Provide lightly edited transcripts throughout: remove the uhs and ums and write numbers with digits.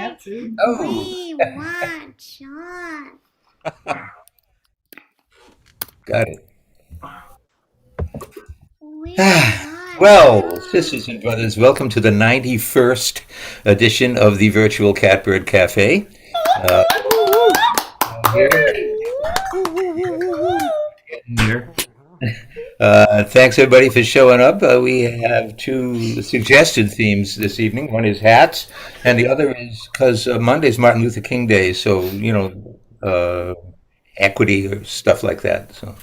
have to. We want Sean. Got it. We want Well, Sean. sisters and brothers, welcome to the 91st edition of the virtual Catbird Cafe. Uh, here, here. Thanks everybody for showing up. We have two suggested themes this evening. One is hats, and the other is because Monday's Martin Luther King Day, so equity or stuff like that. So.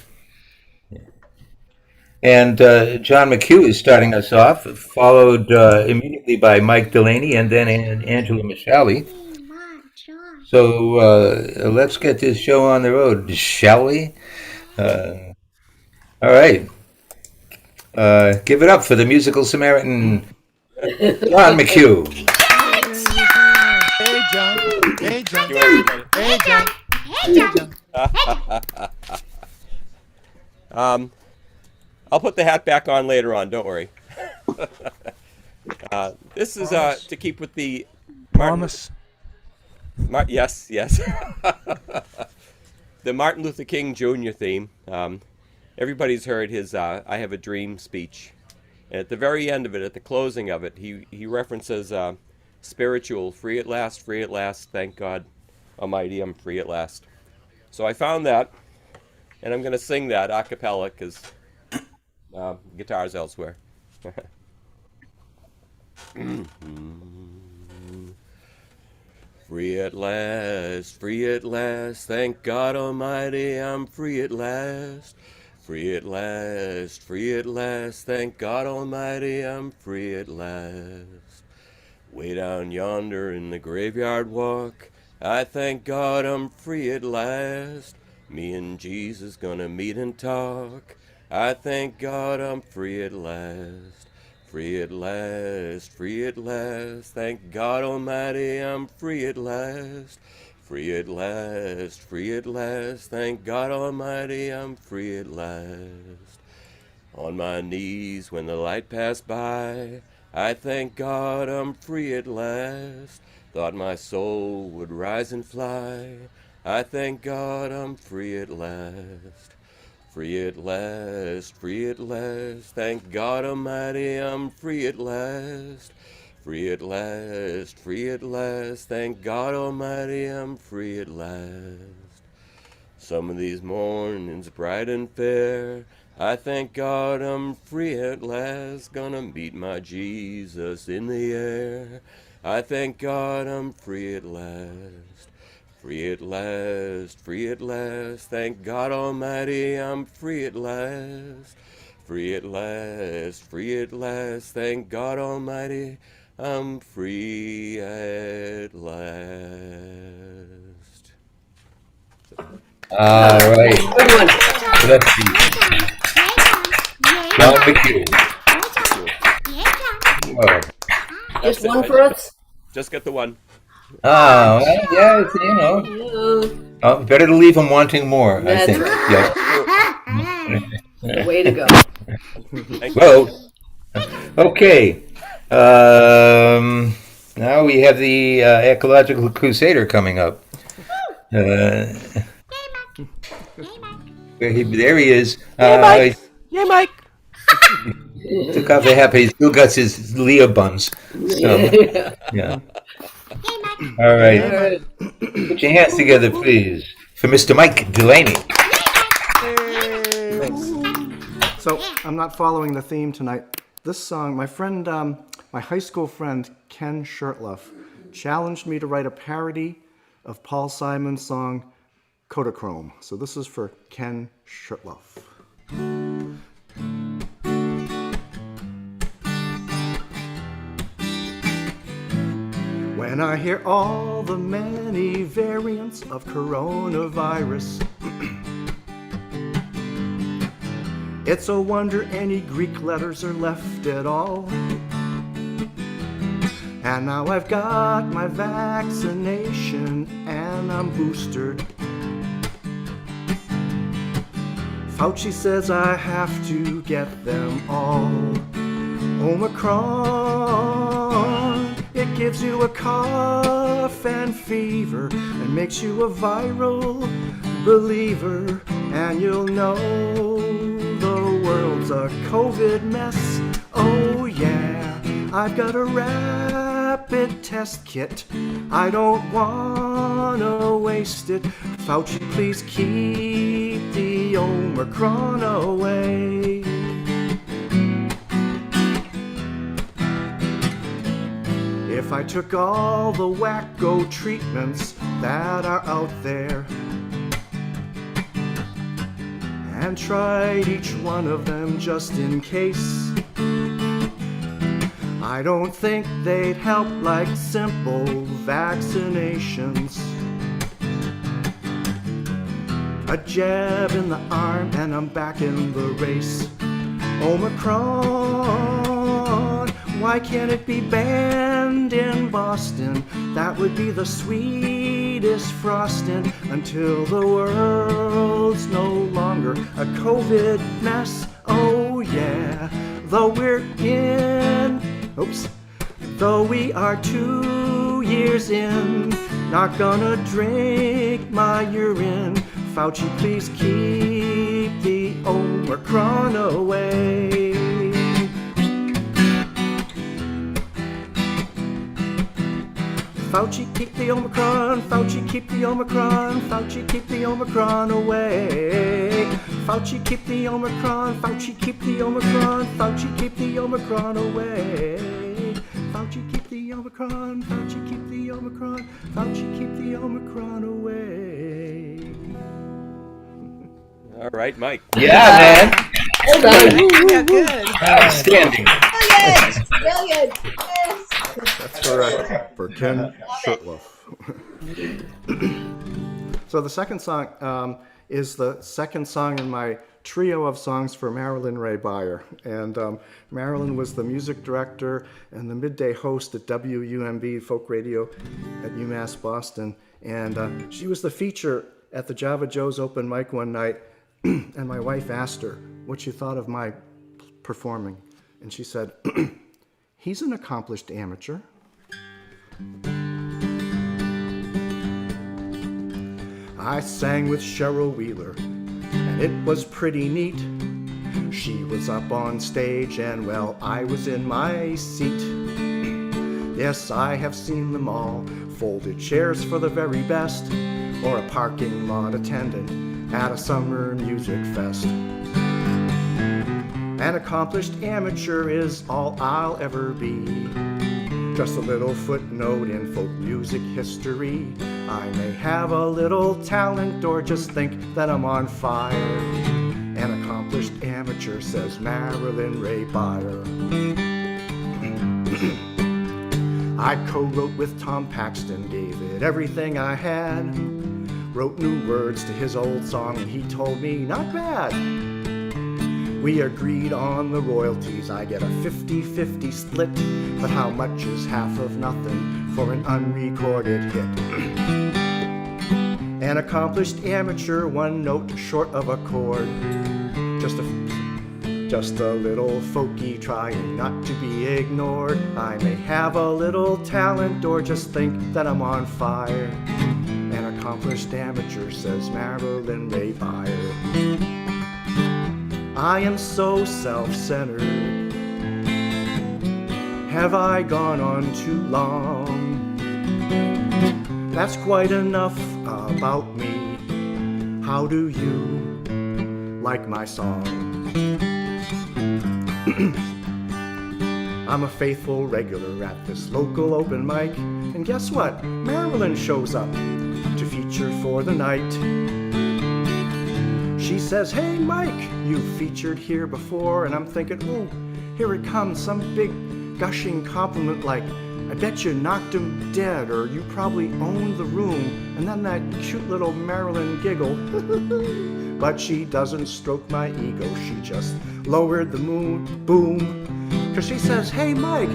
And John McHugh is starting us off, followed immediately by Mike Delaney and then Angela Michelli. We want Sean. So let's get this show on the road, shall we? All right. Give it up for the musical Samaritan, John McHugh. Hey, John. Hey, John. Hey, John. Hey, John. I'll put the hat back on later on. Don't worry. This is to keep with the Promise. Yes. The Martin Luther King Jr. theme. Everybody's heard his "I Have a Dream" speech, and at the very end of it, at the closing of it, he references spiritual, free at last, thank God Almighty, I'm free at last. So I found that, and I'm going to sing that a cappella because guitars elsewhere. Free at last, thank God Almighty, I'm free at last. Free at last, thank God Almighty, I'm free at last. Way down yonder in the graveyard walk, I thank God I'm free at last. Me and Jesus gonna meet and talk. I thank God I'm free at last. Free at last, thank God Almighty, I'm free at last. Free at last, thank God Almighty, I'm free at last. On my knees when the light passed by, I thank God I'm free at last. Thought my soul would rise and fly, I thank God I'm free at last. Free at last, thank God Almighty, I'm free at last. Free at last, thank God Almighty, I'm free at last. Some of these mornings bright and fair, I thank God I'm free at last. Gonna meet my Jesus in the air, I thank God I'm free at last. Free at last, thank God Almighty, I'm free at last. Free at last, thank God Almighty, I'm free at last. All right. Good one. Let's see. John McHugh. Oh, Just one for us? Just get the one. well, yeah, better to leave them wanting more, I That's think. right. Yeah. Way to go. Thank you. Well, okay. Now we have the Ecological Crusader coming up. There he is. Mike. Yeah, Mike. He took off the hat, but he still got his Leah buns. So, yeah. All right. All right. Put your hands together, please, for Mr. Mike Delaney. So I'm not following the theme tonight. This song, my friend, my high school friend Ken Shirtliff, challenged me to write a parody of Paul Simon's song Kodachrome. So this is for Ken Shirtliff. When I hear all the many variants of coronavirus, it's a wonder any Greek letters are left at all. And now I've got my vaccination and I'm boosted. Fauci says I have to get them all. Omicron, it gives you a cough cough and fever and makes you a viral believer. And you'll know the world's a COVID mess. Oh yeah, I've got a rapid test kit. I don't wanna waste it. Fauci, please keep the Omicron away. If I took all the wacko treatments that are out there and tried each one of them just in case, I don't think they'd help like simple vaccinations. A jab in the arm and I'm back in the race. Omicron, why can't it be banned in Boston? That would be the sweetest frosting until the world's no longer a COVID mess. Oh yeah, though we are 2 years in, not gonna drink my urine. Fauci, please keep the Omicron away. Fauci, keep the Omicron. Fauci, keep the Omicron. Fauci, keep the Omicron away. Fauci, keep the Omicron. Fauci, keep the Omicron. Fauci, keep the Omicron away. Fauci, keep the Omicron. Fauci, keep the Omicron. Fauci, keep the Omicron away. All right, Mike. Yeah, man. Well done. Yeah, good. Outstanding. Brilliant. Yes. That's for Ken Shurtleff. So the second song is the second song in my trio of songs for Marilyn Ray Beyer. And Marilyn was the music director and the midday host at WUMB Folk Radio at UMass Boston. And she was the feature at the Java Joe's open mic one night. And my wife asked her what she thought of my performing. And she said, he's an accomplished amateur. I sang with Cheryl Wheeler, and it was pretty neat. She was up on stage, and well, I was in my seat. Yes, I have seen them all, folded chairs for the very best, or a parking lot attendant at a summer music fest. An accomplished amateur is all I'll ever be. Just a little footnote in folk music history. I may have a little talent or just think that I'm on fire. An accomplished amateur, says Marilyn Ray Beyer. I co-wrote with Tom Paxton, gave it everything I had. Wrote new words to his old song and he told me, not bad. We agreed on the royalties, I get a 50-50 split. But how much is half of nothing for an unrecorded hit? An accomplished amateur, one note short of a chord. Just a little folky trying not to be ignored. I may have a little talent or just think that I'm on fire. An accomplished amateur, says Marilyn Ray Beyer. I am so self-centered. Have I gone on too long? That's quite enough about me. How do you like my song? I'm a faithful regular at this local open mic. And guess what? Marilyn shows up to feature for the night. She says, hey Mike, you've featured here before. And I'm thinking, oh, here it comes, some big gushing compliment like, I bet you knocked him dead, or you probably owned the room. And then that cute little Marilyn giggle. But she doesn't stroke my ego, she just lowered the mood, boom. Cause she says, hey Mike,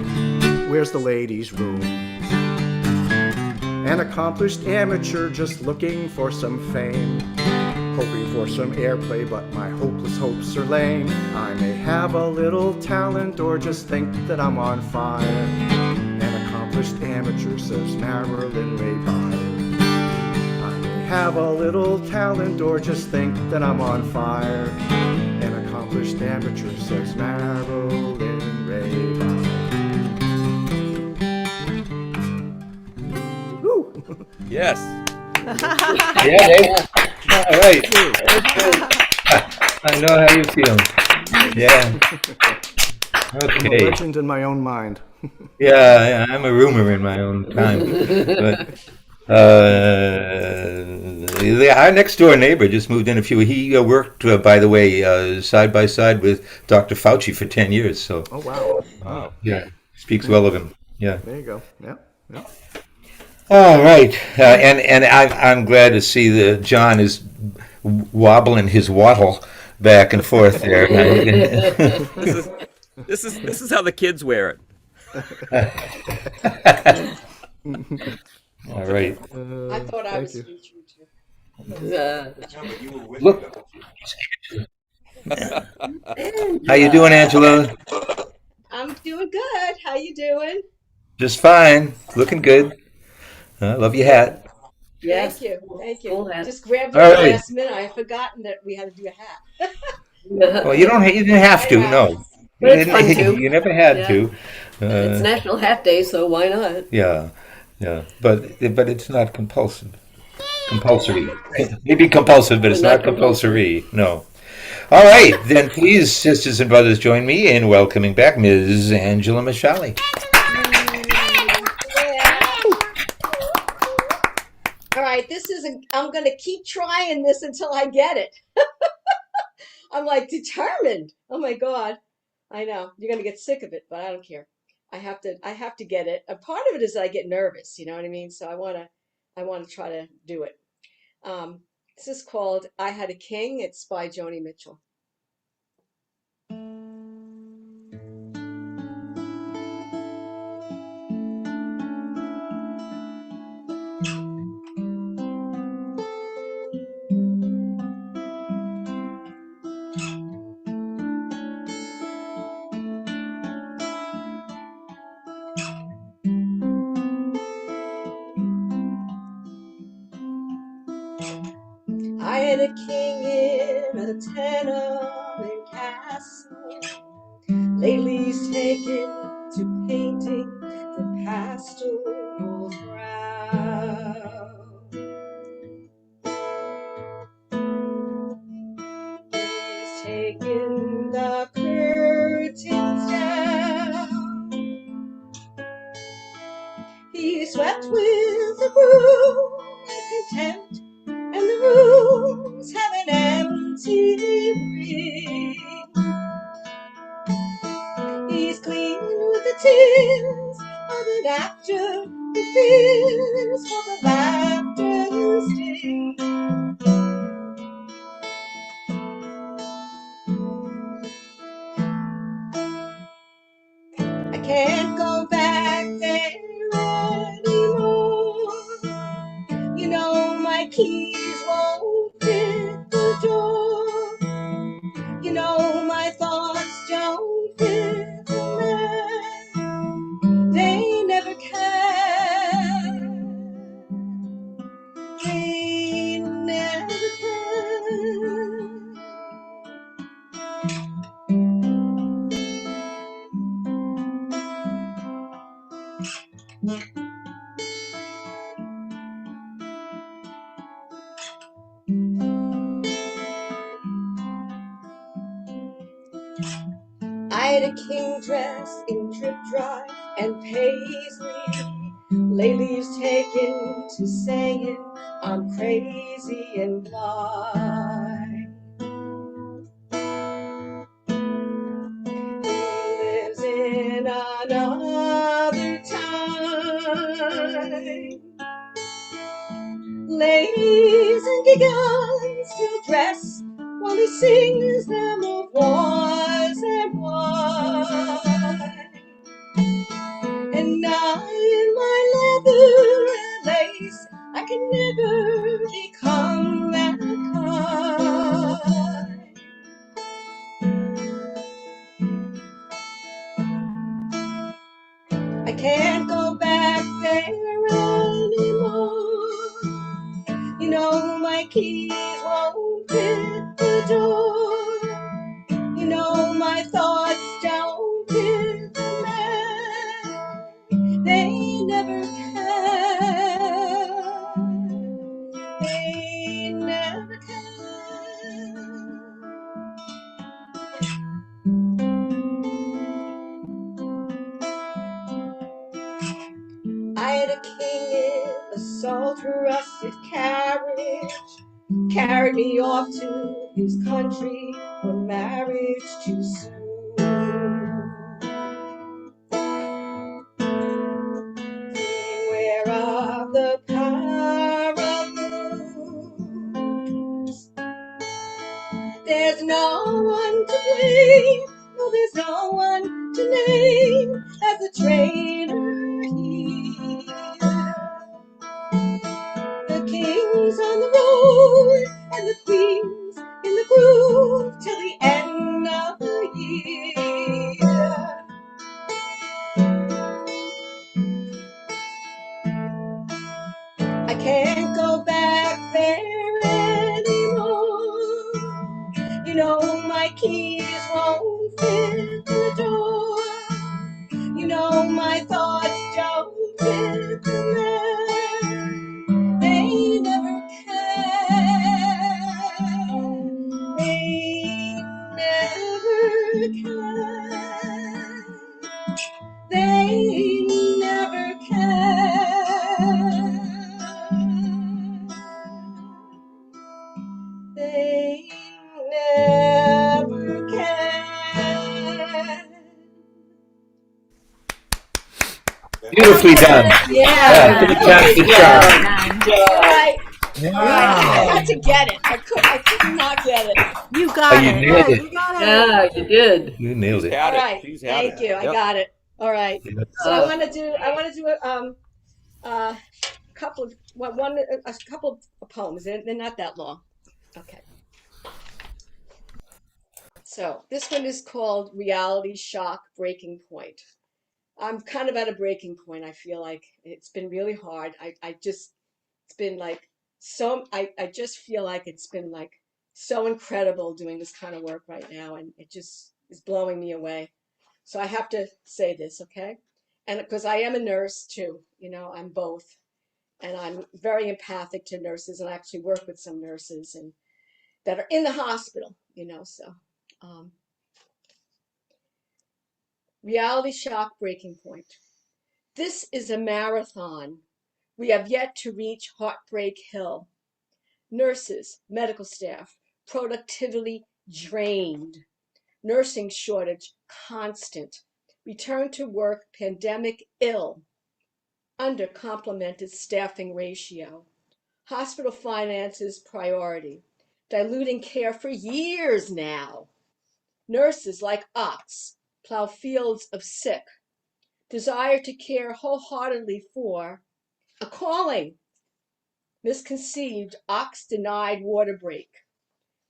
where's the ladies' room? An accomplished amateur just looking for some fame. Hoping for some airplay, but my hopeless hopes are lame. I may have a little talent or just think that I'm on fire. An accomplished accomplished amateur, says Marilyn Ray Byer. I have a little talent or just think that I'm on fire. An accomplished amateur, says Marilyn Ray Byer. Woo! Yes. Yeah, Dave. All right. I know how you feel. Yeah. I'm a Okay. legend in my own mind. Yeah, I'm a rumor in my own time. But our next door neighbor just moved in a few. He worked, by the way, side by side with Dr. Fauci for 10 years. So, Oh, wow. Wow. yeah, speaks well of him. Yeah. There you go. Yeah. Yeah. All right, and I'm glad to see that John is wobbling his wattle back and forth there. This is how the kids wear it. All right, I thought I Thank was you. featured too. look. How you doing, Angela? I'm doing good. How you doing? Just fine. Looking good. Love your hat. Thank you. Thank you. Cool hat. Just grabbed it All at the right. last minute. I had forgotten that we had to do a hat. Well, you don't. You didn't have to. No, you But it's fun didn't. to. You never had Yeah. to. It's National Hat Day, so why not? Yeah, yeah. But it's not compulsive. Compulsory. Maybe compulsive, but it's not compulsory. No. All right, then please, sisters and brothers, join me in welcoming back Ms. Angela Mashali. Yeah. All right. I'm going to keep trying this until I get it. I'm like determined. Oh my God. I know. You're going to get sick of it, but I don't care. I have to get it. A part of it is that I get nervous, you know what I mean? So I want to try to do it. This is called I Had a King. It's by Joni Mitchell. I had a king in a tenement castle. Lately he's taken to painting the pastoral ground. He's taken the curtains down. He swept with a broom and contempt, and the rooms have an empty ring. He's clean with the tears of an actor who fears for the laughter sting. I can't go back there anymore. You know my keys won't fit the door. You know my thoughts don't fit the man. They never can. They never can. I had a king dress in drip dry and paisley. Lately he's taken to saying I'm crazy and blind. He lives in another time. Ladies and gigants still dress while he sings them of wars and why. And I in my leather and lace, I can never become that kind. I can't go back my keys won't fit the door. You know my thoughts don't fit the man. They never can. They never can. I had a king in a salt rusted carriage, carried me off to his country for marriage too soon. Beware of the paramours. There's no one to blame, no, there's no one to name as a traitor here. The king's on the road and the queen's in the groove till the end of the year. I can't go back there anymore. You know my keys won't fit the door. You know my thoughts don't fit the man. They never can. They never can. They never can. They never can. Beautifully done. Yeah, Good good job, good job. job. All right. I Wow. had to get it. I could not get it. You Oh, got you it. nailed it. You got it. Yeah, you did. You nailed She's it. had All it. right. She's had Thank it. you. I Yep. got it. All right. So I Uh, want to do a couple of a couple of poems. They're not that long. Okay. So this one is called Reality Shock Breaking Point. I'm kind of at a breaking point. I feel like it's been really hard. It's been like I just feel like it's been like so incredible doing this kind of work right now, and it just is blowing me away. So I have to say this, okay? And because I am a nurse too, I'm both, and I'm very empathic to nurses, and I actually work with some nurses and that are in the hospital, so um, reality shock breaking point. This is a marathon. We have yet to reach Heartbreak Hill. Nurses, medical staff, productivity drained. Nursing shortage constant. Return to work pandemic ill. Under complemented staffing ratio. Hospital finances priority. Diluting care for years now. Nurses like ox plow fields of sick. Desire to care wholeheartedly for a calling. Misconceived ox denied water break.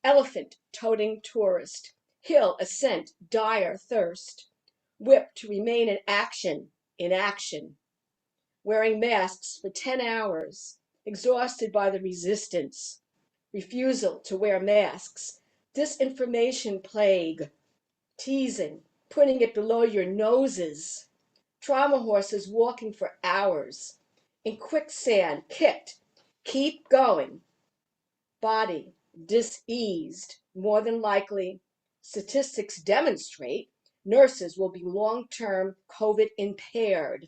Elephant toting tourist. Hill ascent dire thirst. Whip to remain in action, inaction. Wearing masks for 10 hours. Exhausted by the resistance. Refusal to wear masks. Disinformation plague. Teasing. Putting it below your noses. Trauma horses walking for hours. In quicksand, kicked. Keep going. Body diseased. More than likely, statistics demonstrate nurses will be long-term COVID impaired.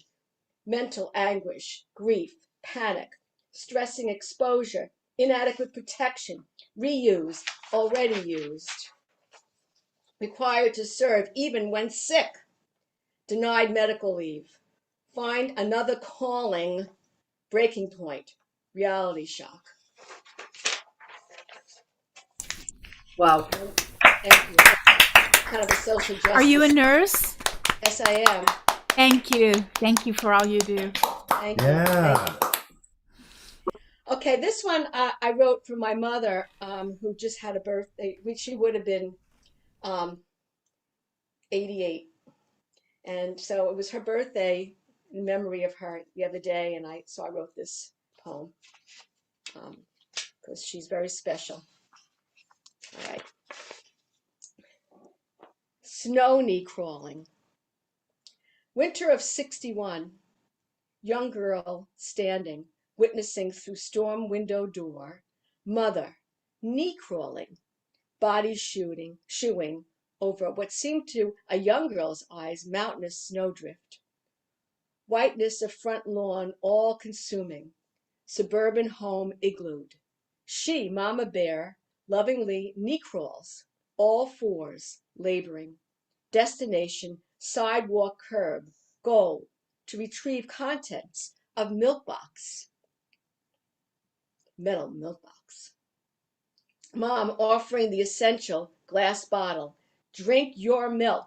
Mental anguish, grief, panic, stressing exposure, inadequate protection, reuse, already used. Required to serve even when sick. Denied medical leave. Find another calling. Breaking point. Reality shock. wow. Thank you. Kind of a social justice. Are you a nurse? Yes, I am. Thank you. Thank you for all you do. Thank you. Yeah. Thank you. Okay, this one I wrote for my mother, who just had a birthday. She would have been 88, and so it was her birthday in memory of her the other day, and so I wrote this poem because because she's very special. All right. Snow knee crawling. Winter of 61. Young girl standing, witnessing through storm window door. Mother, knee crawling, body shooing over what seemed to a young girl's eyes mountainous snowdrift. Whiteness of front lawn all consuming, suburban home iglooed. She, Mama Bear, lovingly knee crawls, all fours, laboring. Destination, sidewalk curb, goal, to retrieve contents of milk box, metal milk box. Mom offering the essential glass bottle, drink your milk.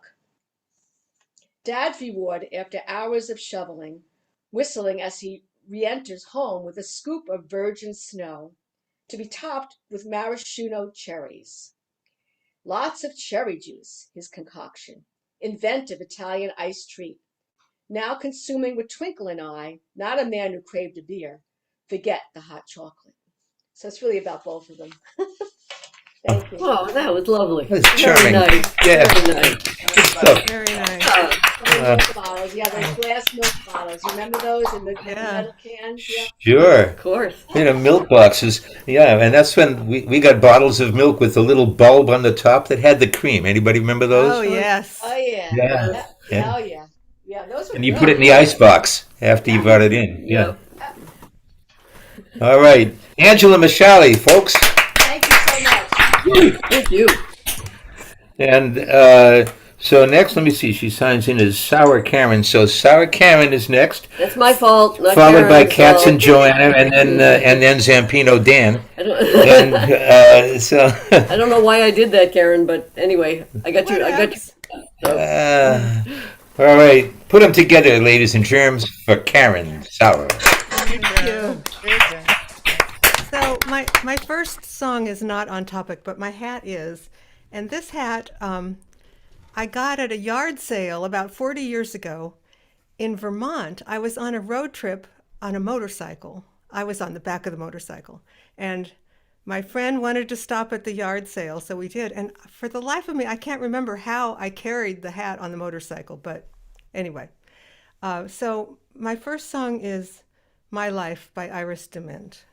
Dad's reward after hours of shoveling, whistling as he re-enters home with a scoop of virgin snow, to be topped with maraschino cherries. Lots of cherry juice, his concoction, inventive Italian iced treat. Now consuming with twinkle in eye, not a man who craved a beer, forget the hot chocolate. So it's really about both of them. Thank you. Oh, that was lovely. That's Very charming. nice. Yeah. Very nice. Good stuff. Very nice. Milk bottles, yeah, those glass milk bottles. You remember those in the metal cans? Yeah. Sure. Of course. Milk boxes. Yeah, and that's when we got bottles of milk with the little bulb on the top that had the cream. Anybody remember those? Oh, yes. Oh yeah. Yeah. Yeah. Oh yeah. Yeah, those were And you good. put it in the ice box after you brought it in. Yeah. Yep. All right. Angela Mishali, folks. Thank you so much. Thank you. And so next, let me see. She signs in as Sour Karen. So Sour Karen is next, That's my fault. Not followed by Karen's Katz fault. and Joanna, and then Zampino Dan. I don't, And so. I don't know why I did that, Karen, but anyway, I got you. I got you. All right, put them together, ladies and germs, for Karen Sour. Thank you. So my first song is not on topic, but my hat is. And this hat I got at a yard sale about 40 years ago in Vermont. I was on a road trip on a motorcycle. I was on the back of the motorcycle. And my friend wanted to stop at the yard sale, so we did. And for the life of me, I can't remember how I carried the hat on the motorcycle. But anyway, so my first song is My Life by Iris DeMint.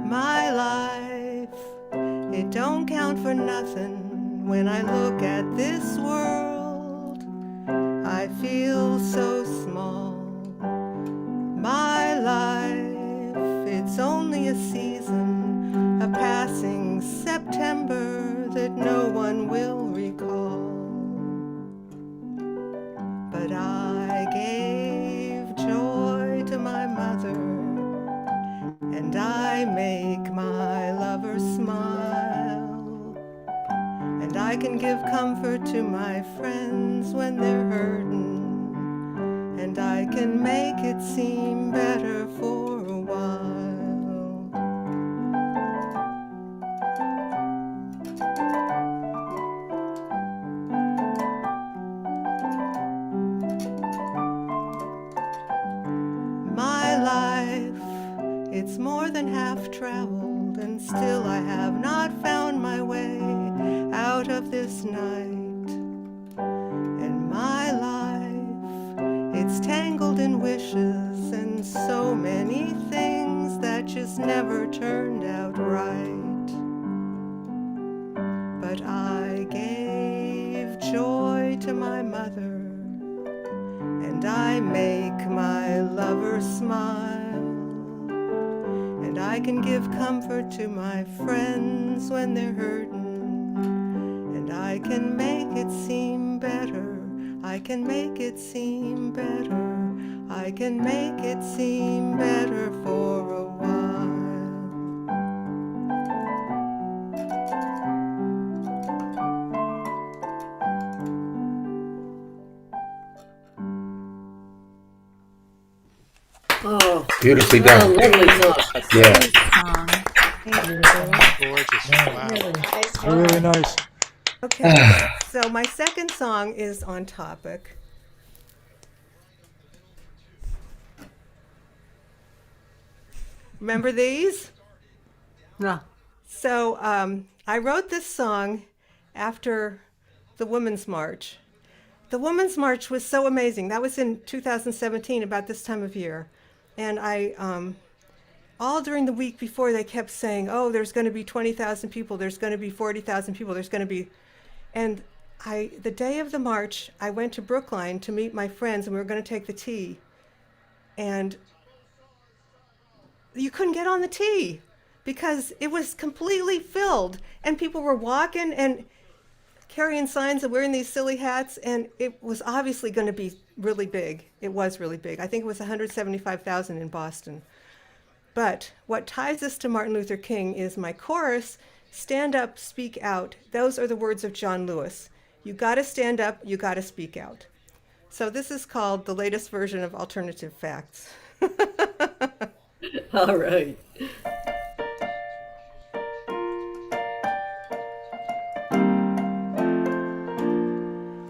My life, it don't count for nothing when I look at this world. I feel so small. My life, it's only a season, a passing September that no one will recall. But I gave joy to my mother, and I make my lover smile. And I can give comfort to my friends when they're hurting, and I can make it seem better for a while. My life, it's more than half traveled, and still I have not found my way out of this night. And my life, it's tangled in wishes and so many things that just never turned out right. But I gave joy to my mother, and I make my lover smile. And I can give comfort to my friends when they're hurting, and I can make it seem better. I can make it seem better. I can make it seem better for a while. Oh, Beautifully what a done. lovely song. Yeah. Song. nice. Okay, so my second song is on topic. Remember these? No. So I wrote this song after the Women's March. The Women's March was so amazing. That was in 2017, about this time of year. And all during the week before, they kept saying, oh, there's going to be 20,000 people, there's going to be 40,000 people, there's going to be. And the day of the march, I went to Brookline to meet my friends, and we were going to take the T. And you couldn't get on the T because it was completely filled, and people were walking and carrying signs and wearing these silly hats, and it was obviously going to be really big. It was really big. I think it was 175,000 in Boston. But what ties us to Martin Luther King is my chorus, stand up, speak out. Those are the words of John Lewis. You got to stand up, you got to speak out. So this is called the latest version of Alternative Facts. All right.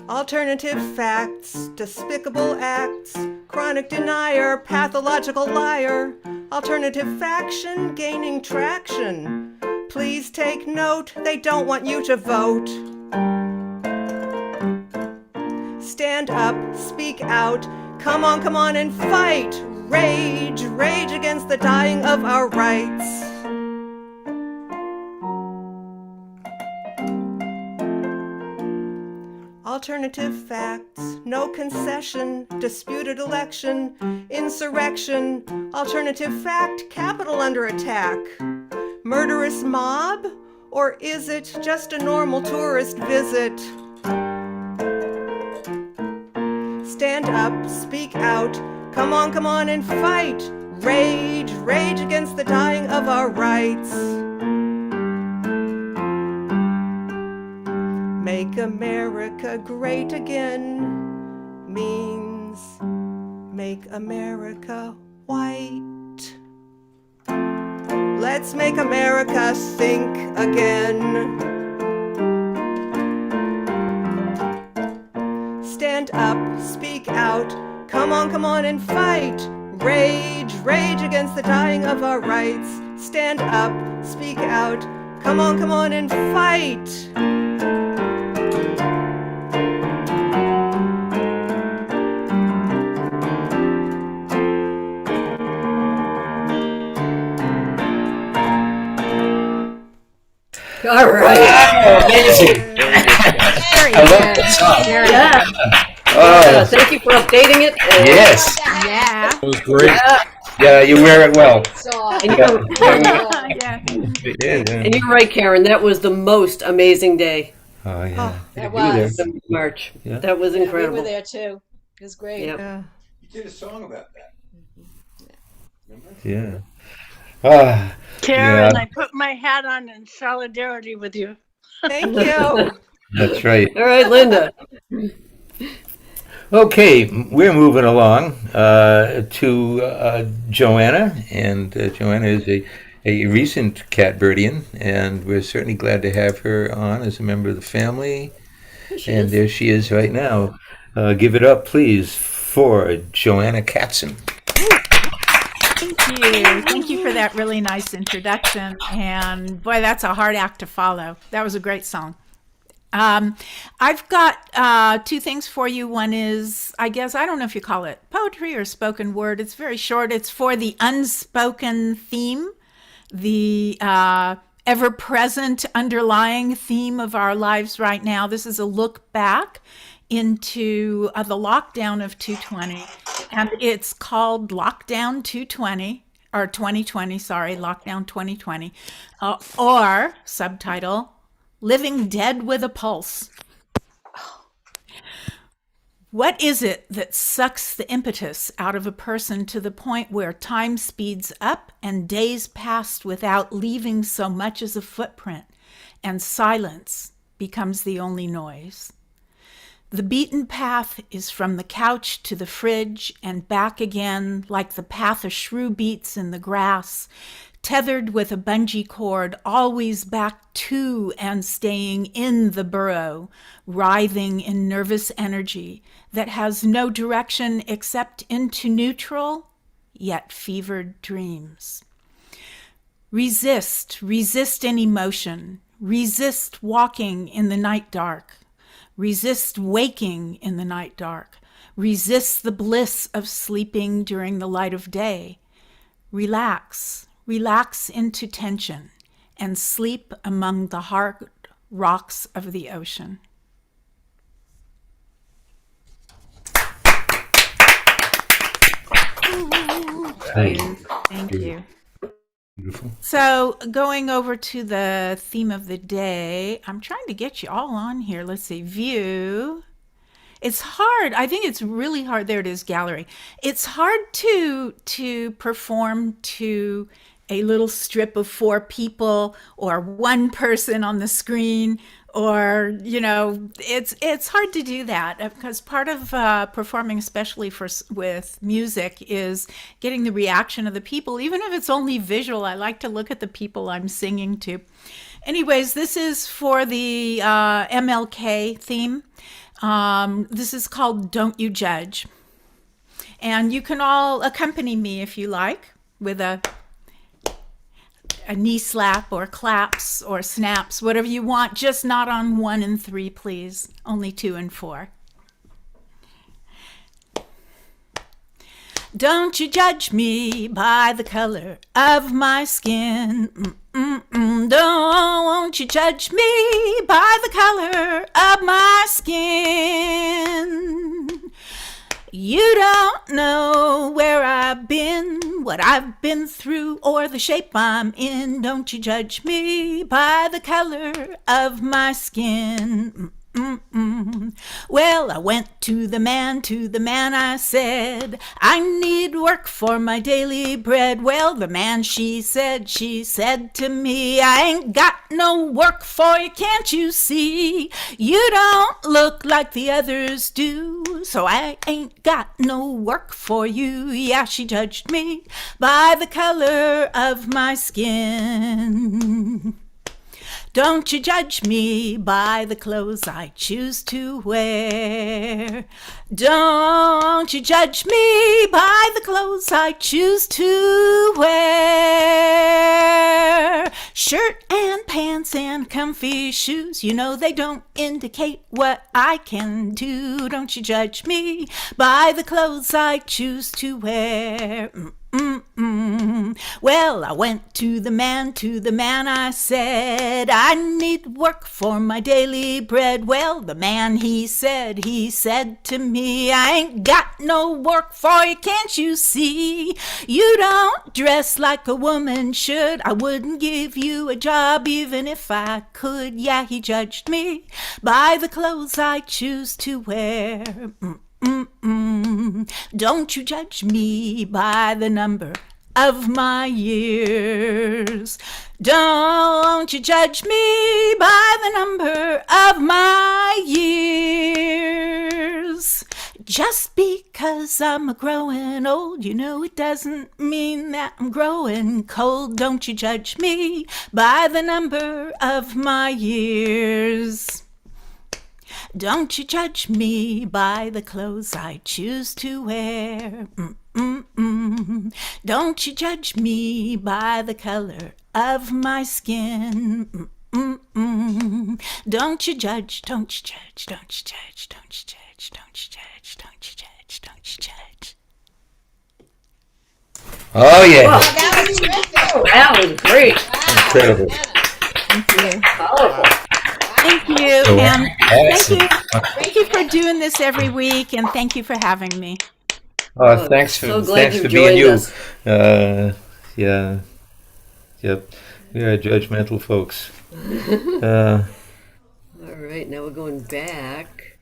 Alternative facts, despicable acts, chronic denier, pathological liar, alternative faction gaining traction. Please take note, they don't want you to vote. Stand up, speak out, come on and fight. Rage, rage against the dying of our rights. Alternative facts, no concession, disputed election, insurrection, alternative fact, capital under attack. Murderous mob? Or is it just a normal tourist visit? Stand up, speak out, come on and fight. Rage, rage against the dying of our rights. Make America great again means make America white. Let's make America think again. Stand up, speak out, come on and fight. Rage, rage against the dying of our rights. Stand up, speak out, come on and fight. All right. Wow, amazing. Very I love good. that song. Very Yeah. Oh, Thank you for updating it. And, yes. good. Yeah. That was great. Yeah. Yeah, you wear it well. Saw. And you're, Yeah. Yeah. and you're right, Karen. That was the most amazing day. Oh, yeah. That You were there. was. The March. Yeah. That was Yeah, we incredible. were there too. It was great. Yep. Yeah. You did a song about that. Yeah. Ah, Karen, yeah, I put my hat on in solidarity with you. Thank you. that's right. All right, Linda. Okay, we're moving along to Joanna, and Joanna is a recent Catbirdian, and we're certainly glad to have her on as a member of the family. And there she is right now. Give it up, please, for Joanna Katzen. Thank you. Thank you for that really nice introduction. And boy, that's a hard act to follow. That was a great song. I've got two things for you. One is, I guess, I don't know if you call it poetry or spoken word. It's very short. It's for the unspoken theme, the ever-present underlying theme of our lives right now. This is a look back into the lockdown of 2020, and it's called Lockdown 220, or 2020, sorry, Lockdown 2020, or subtitle, Living Dead with a Pulse. What is it that sucks the impetus out of a person to the point where time speeds up and days pass without leaving so much as a footprint, and silence becomes the only noise? The beaten path is from the couch to the fridge and back again, like the path a shrew beats in the grass, tethered with a bungee cord, always back to and staying in the burrow, writhing in nervous energy that has no direction except into neutral, yet fevered dreams. Resist any motion. Resist walking in the night dark. Resist waking in the night dark. Resist the bliss of sleeping during the light of day. Relax into tension and sleep among the hard rocks of the ocean. Thank you. Beautiful. So going over to the theme of the day, I'm trying to get you all on here. Let's see, view. It's hard. I think it's really hard. There it is, gallery. It's hard to perform to a little strip of 4 people or 1 person on the screen, or it's hard to do that because part of performing, especially with music, is getting the reaction of the people. Even if it's only visual, I like to look at the people I'm singing to. Anyways, this is for the MLK theme. This is called Don't You Judge. And you can all accompany me if you like with a knee slap or claps or snaps, whatever you want, just not on 1 and 3, please. Only 2 and 4. Don't you judge me by the color of my skin. Don't you judge me by the color of my skin. You don't know where I've been, what I've been through, or the shape I'm in. Don't you judge me by the color of my skin. Well, I went to the man I said, I need work for my daily bread. Well, the man, she said to me, I ain't got no work for you, can't you see? You don't look like the others do, so I ain't got no work for you. Yeah, she judged me by the color of my skin. Don't you judge me by the clothes I choose to wear. Don't you judge me by the clothes I choose to wear. Shirt and pants and comfy shoes, you know they don't indicate what I can do. Don't you judge me by the clothes I choose to wear. Well, I went to the man I said, I need work for my daily bread. Well, the man, he said to me, I ain't got no work for you, can't you see? You don't dress like a woman should. I wouldn't give you a job even if I could. Yeah, he judged me by the clothes I choose to wear. Don't you judge me by the number of my years. Don't you judge me by the number of my years. Just because I'm growing old, you know it doesn't mean that I'm growing cold. Don't you judge me by the number of my years. Don't you judge me by the clothes I choose to wear. Don't you judge me by the color of my skin. Don't you judge, don't you judge, don't you judge, don't you judge, don't you judge, don't you judge, don't you judge. Oh, yeah. Oh, that was terrific. That was great. Incredible. Thank you. Powerful. Thank you. So, And excellent. thank you for doing this every week, and thank you for having me. Oh, thanks for so glad you being joined you. us. Yeah. Yep. We are judgmental folks. All right, now we're going back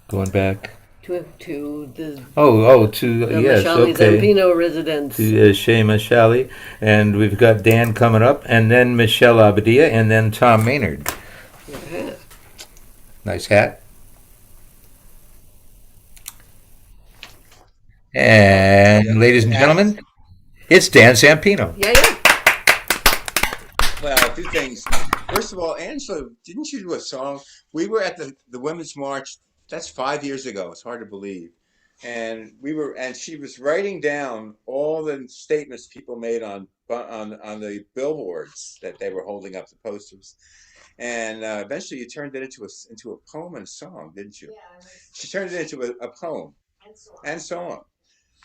Going back. to the To yes, Mashali okay. Zampino residence. To Shay Mashali, and we've got Dan coming up, and then Michelle Abadia, and then Tom Maynard. Yeah. Nice hat. And ladies and gentlemen, it's Dan Zampino. Yeah, yeah. Well, two things. First of all, Angela, didn't you do a song? We were at the Women's March. That's 5 years ago. It's hard to believe. And she was writing down all the statements people made on the billboards that they were holding up the posters. And eventually, you turned it into a poem and a song, didn't you? Yeah. She turned it into a poem and song.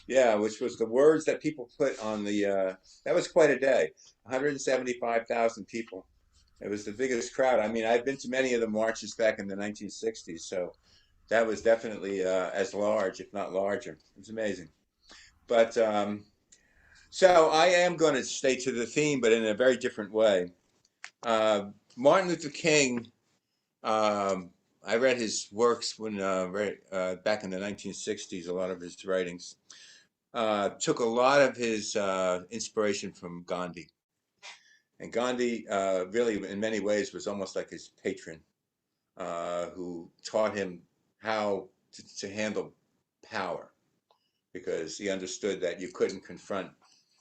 Yeah, which was the words that people put on the. That was quite a day. 175,000 people. It was the biggest crowd. I mean, I've been to many of the marches back in the 1960s, so that was definitely as large, if not larger. It was amazing. But so I am going to stay to the theme, but in a very different way. Martin Luther King. I read his works when back in the 1960s. A lot of his writings took a lot of his inspiration from Gandhi. And Gandhi really, in many ways, was almost like his patron, who taught him how to handle power, because he understood that you couldn't confront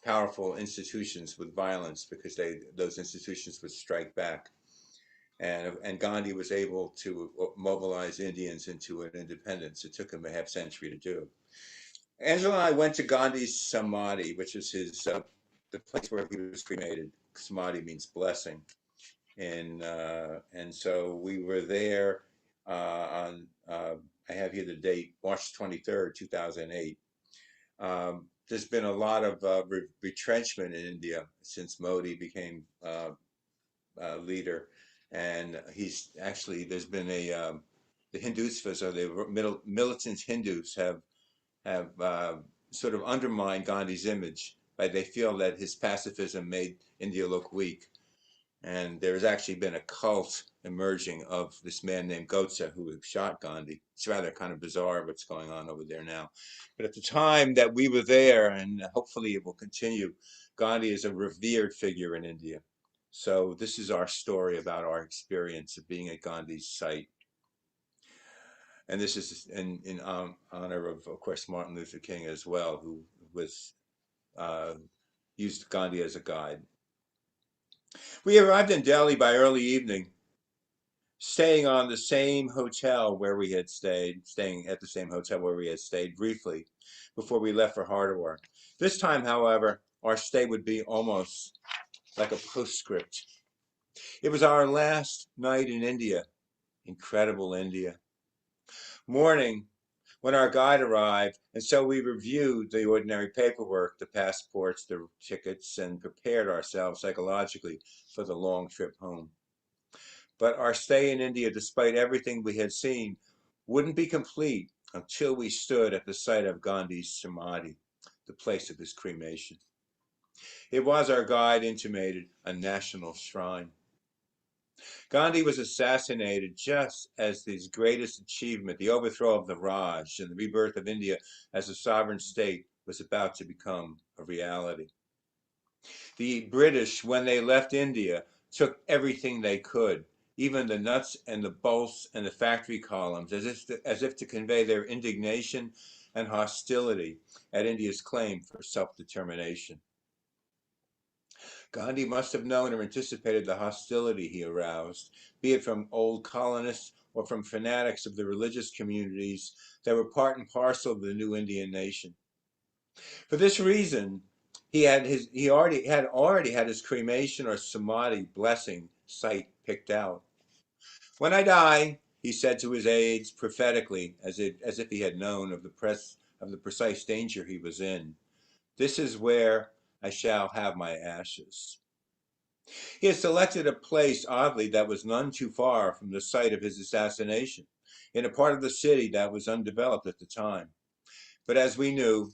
powerful institutions with violence because those institutions would strike back. And Gandhi was able to mobilize Indians into an independence. It took him a half century to do. Angela and I went to Gandhi's Samadhi, which is the place where he was cremated. Samadhi means blessing. And so we were there on, I have here the date, March 23rd, 2008. There's been a lot of retrenchment in India since Modi became leader. And there's been the Hindutvas, or the militant Hindus, have sort of undermined Gandhi's image. They feel that his pacifism made India look weak. And there's actually been a cult emerging of this man named Gotse who shot Gandhi. It's rather kind of bizarre what's going on over there now. But at the time that we were there, and hopefully it will continue, Gandhi is a revered figure in India. So this is our story about our experience of being at Gandhi's site. And this is in honor of course, Martin Luther King as well, who used Gandhi as a guide. We arrived in Delhi by early evening, staying at the same hotel where we had stayed briefly before we left for Hardwar. This time, however, our stay would be almost like a postscript. It was our last night in India, incredible India. Morning, when our guide arrived, and so we reviewed the ordinary paperwork, the passports, the tickets, and prepared ourselves psychologically for the long trip home. But our stay in India, despite everything we had seen, wouldn't be complete until we stood at the site of Gandhi's Samadhi, the place of his cremation. It was, our guide intimated, a national shrine. Gandhi was assassinated just as his greatest achievement, the overthrow of the Raj and the rebirth of India as a sovereign state, was about to become a reality. The British, when they left India, took everything they could, even the nuts and the bolts and the factory columns, as if to convey their indignation and hostility at India's claim for self-determination. Gandhi must have known or anticipated the hostility he aroused, be it from old colonists or from fanatics of the religious communities that were part and parcel of the new Indian nation. For this reason, he already had his cremation or samadhi blessing site picked out. When I die, he said to his aides prophetically, as if he had known of the precise danger he was in, this is where I shall have my ashes. He had selected a place, oddly, that was none too far from the site of his assassination, in a part of the city that was undeveloped at the time. But as we knew,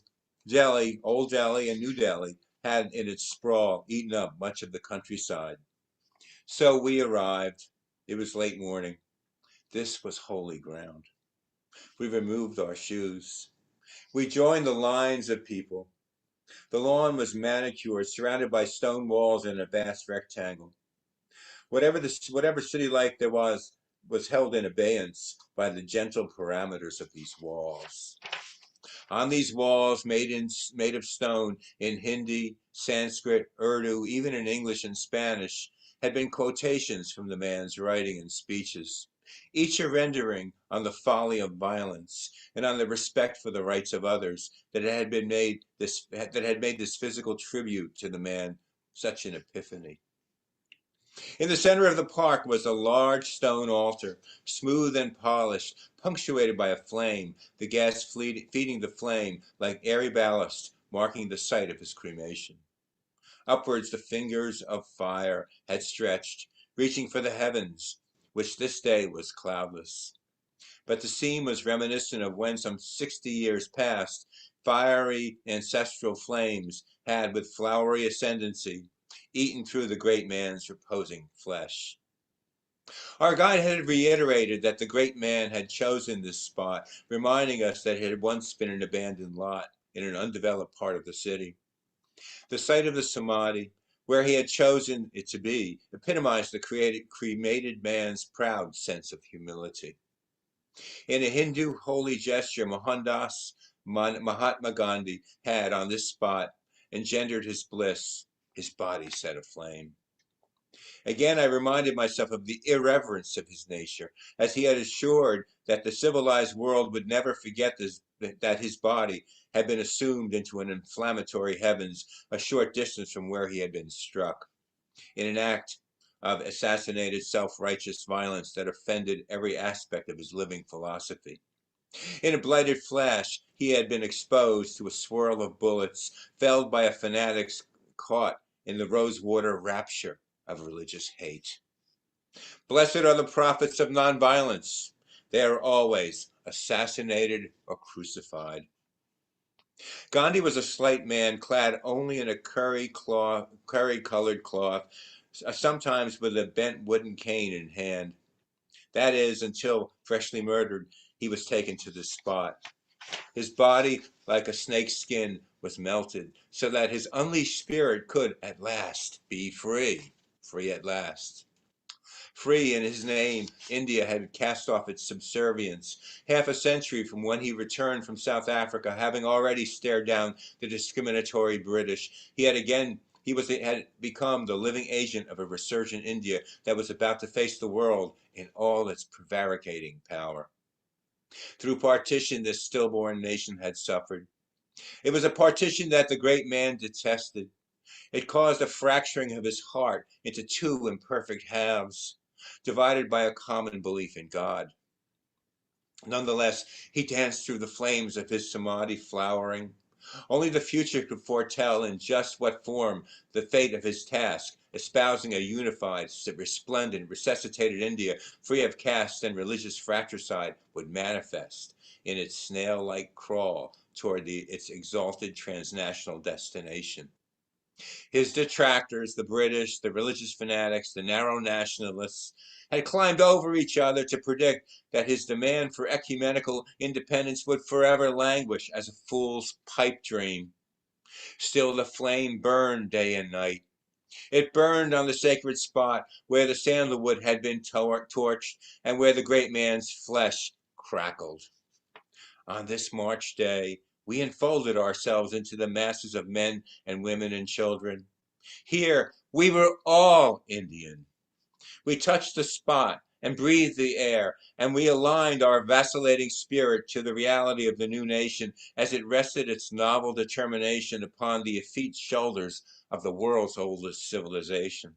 Old Delhi and New Delhi had in its sprawl eaten up much of the countryside. So we arrived. It was late morning. This was holy ground. We removed our shoes. We joined the lines of people. The lawn was manicured, surrounded by stone walls in a vast rectangle. Whatever city life there was held in abeyance by the gentle parameters of these walls. On these walls, made of stone, in Hindi, Sanskrit, Urdu, even in English and Spanish, had been quotations from the man's writing and speeches, each a rendering on the folly of violence and on the respect for the rights of others that had made this physical tribute to the man such an epiphany. In the center of the park was a large stone altar, smooth and polished, punctuated by a flame, the gas feeding the flame like airy ballast, marking the site of his cremation. Upwards the fingers of fire had stretched, reaching for the heavens, which this day was cloudless. But the scene was reminiscent of when, some 60 years past, fiery ancestral flames had, with flowery ascendancy, eaten through the great man's reposing flesh. Our guide had reiterated that the great man had chosen this spot, reminding us that it had once been an abandoned lot in an undeveloped part of the city. The site of the Samadhi, where he had chosen it to be, epitomized the cremated man's proud sense of humility. In a Hindu holy gesture, Mohandas Mahatma Gandhi had, on this spot, engendered his bliss, his body set aflame. Again, I reminded myself of the irreverence of his nature, as he had assured that the civilized world would never forget that his body had been assumed into an inflammatory heavens a short distance from where he had been struck, in an act of assassinated self-righteous violence that offended every aspect of his living philosophy. In a blighted flash, he had been exposed to a swirl of bullets, felled by a fanatic caught in the rosewater rapture of religious hate. Blessed are the prophets of nonviolence. They are always assassinated or crucified. Gandhi was a slight man, clad only in a curry-colored cloth, sometimes with a bent wooden cane in hand. That is, until, freshly murdered, he was taken to this spot. His body, like a snake's skin, was melted, so that his unleashed spirit could, at last, be free at last. Free in his name, India had cast off its subservience. Half a century from when he returned from South Africa, having already stared down the discriminatory British, he had become the living agent of a resurgent India that was about to face the world in all its prevaricating power. Through partition, this stillborn nation had suffered. It was a partition that the great man detested. It caused a fracturing of his heart into two imperfect halves, divided by a common belief in God. Nonetheless, he danced through the flames of his Samadhi flowering. Only the future could foretell in just what form the fate of his task, espousing a unified, resplendent, resuscitated India, free of caste and religious fratricide, would manifest in its snail-like crawl toward its exalted transnational destination. His detractors, the British, the religious fanatics, the narrow nationalists, had climbed over each other to predict that his demand for ecumenical independence would forever languish as a fool's pipe dream. Still the flame burned day and night. It burned on the sacred spot where the sandalwood had been torched and where the great man's flesh crackled. On this March day, we enfolded ourselves into the masses of men and women and children. Here, we were all Indian. We touched the spot and breathed the air, and we aligned our vacillating spirit to the reality of the new nation as it rested its novel determination upon the effete shoulders of the world's oldest civilization.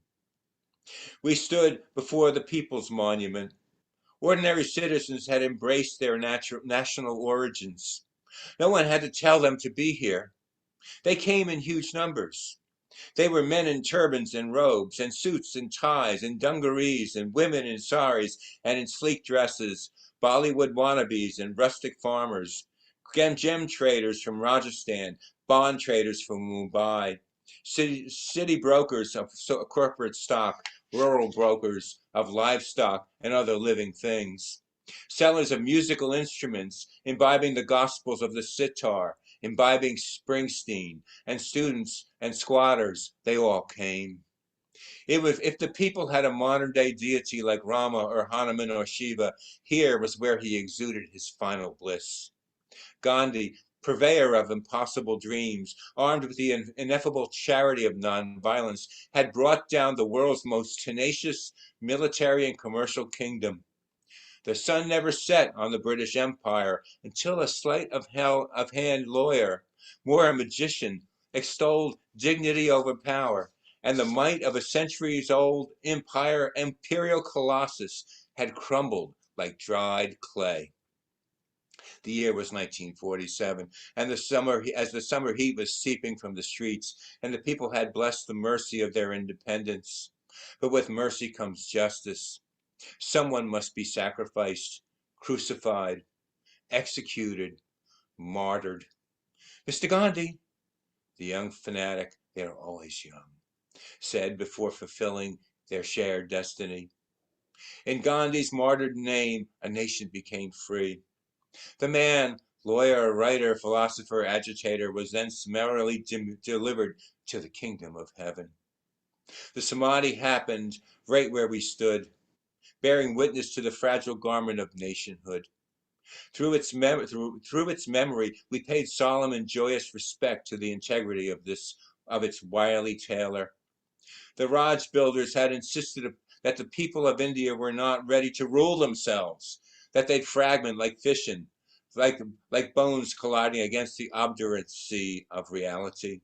We stood before the People's Monument. Ordinary citizens had embraced their national origins. No one had to tell them to be here. They came in huge numbers. They were men in turbans and robes, and suits and ties, and dungarees, and women in saris and in sleek dresses, Bollywood wannabes and rustic farmers, gem traders from Rajasthan, bond traders from Mumbai, city brokers of corporate stock, rural brokers of livestock and other living things, sellers of musical instruments, imbibing the gospels of the sitar, imbibing Springsteen, and students and squatters, they all came. If the people had a modern-day deity like Rama or Hanuman or Shiva, here was where he exuded his final bliss. Gandhi, purveyor of impossible dreams, armed with the ineffable charity of nonviolence, had brought down the world's most tenacious military and commercial kingdom. The sun never set on the British Empire until a sleight of hand lawyer, more a magician, extolled dignity over power, and the might of a centuries-old imperial colossus had crumbled like dried clay. The year was 1947, and as the summer heat was seeping from the streets, and the people had blessed the mercy of their independence. But with mercy comes justice. Someone must be sacrificed, crucified, executed, martyred. Mr. Gandhi, the young fanatic, they are always young, said before fulfilling their shared destiny. In Gandhi's martyred name, a nation became free. The man, lawyer, writer, philosopher, agitator, was then summarily delivered to the kingdom of heaven. The Samadhi happened right where we stood, bearing witness to the fragile garment of nationhood. Through its memory, we paid solemn and joyous respect to the integrity of its wily tailor. The Raj builders had insisted that the people of India were not ready to rule themselves, that they'd fragment like fission, like bones colliding against the obduracy of reality.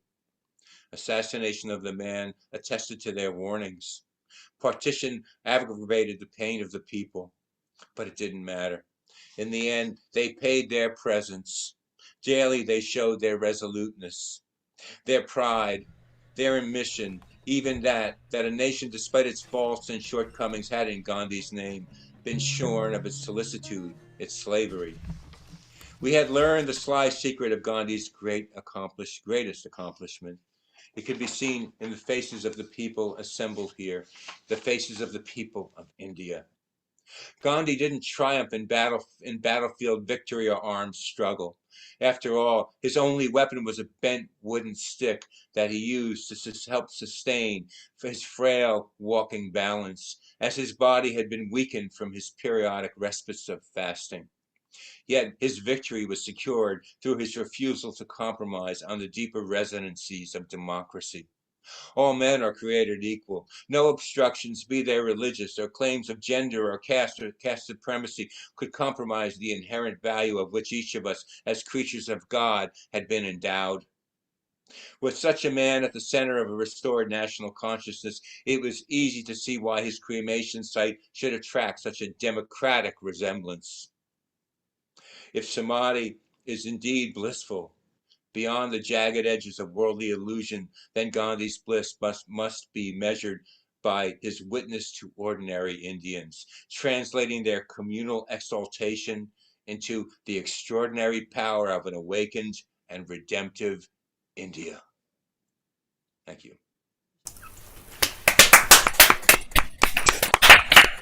Assassination of the man attested to their warnings. Partition aggravated the pain of the people, but it didn't matter. In the end, they paid their presents. Daily, they showed their resoluteness, their pride, their admission, even that a nation, despite its faults and shortcomings, had in Gandhi's name been shorn of its solicitude, its slavery. We had learned the sly secret of Gandhi's greatest accomplishment. It could be seen in the faces of the people assembled here, the faces of the people of India. Gandhi didn't triumph in battlefield victory or armed struggle. After all, his only weapon was a bent wooden stick that he used to help sustain his frail walking balance, as his body had been weakened from his periodic respites of fasting. Yet his victory was secured through his refusal to compromise on the deeper resonances of democracy. All men are created equal. No obstructions, be they religious or claims of gender or caste supremacy, could compromise the inherent value of which each of us, as creatures of God, had been endowed. With such a man at the center of a restored national consciousness, it was easy to see why his cremation site should attract such a democratic resemblance. If Samadhi is indeed blissful, beyond the jagged edges of worldly illusion, then Gandhi's bliss must be measured by his witness to ordinary Indians, translating their communal exaltation into the extraordinary power of an awakened and redemptive India. Thank you.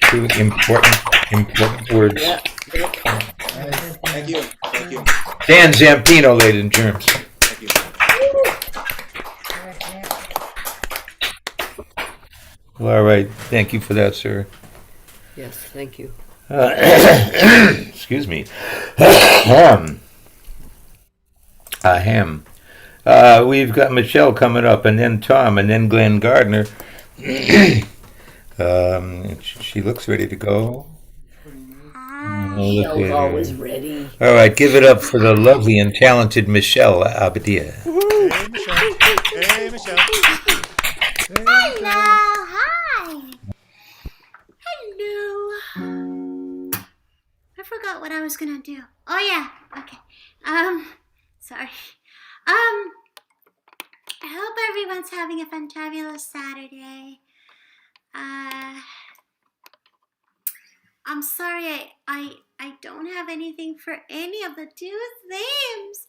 Two important words. Yeah. Thank you. Thank you. Dan Zampino, ladies and germs. Thank you. Well, all right. Thank you for that, sir. Yes, thank you. Excuse me. Ham. We've got Michelle coming up, and then Tom, and then Glenn Gardner. She looks ready to go. Michelle's always ready. All right, give it up for the lovely and talented Michelle Abadia. Hey, Michelle. Hey, Michelle. Hello. Hi. Hello. I forgot what I was gonna do. Oh yeah. Okay. Sorry. I hope everyone's having a fantabulous Saturday. I'm sorry, I don't have anything for any of the two themes.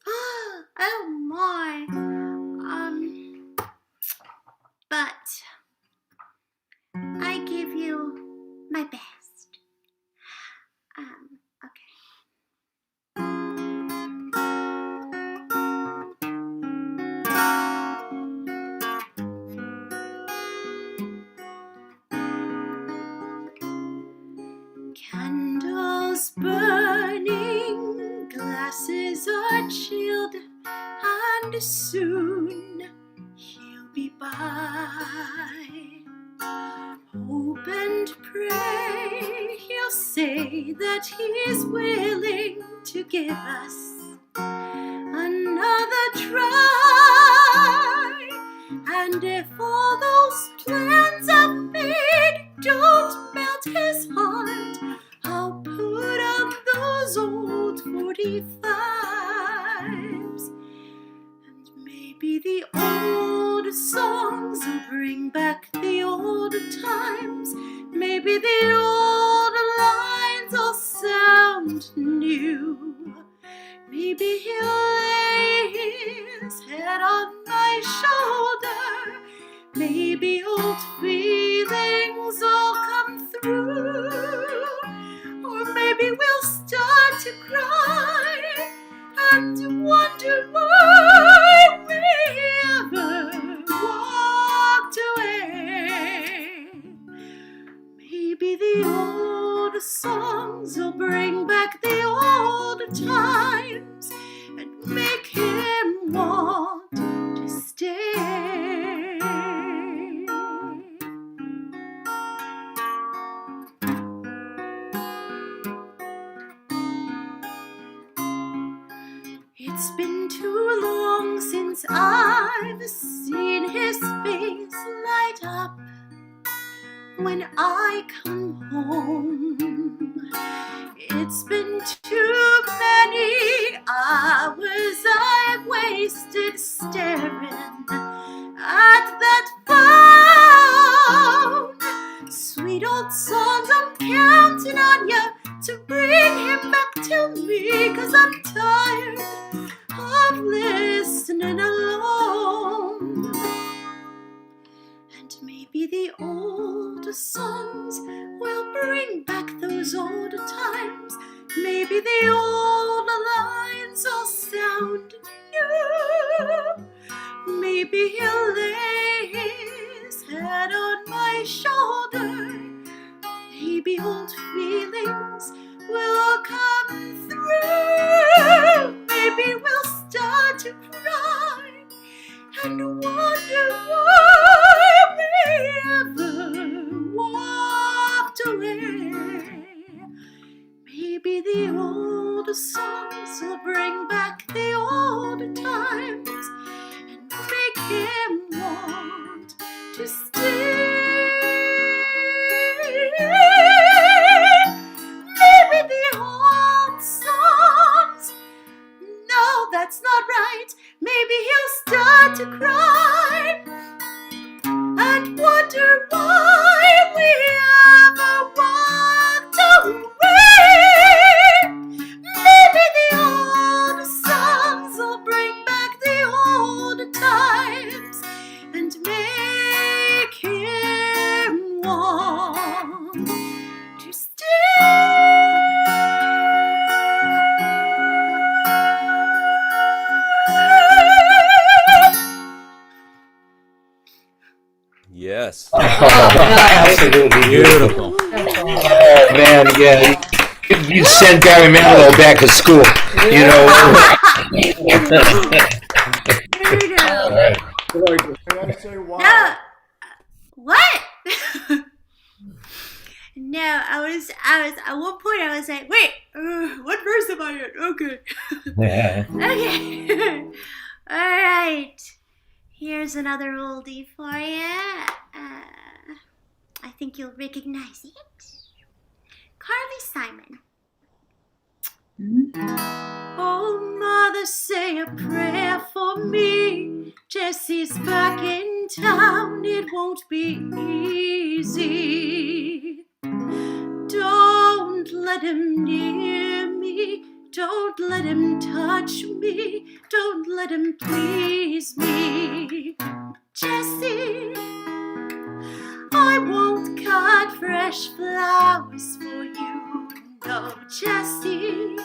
Oh my. But I give you my best. Okay. Candles burning, glasses are chilled. soon he'll be by. Hope and pray he'll say that he's willing to give us another try. And if all those plans I've made don't melt his heart, I'll put up those old 45s. And maybe the old songs will bring back the old times. Maybe the old lines will sound new. Maybe he'll lay his head on my shoulder. Maybe old feelings will come through. Or maybe we'll start to cry and wonder why we ever walked away. Maybe the old songs will bring back the old times and make him want to stay. It's been too long since I've seen his face light up when I come home. It's been too many hours I've wasted staring at that phone. Sweet old songs, I'm counting on you to bring him back to me, 'cause I'm tired of listening alone. And maybe the old songs will bring back those old times. Maybe the old lines will sound new. Maybe he'll lay his head on my shoulder. Maybe old feelings will come through. Maybe we'll start to cry and wonder why we ever walked away. Maybe the old songs will bring back the old times and make him want to stay. Maybe the old songs, no, that's not right. Maybe he'll start to cry and wonder why we ever walked away. Maybe the old songs will bring back the old times and make him want to stay. Yes. Absolutely beautiful. Oh man, yeah. You send Barry Manilow back to school. You know. I gotta say wow. No. What? No, I was at one point I was like, wait, what verse am I in? Okay. Yeah. Okay. All right. Here's another oldie for you. I think you'll recognize it. Carly Simon. Oh, mother, say a prayer for me. Jesse's back in town. It won't be easy. Don't let him near me. Don't let him touch me. Don't let him please me. Jesse, I won't cut fresh flowers for you. No, Jesse,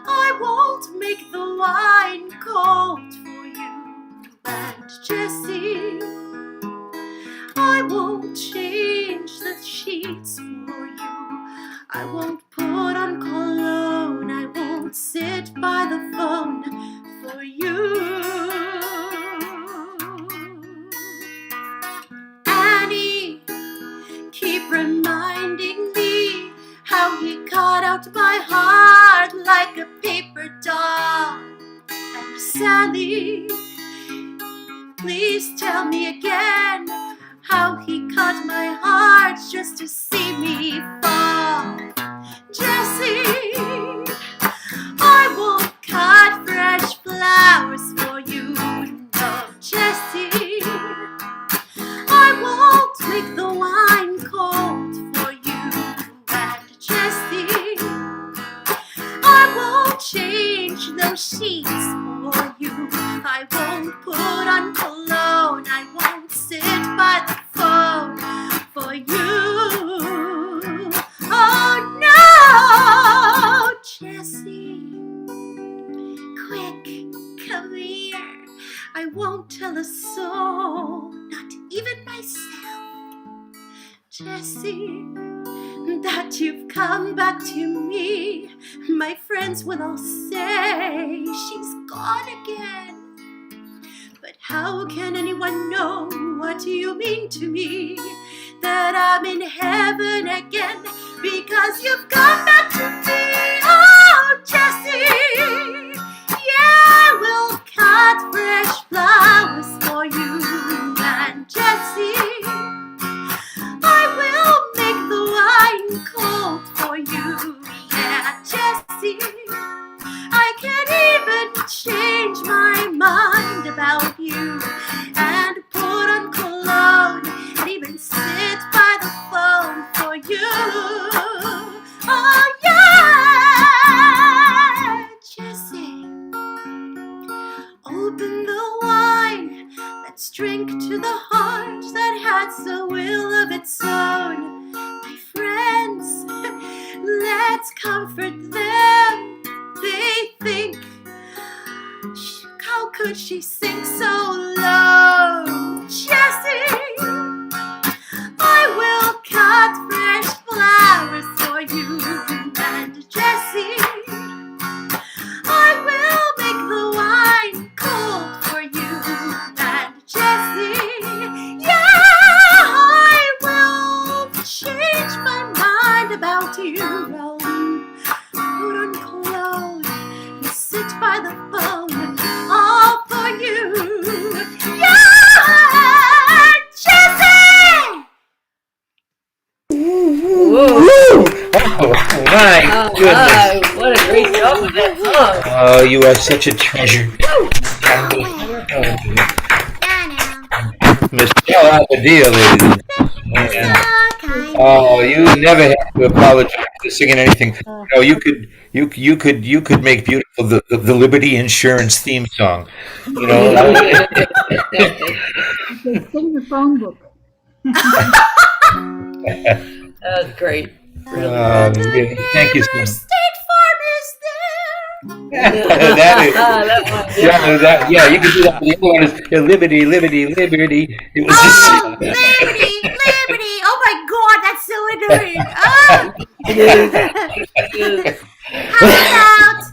I won't make the wine cold for you. And Jesse, I won't change the sheets for you. I won't put on cologne. I won't sit by the phone for you. cut my heart like a paper doll. And Sally, please tell me again how he cut my heart just to see me fall. Jessie, I won't cut fresh flowers for you. No, Jessie, I won't make the wine cold for you. And Jessie, I won't change those sheets for you. I won't put on cologne. I won't sit by the phone for you. Oh no, Jessie, quick, come here. I won't tell a soul, not even myself, Jessie, that you've come back to me. My friends will all say she's gone again. But how can anyone know what you mean to me? That I'm in heaven again because you've come back to me. Oh, Jessie, yeah, we'll cut fresh flowers for you. And Jessie, I will make the wine cold for you. Yeah, Jessie, I can't even change my mind about you. And put on cologne and even sit by the phone for you. Oh yeah, Jessie, open the wine. Let's drink to the heart that has a will of its own. My friends, let's comfort them. They think, how could she sing so low? Jessie, I will cut fresh flowers for you. And Jessie, I will make the wine cold for you. And Jessie, yeah, I will change my mind about you. I'll put on cologne and sit by the phone, all for you. Yeah, Jessie! Whoa. Oh my goodness! What a great job with that song. Oh, you are such a treasure, Michelle out the deal, ladies and gentlemen. Oh, you never have to apologize for singing anything. No, you could make beautiful the Liberty Insurance theme song. You know. Sing the phone book. That was great. Yeah, thank you so much. State Farm is there. Yeah, you can do that. The other one is Liberty, Liberty, Liberty. It was Oh, just. Liberty, Liberty. Oh my God, that's so annoying. How about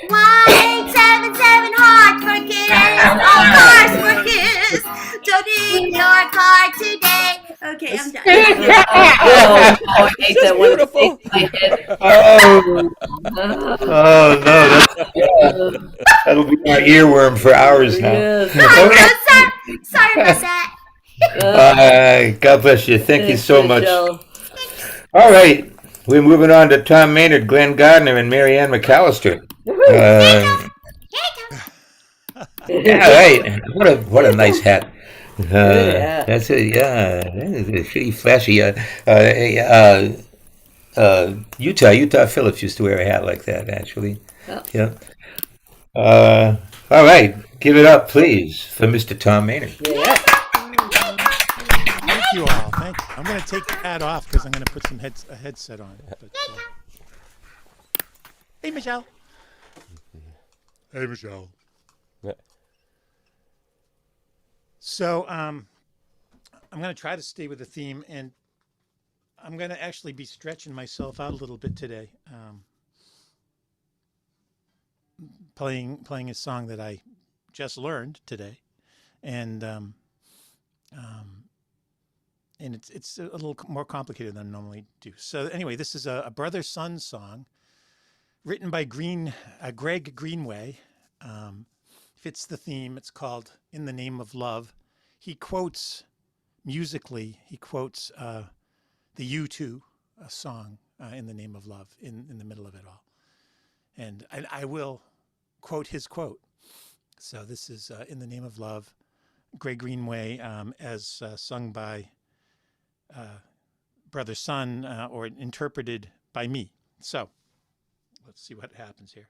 1877 heart for kids? All cars for kids. Don't need your car today. Okay, I'm done. I hate that one. Beautiful. Oh no, that'll be my earworm for hours now. Yes. Sorry about that. God bless you. Thank you so much. Michelle. All right, we're moving on to Tom Maynard, Glenn Gardner, and Mary Ann McAllister. Yeah, right. What a nice hat. Yeah. That's it. Yeah, that is pretty flashy. Utah Phillips used to wear a hat like that. Actually, Oh. yeah. All right, give it up, please, for Mr. Tom Maynard. Yeah. Thank you all. Thank you. I'm going to take the hat off because I'm going to put a headset on. But, hey, Michelle. Hey, Michelle. So, I'm going to try to stay with the theme, and I'm going to actually be stretching myself out a little bit today. Playing a song that I just learned today, and it's a little more complicated than I normally do. So anyway, this is a brother-son song written by Greg Greenway. Fits the theme. It's called "In the Name of Love." He quotes musically. He quotes the U2 song "In the Name of Love" in the middle of it all, and I will quote his quote. So this is "In the Name of Love," Greg Greenway, as sung by Brother Sun, or interpreted by me. So let's see what happens here.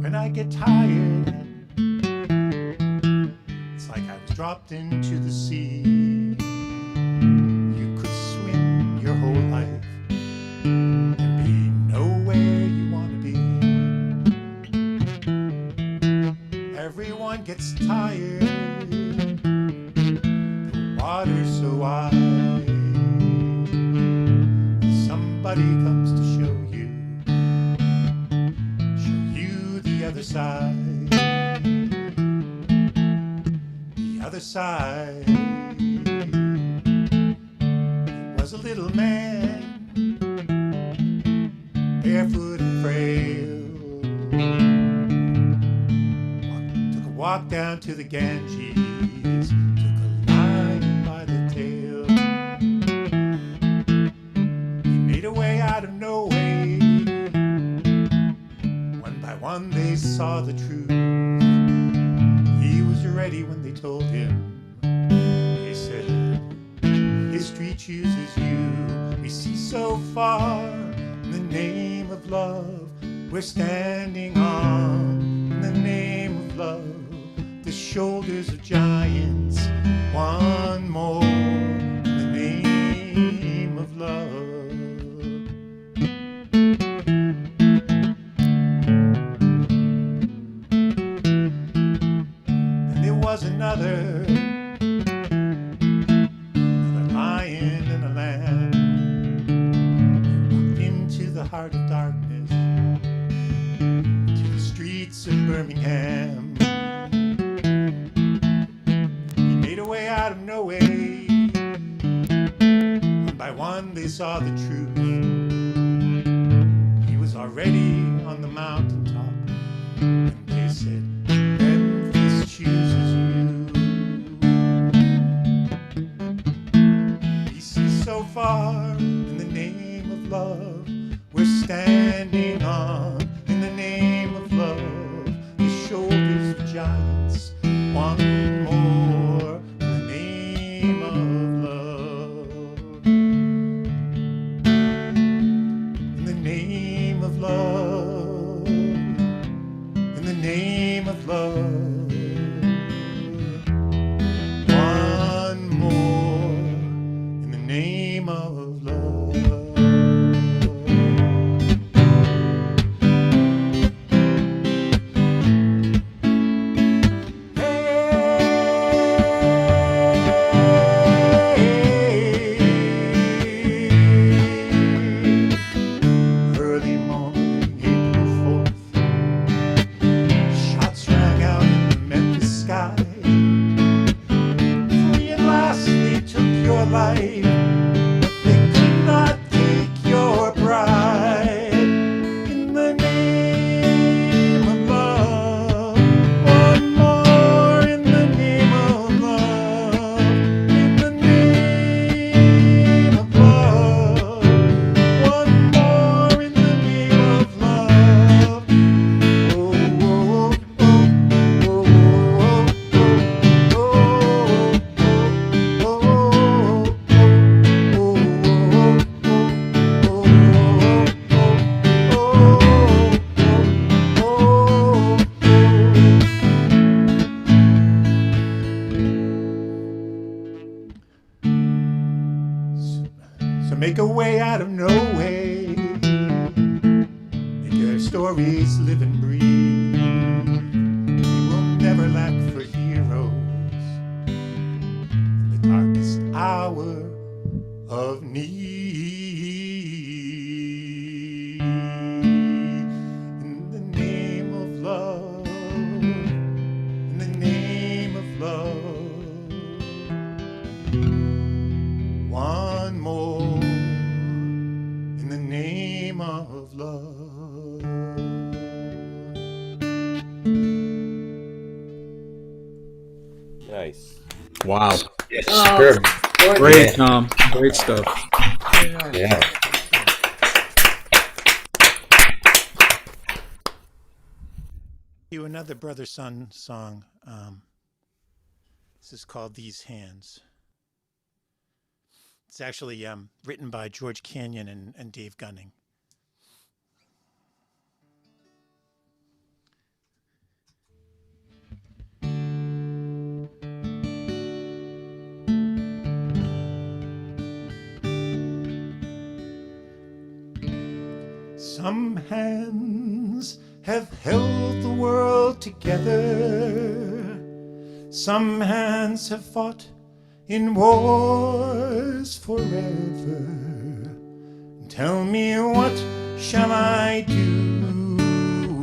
When I get tired, it's like I was dropped into the sea. You could swim your whole life and be nowhere you want to be. Everyone gets tired, the water's so wide. Somebody comes to show you the other side. The other side. There was a little man, barefoot and frail, took a walk down to the Ganges, took a lion by the tail. He made a way out of no way. One by one they saw the truth. He was ready when they told him. They said, history chooses you. We see so far in the name of love. We're standing on in the name of love. The shoulders of giants. One more in the name of love. Was another lion and a lamb. He walked into the heart of darkness, to the streets of Birmingham. He made a way out of no way. One by one they saw the truth. He was already on the mountaintop, and they said, chooses you. We see so far in the name of love. We're standing on in the name of love. The shoulders of giants. One more in the name of love. In the name of love. In the name of love. Name of love. Early morning, April 4th, shots rang out in the Memphis sky. Free at last they took your life. Make a way out of no way. Make a stories live and breathe. We will never lack for heroes in the darkest hour of need. In the name of love, in the name of love, one more, in the name of love. Nice. Wow. Superb. Great, Yeah. Tom. Great stuff. Yeah. You another brother-son song. This is called These Hands. It's actually written by George Canyon and Dave Gunning. Some hands have held the world together. Some hands have fought in wars forever. Tell me, what shall I do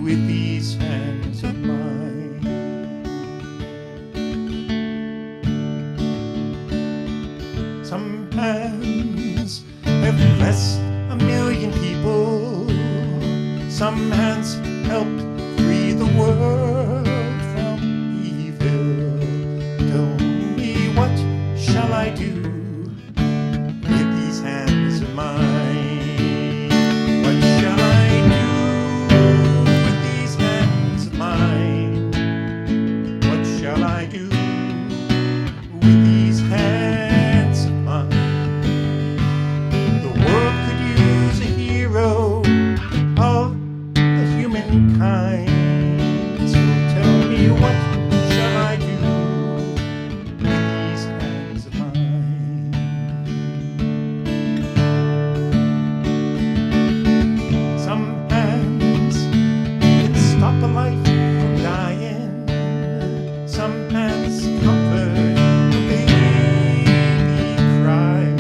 with these hands of mine? Some hands have blessed a million people. Some hands helped free the world from evil. Tell me, what shall I do with these hands of mine? What shall I do with these hands of mine? What shall I do with these hands of mine? The world could use a hero of the humankind. So tell me, what shall I do with these hands of mine? Some hands can stop a life from dying. Some hands comfort a baby crying.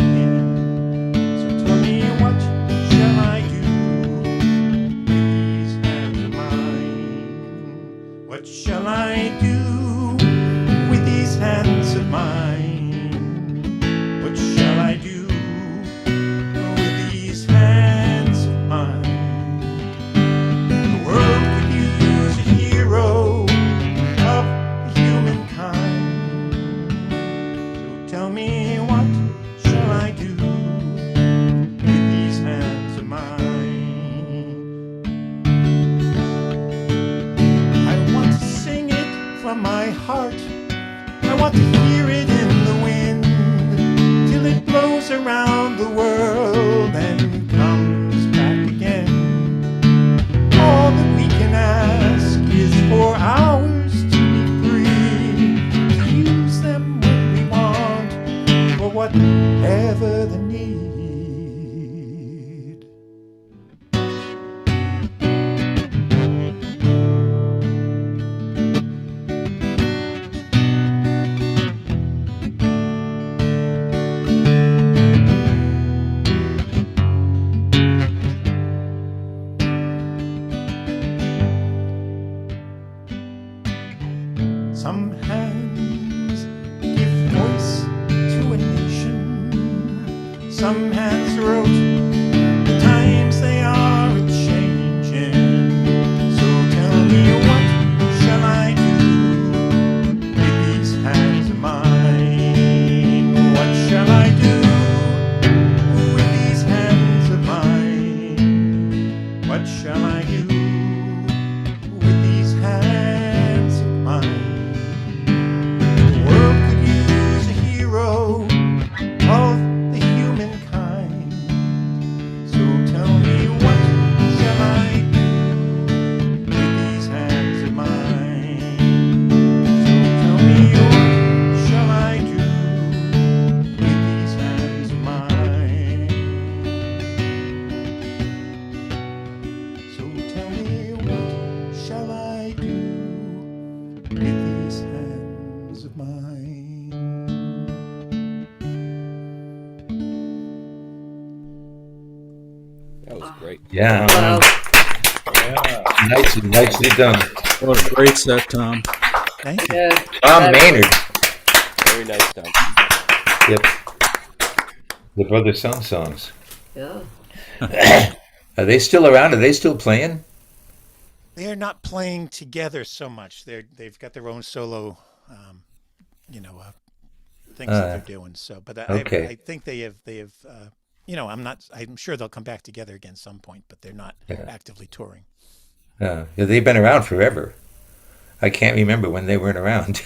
So tell me, what shall I do with these hands of mine? What shall I do with these hands of mine? What shall I do with these hands of mine? The world could use a hero of humankind. So tell me, what shall I do with these hands of mine? I want to sing it from my heart. I want to hear it in the wind till it blows around the world and comes back again. All that we can ask is for ours to be free, to use them when we want, for whatever the need. Some hands give voice to a nation. Some hands wrote the times they are a-changing. So tell me, what shall I do with these hands of mine? What shall I do with these hands of mine? What shall I do with these hands of mine? The world could use a hero of the humankind. That was great. Yeah. Wow. Nicely done. What a great set, Tom. Thank you. Yeah. Tom Maynard. Very nice, Tom. Yep. The Brother Sun songs. Yeah. Are they still around? Are they still playing? They're not playing together so much. They've got their own solo, things that they're doing. So, but Okay. I think they have. I'm sure they'll come back together again some point, but they're not actively touring. Yeah, they've been around forever. I can't remember when they weren't around.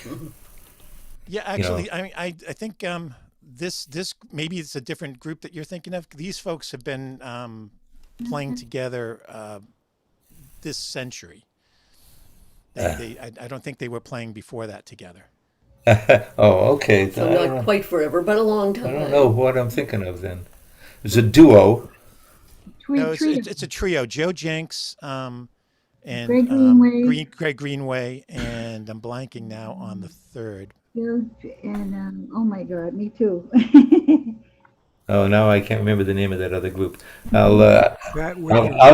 Yeah, actually, I think this maybe it's a different group that you're thinking of. These folks have been playing together this century. I don't think they were playing before that together. Oh, okay. So not quite forever, but a long time. I don't know what I'm thinking of then. It's a duo. No, it's a trio. Joe Jenks and Greg Greenway. Greg Greenway, and I'm blanking now on the third. And oh my God, me too. Oh, now I can't remember the name of that other group. I'll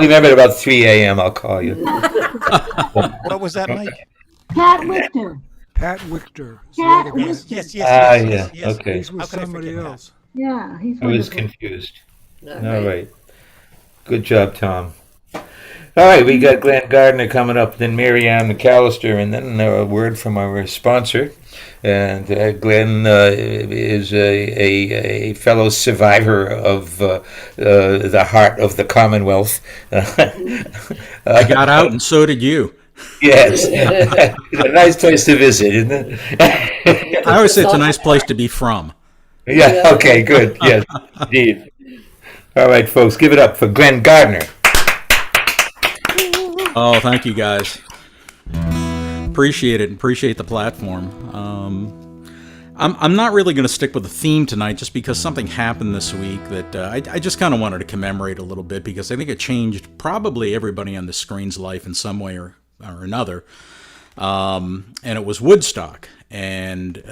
remember it about 3 a.m. I'll call you. What was that, Mike? Pat Wichter. Pat Wichter. Pat Yes, Wichter. yes. Okay. He's with How could I somebody forget that? else. Yeah, he's I was wonderful. confused. All All right. Good job, Tom. All right, we got Glenn Gardner coming up, then Marianne McAllister, and then a word from our sponsor. And Glenn is a fellow survivor of the heart of the Commonwealth. I got out, and so did you. Yes. It's a nice place to visit, isn't it? I always say it's a nice place to be from. Yeah, okay, good. Yes, indeed. All right, folks, give it up for Glenn Gardner. Oh, thank you, guys. Appreciate it. Appreciate the platform. I'm not really going to stick with the theme tonight just because something happened this week that I just kind of wanted to commemorate a little bit because I think it changed probably everybody on the screen's life in some way or another. And it was Woodstock. And,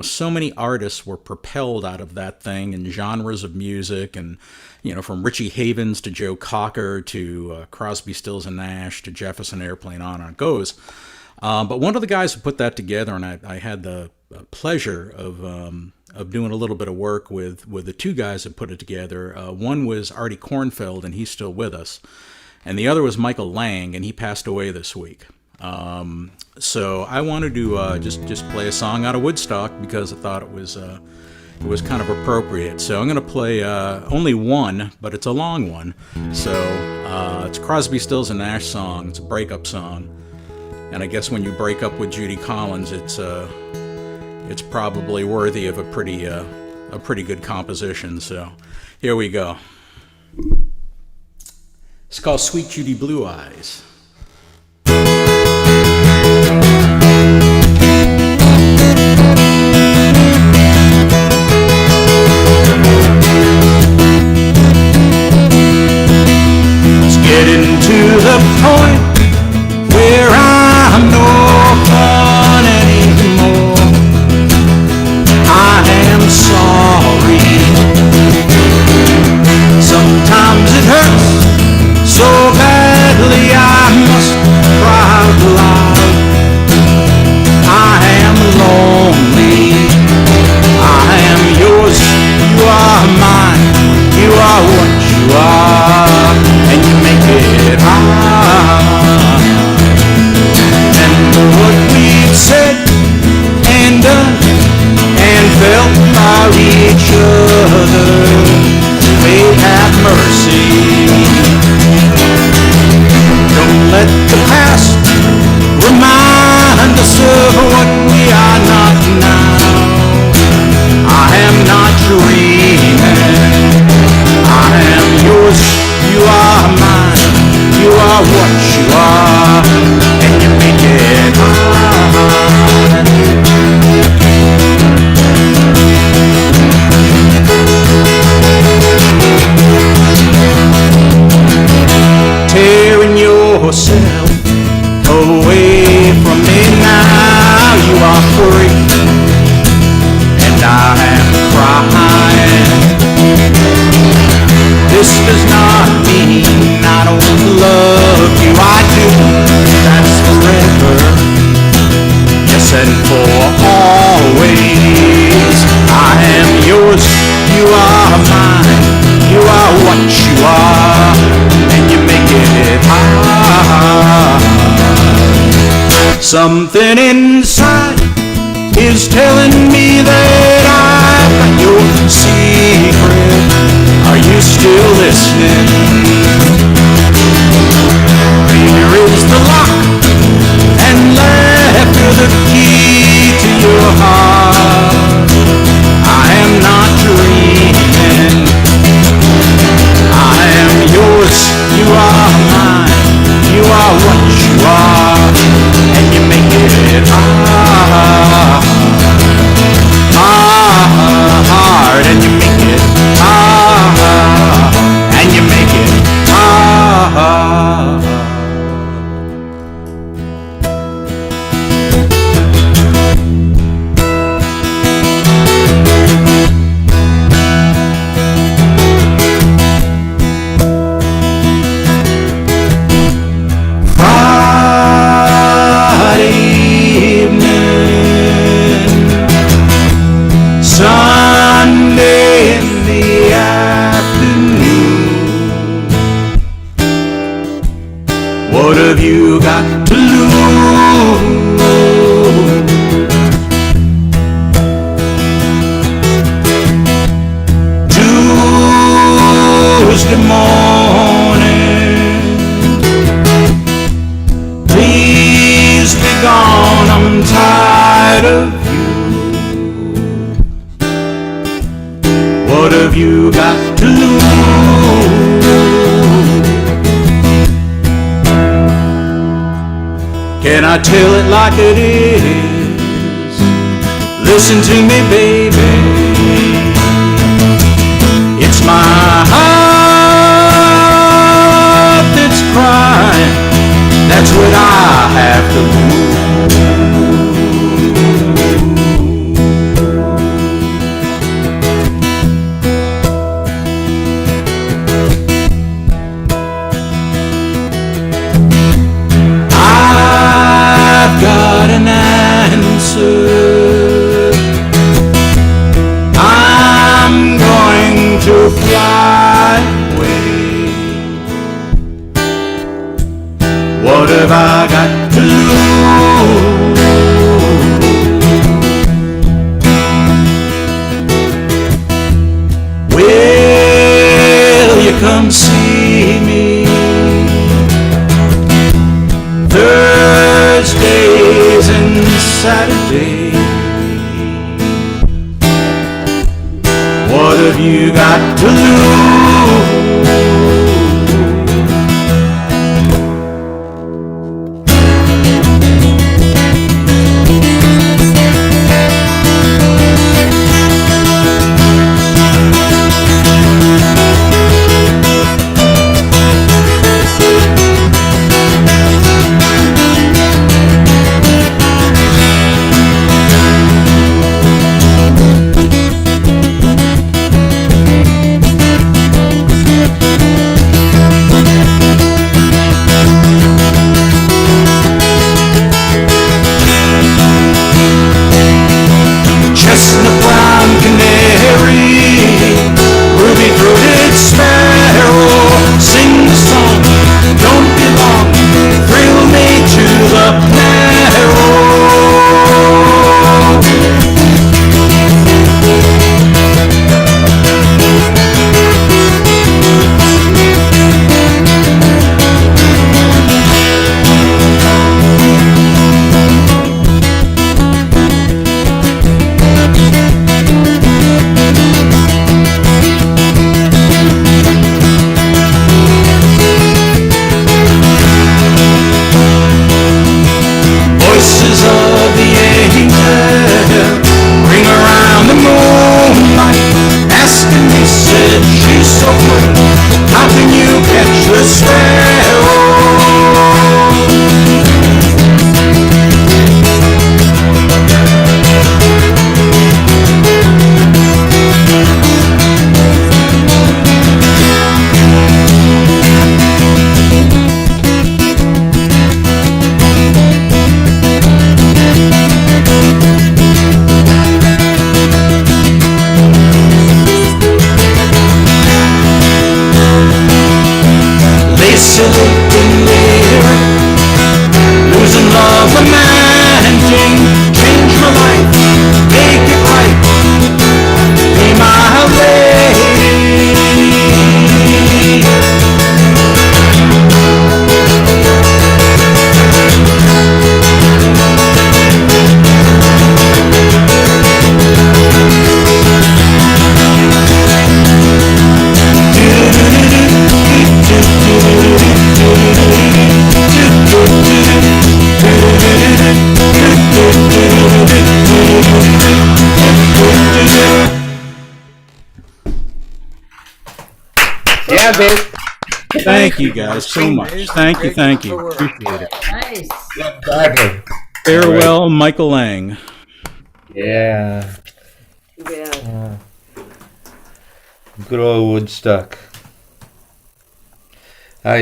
so many artists were propelled out of that thing in genres of music and, from Richie Havens to Joe Cocker to Crosby, Stills and Nash to Jefferson Airplane, on it goes. But one of the guys who put that together, and I had the pleasure of doing a little bit of work with the two guys that put it together. One was Artie Kornfeld, and he's still with us. And the other was Michael Lang, and he passed away this week. So I wanted to just play a song out of Woodstock because I thought it was kind of appropriate. So I'm going to play only one, but it's a long one. So it's a Crosby, Stills and Nash song. It's a breakup song, and I guess when you break up with Judy Collins, it's probably worthy of a pretty good composition. So here we go. It's called Sweet Judy Blue Eyes. Getting to the point where I'm no fun anymore. I am sorry. Sometimes it hurts so badly I must cry out loud. I am lonely. I am yours. You are mine. You are what you are, and you make it hard. And what we've said and done and felt for each other, may have mercy. Don't let the past remind us of what we are not now. I am not dreaming. I am yours, you are mine, you are what you are, and you make it hard. Tearing yourself away from me now, you are free, and I am crying. This does not mean and for always. I am yours, you are mine, you are what you are, and you make it hard. Something inside is telling me that I've got your secret. Are you still listening? Here is the lock, and left with the key to your heart. I am not dreaming. I am yours, you are mine, you are what you are, and you make it hard, and you make it hard, and you make it hard. Sunday in the afternoon. What have you got to lose? Tuesday morning, please be gone, I'm tired of you. What have you got to lose? Can I tell it like it is? Listen to me, baby. It's my heart that's crying. That's what I have to lose. Got an answer. I'm going to fly away. What have I got to lose? Yeah, babe. Thank you guys so much. Thank you. Appreciate it. Nice. Exactly. Farewell, Michael Lang. Yeah. Yeah. Good old Woodstock. My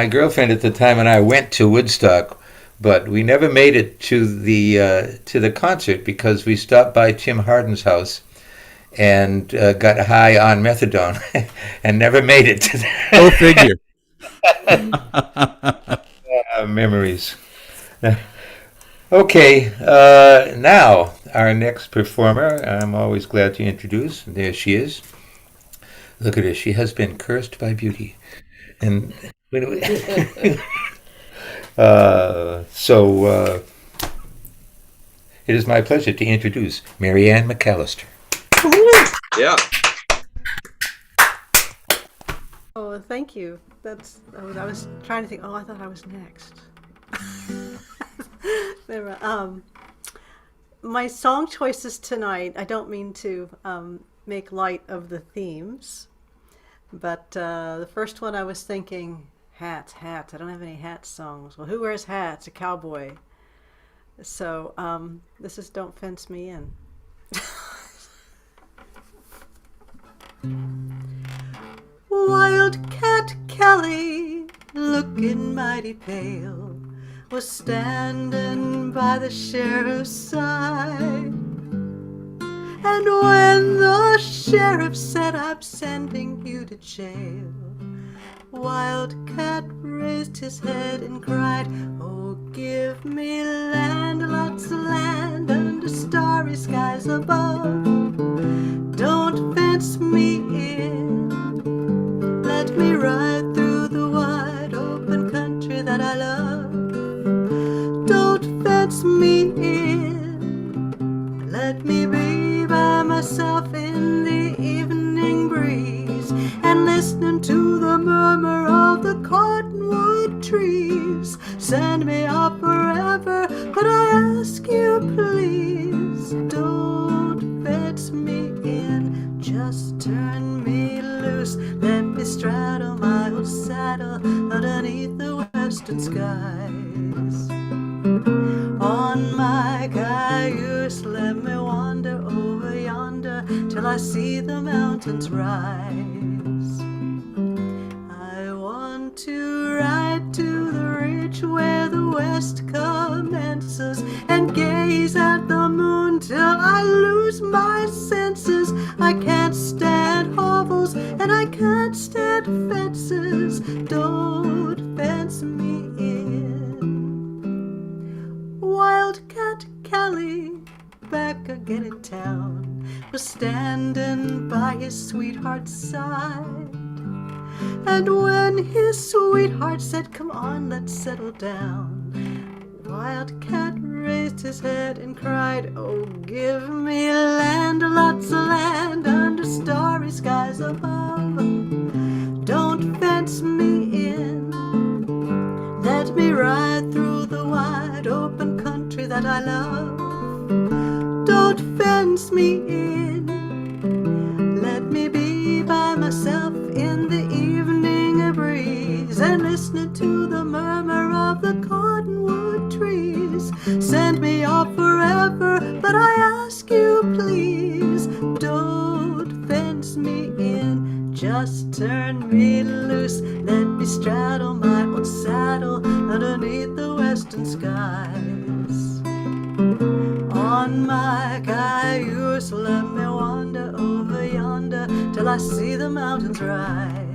girlfriend at the time and I went to Woodstock, but we never made it to the concert because we stopped by Tim Harden's house and got high on methadone and never made it to Go figure. memories. Okay, now our next performer, I'm always glad to introduce. There she is. Look at her. She has been cursed by beauty. And so it is my pleasure to introduce Marianne McAllister. Yeah. Oh, thank you. I was trying to think. Oh, I thought I was next. My song choices tonight, I don't mean to make light of the themes, but the first one I was thinking, hats. I don't have any hat songs. Well, who wears hats? A cowboy. So this is Don't Fence Me In. Wildcat Kelly, looking mighty pale, was standing by the sheriff's side. And when the sheriff said, I'm sending you to jail, Wildcat raised his head and cried, oh, give me land, lots of land, under starry skies above. Don't fence me in, let me ride through the wide open country that I love. Don't fence me in, let me be by myself in the evening breeze and listening to the murmur of the cottonwood trees. Send me off forever, but I ask you please, don't fence me in, just turn me loose. Let me straddle my old saddle underneath the western skies. On my cayuse, let me wander over yonder till I see the mountains rise. I want to ride to the ridge where the west commences and gaze at the moon till I lose my senses. I can't stand hovels and I can't stand fences. Don't fence me in. Wildcat Kelly, back again in town, was standing by his sweetheart's side. And when his sweetheart said, come on, let's settle down, Wildcat raised his head and cried, oh, give me land, lots of land, under starry skies above. Don't fence me in, let me ride through the wide open country that I love. Don't fence me in, let me be by myself in the evening breeze and listening to the murmur of the cottonwood trees. Send me off forever, but I ask you please, don't fence me in, just turn me loose. Let me straddle my old saddle underneath the western skies. On my cayuse, let me wander over yonder till I see the mountains rise.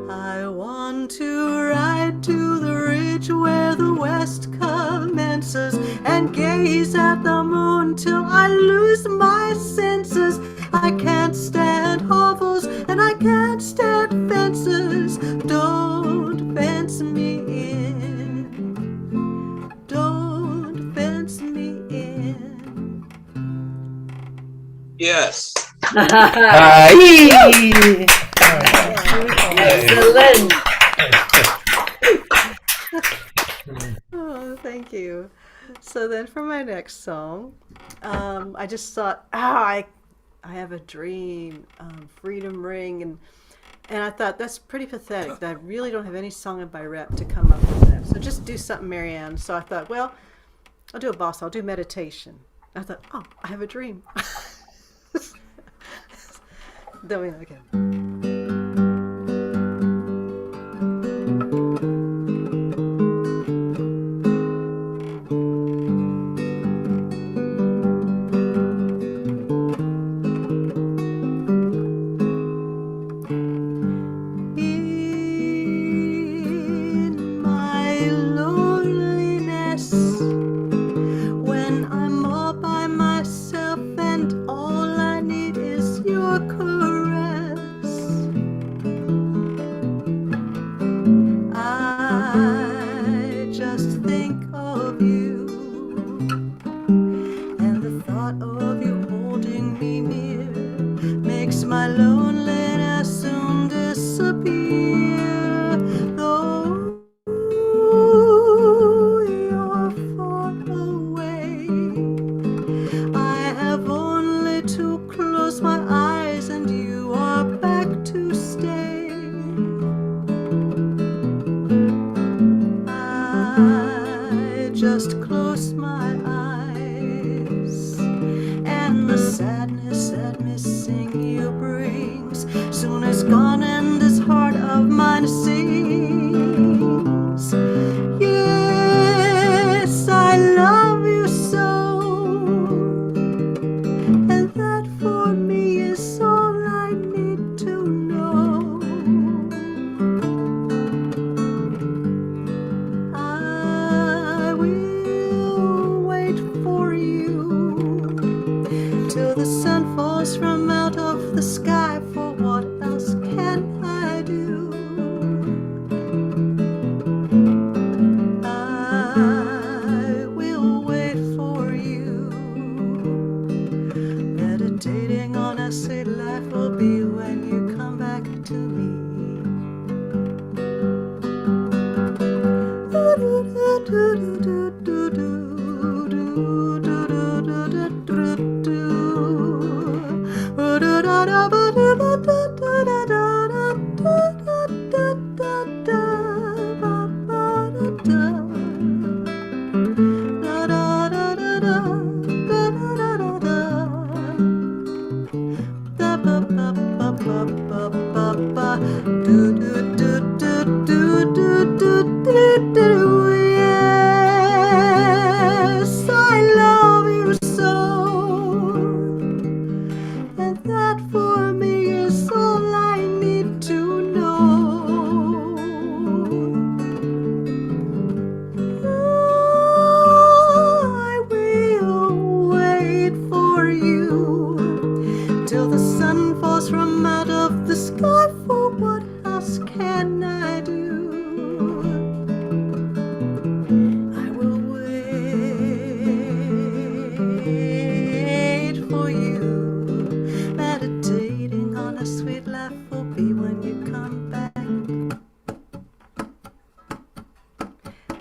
I want to ride to the ridge where the west commences and gaze at the moon till I lose my senses. I can't stand hovels and I can't stand fences. Don't fence me in, don't fence me in. Yes. Excellent. Oh, thank you. So then for my next song, I just thought, I I have a dream, Freedom Ring, and I thought that's pretty pathetic that I really don't have any song by rep to come up with that. So just do something, Marianne. So I thought, well, I'll do a boss. I'll do meditation. I thought, oh, I have a dream. Then we okay.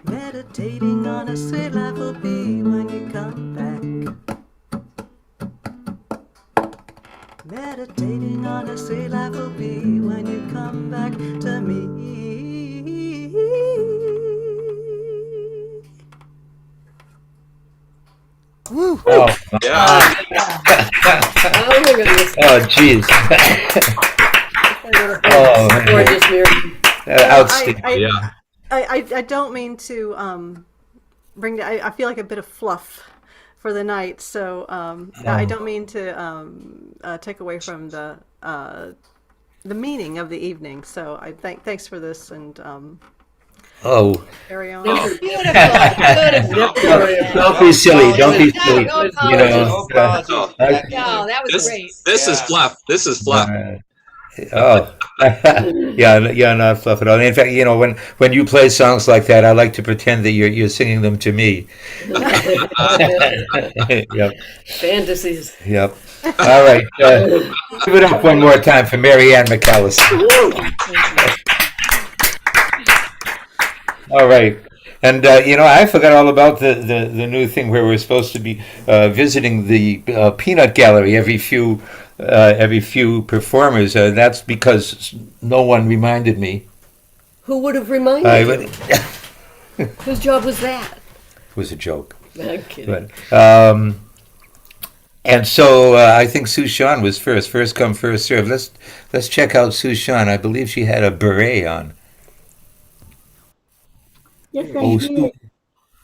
Meditating on a sweet life will be when you come back. Meditating on a sweet life will be when you come back to me. Woo! Oh, Yeah. Oh, jeez. Oh, gorgeous, Miriam. Outstanding. Yeah. I don't mean to bring. I feel like a bit of fluff for the night, so I don't mean to take away from the meaning of the evening. So I thanks for this and. Carry on. Beautiful. Don't be silly. Don't be silly. No You know. No, that was great. This is fluff. This is fluff. Oh, yeah, not fluff at all. In fact, you know, when you play songs like that, I like to pretend that you're singing them to me. Yep. Fantasies. Yep. All right. Give it up one more time for Mary Ann McAllister. All right. And, you know, I forgot all about the new thing where we're supposed to be visiting the peanut gallery every few every few performers. That's because no one reminded me. Who would have I reminded would, you? Whose job was that? it was a joke. I'm kidding. But, and so I think Sue Sean was first. First come, first serve. Let's check out Sue Sean. I believe she had a beret on. Yes, I Oh, did.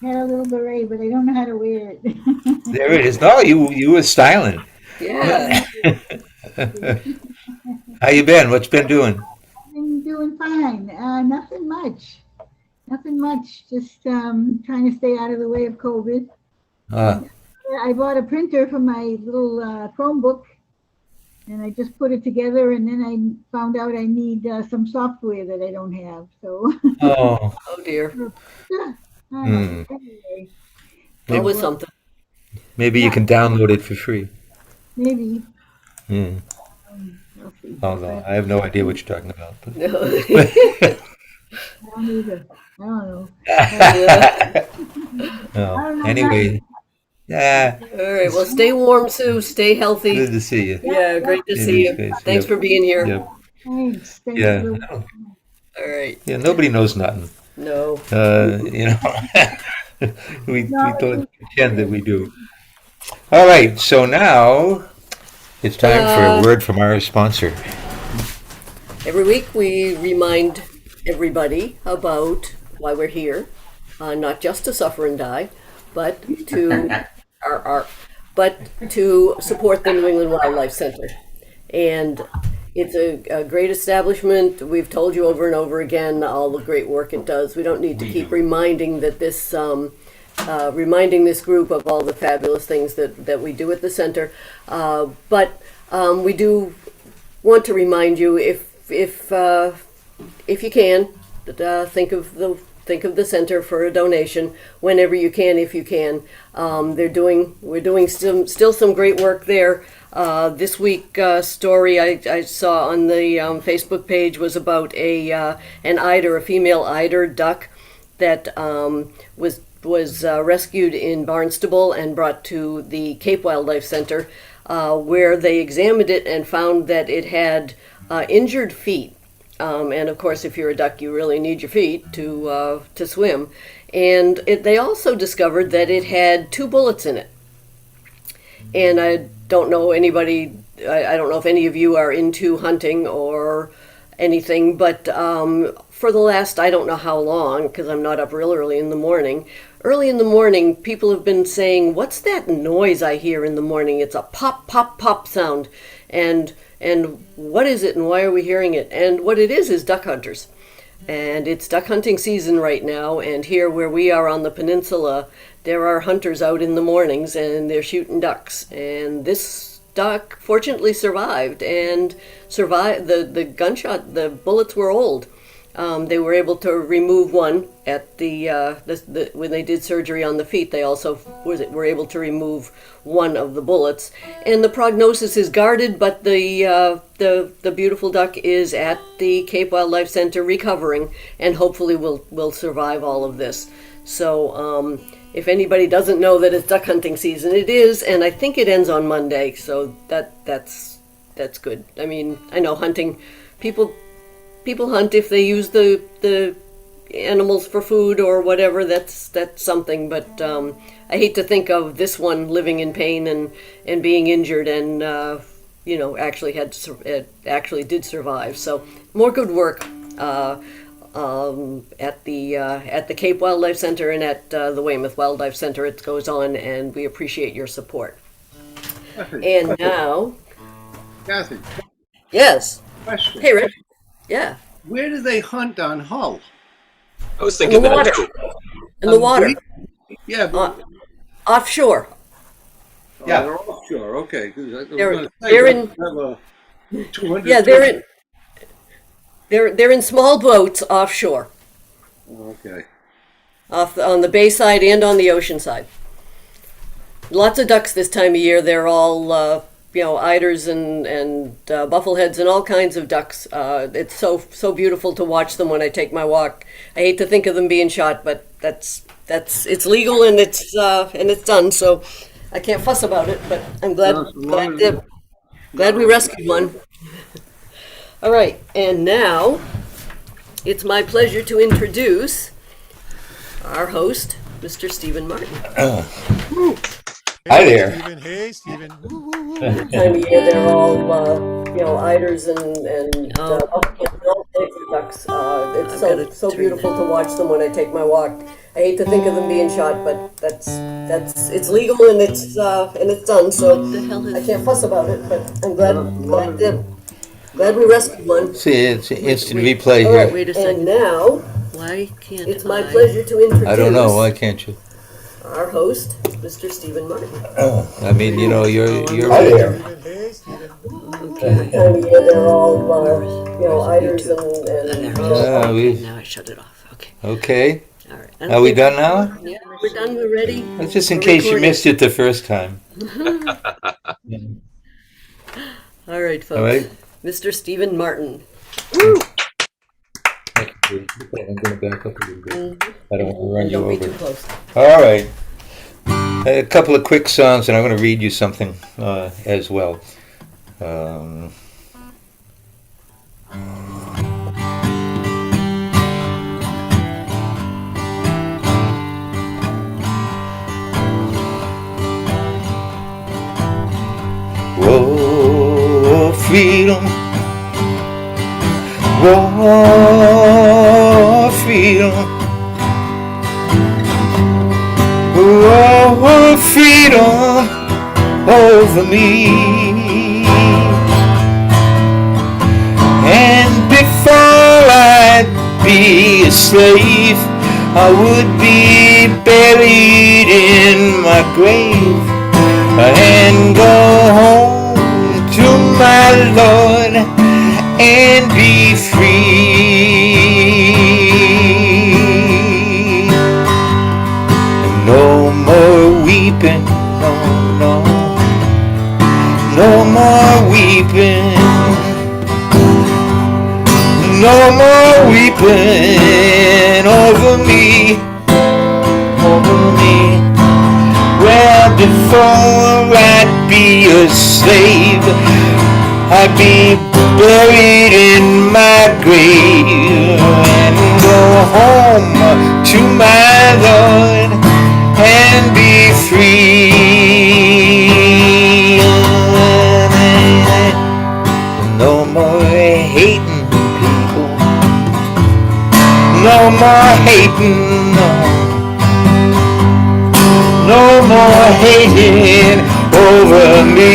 Had a little beret, but I don't know how to wear it. there it is. No, you were styling. Yeah. How you been? What's been doing? I'm doing fine. Nothing much. Nothing much. Just trying to stay out of the way of COVID. Uh, I bought a printer for my little Chromebook, and I just put it together. And then I found out I need some software that I don't have. So, oh, Oh dear. Hmm. anyway, That was something. maybe you can download it for free. maybe Hmm. we'll see. Oh no, I have no idea what you're talking about. But I don't either. I don't know. no. I don't know Anyway, yeah, All right. Well, stay warm, Sue. Stay healthy. good to see you. Yeah, great to In see your you. face. Thanks Yep. for being here. Yep. Thanks. Thanks Yeah. for the No. All right. Yeah. Nobody knows nothing. No. You know, we No, don't pretend that we do. All right. So now it's time for a word from our sponsor. Every week we remind everybody about why we're here, not just to suffer and die, but to but to support the New England Wildlife Center. And it's a great establishment. We've told you over and over again all the great work it does. We don't need to keep reminding that reminding this group of all the fabulous things that we do at the center. But we do want to remind you, if you can, think of the center for a donation whenever you can, if you can. We're doing still some great work there. This week story I saw on the Facebook page was about an eider, a female eider duck that was rescued in Barnstable and brought to the Cape Wildlife Center, where they examined it and found that it had injured feet. And of course, if you're a duck, you really need your feet to swim. And they also discovered that it had 2 bullets in it. And I don't know anybody. I don't know if any of you are into hunting or anything, but for the last, I don't know how long, because I'm not up real early in the morning. Early in the morning, people have been saying, "What's that noise I hear in the morning? It's a pop, pop, pop sound." And what is it and why are we hearing it? And what it is duck hunters. And it's duck hunting season right now, and here where we are on the peninsula, there are hunters out in the mornings and they're shooting ducks. And this duck fortunately survived, and the gunshot, the bullets were old. They were able to remove one at when they did surgery on the feet. They also were able to remove one of the bullets, and the prognosis is guarded. But the beautiful duck is at the Cape Wildlife Center recovering, and hopefully will survive all of this. So if anybody doesn't know that it's duck hunting season, it is, and I think it ends on Monday. So that's good. I mean, I know hunting people hunt if they use the animals for food or whatever. That's something, but I hate to think of this one living in pain and being injured, and actually did survive. So more good work at the Cape Wildlife Center and at the Weymouth Wildlife Center. It goes on, and we appreciate your support. And now, Kathy, yes. question. Hey, Rick. Yeah. Where do they hunt on Hull? I was thinking In the that water. too. In the water. Yeah, but Offshore. Yeah. they're offshore. Okay. 'Cause I was They're- gonna say, they're they in- have a 200 Yeah, they're in small boats offshore, Okay. on the bay side and on the ocean side. Lots of ducks this time of year. They're all eiders and buffleheads and all kinds of ducks. It's so beautiful to watch them when I take my walk. I hate to think of them being shot, but it's legal and it's done. So I can't fuss about it. But I'm glad. No, so glad long that Glad we rescued one. All right, and now it's my pleasure to introduce our host, Mr. Stephen Martin. Hi there. Stephen. Hey, Stephen. Time of year, they're all, eiders and ducks. It's so beautiful to watch them when I take my walk. I hate to think of them being shot, but it's legal and it's done. So I can't fuss about it. But I'm glad we rescued one. See, it's an instant replay All right, here. wait a second. And now why can't it's my pleasure to introduce I don't know. Why can't you? our host, Mr. Stephen Martin. I mean, you're. Hi there. Hey, Stephen. Time of year, they're all, eiders and Now I shut it off. Okay. Okay. All right. Are we done now? Yeah, we're done. We're ready. That's just in We're case you recording. missed it the first time. All right, folks. All right. Mr. Stephen Martin. I'm going to back up a little bit. I don't want to run you Don't be over. too close. All right. A couple of quick songs, and I'm going to read you something as well. Whoa, freedom. Whoa, freedom. Whoa, freedom over me. And before I'd be a slave, I would be buried in my grave and go home to my Lord and be free. No more weeping, no, no, no more weeping, no more weeping over me, over me. Well, before I'd be a slave, I'd be buried in my grave and go home to my Lord and be free. No more hating people, no more hating, no more hating over me.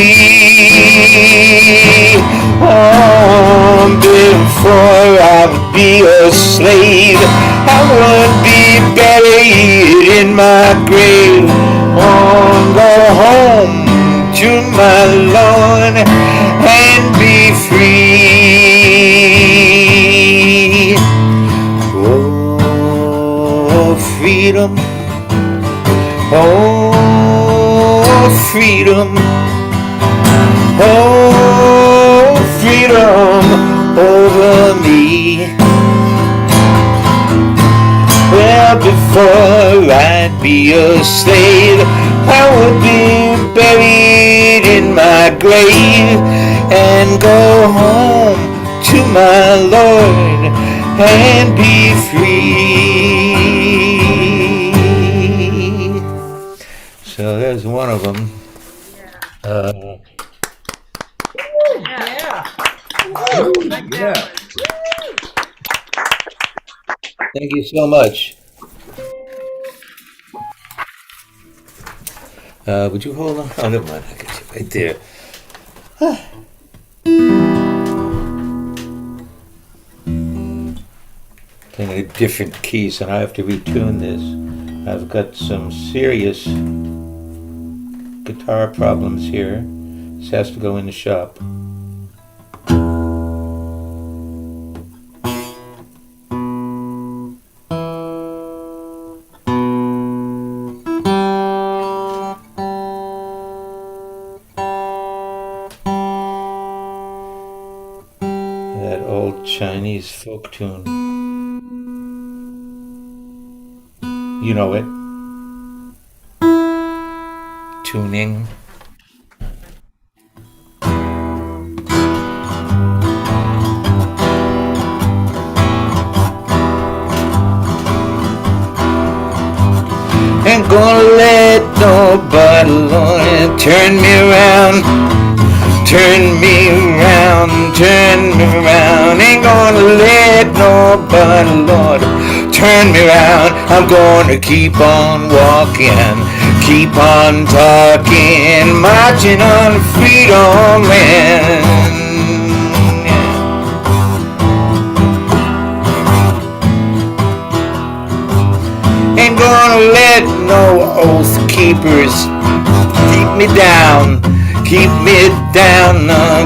Oh, before I would be a slave, I would be buried in my grave. Oh, go home to my Lord and be free. Oh, freedom. Oh, freedom. Oh, freedom over me. Well, before I'd be a slave, I would be buried in my grave and go home to my Lord and be free. So there's one of them. Yeah. Thank you so much. Would you hold on? Oh, never mind. I got you right there. Playing in different keys, and I have to retune this. I've got some serious guitar problems here. This has to go in the shop. That old Chinese folk tune. You know it. Tuning. nobody, Lord, turn me around. Turn me around, turn me around. Ain't gonna let nobody, Lord, turn me around. I'm gonna keep on walking, keep on talking, marching on freedom land. Ain't gonna let no oath keepers keep me down, keep me down,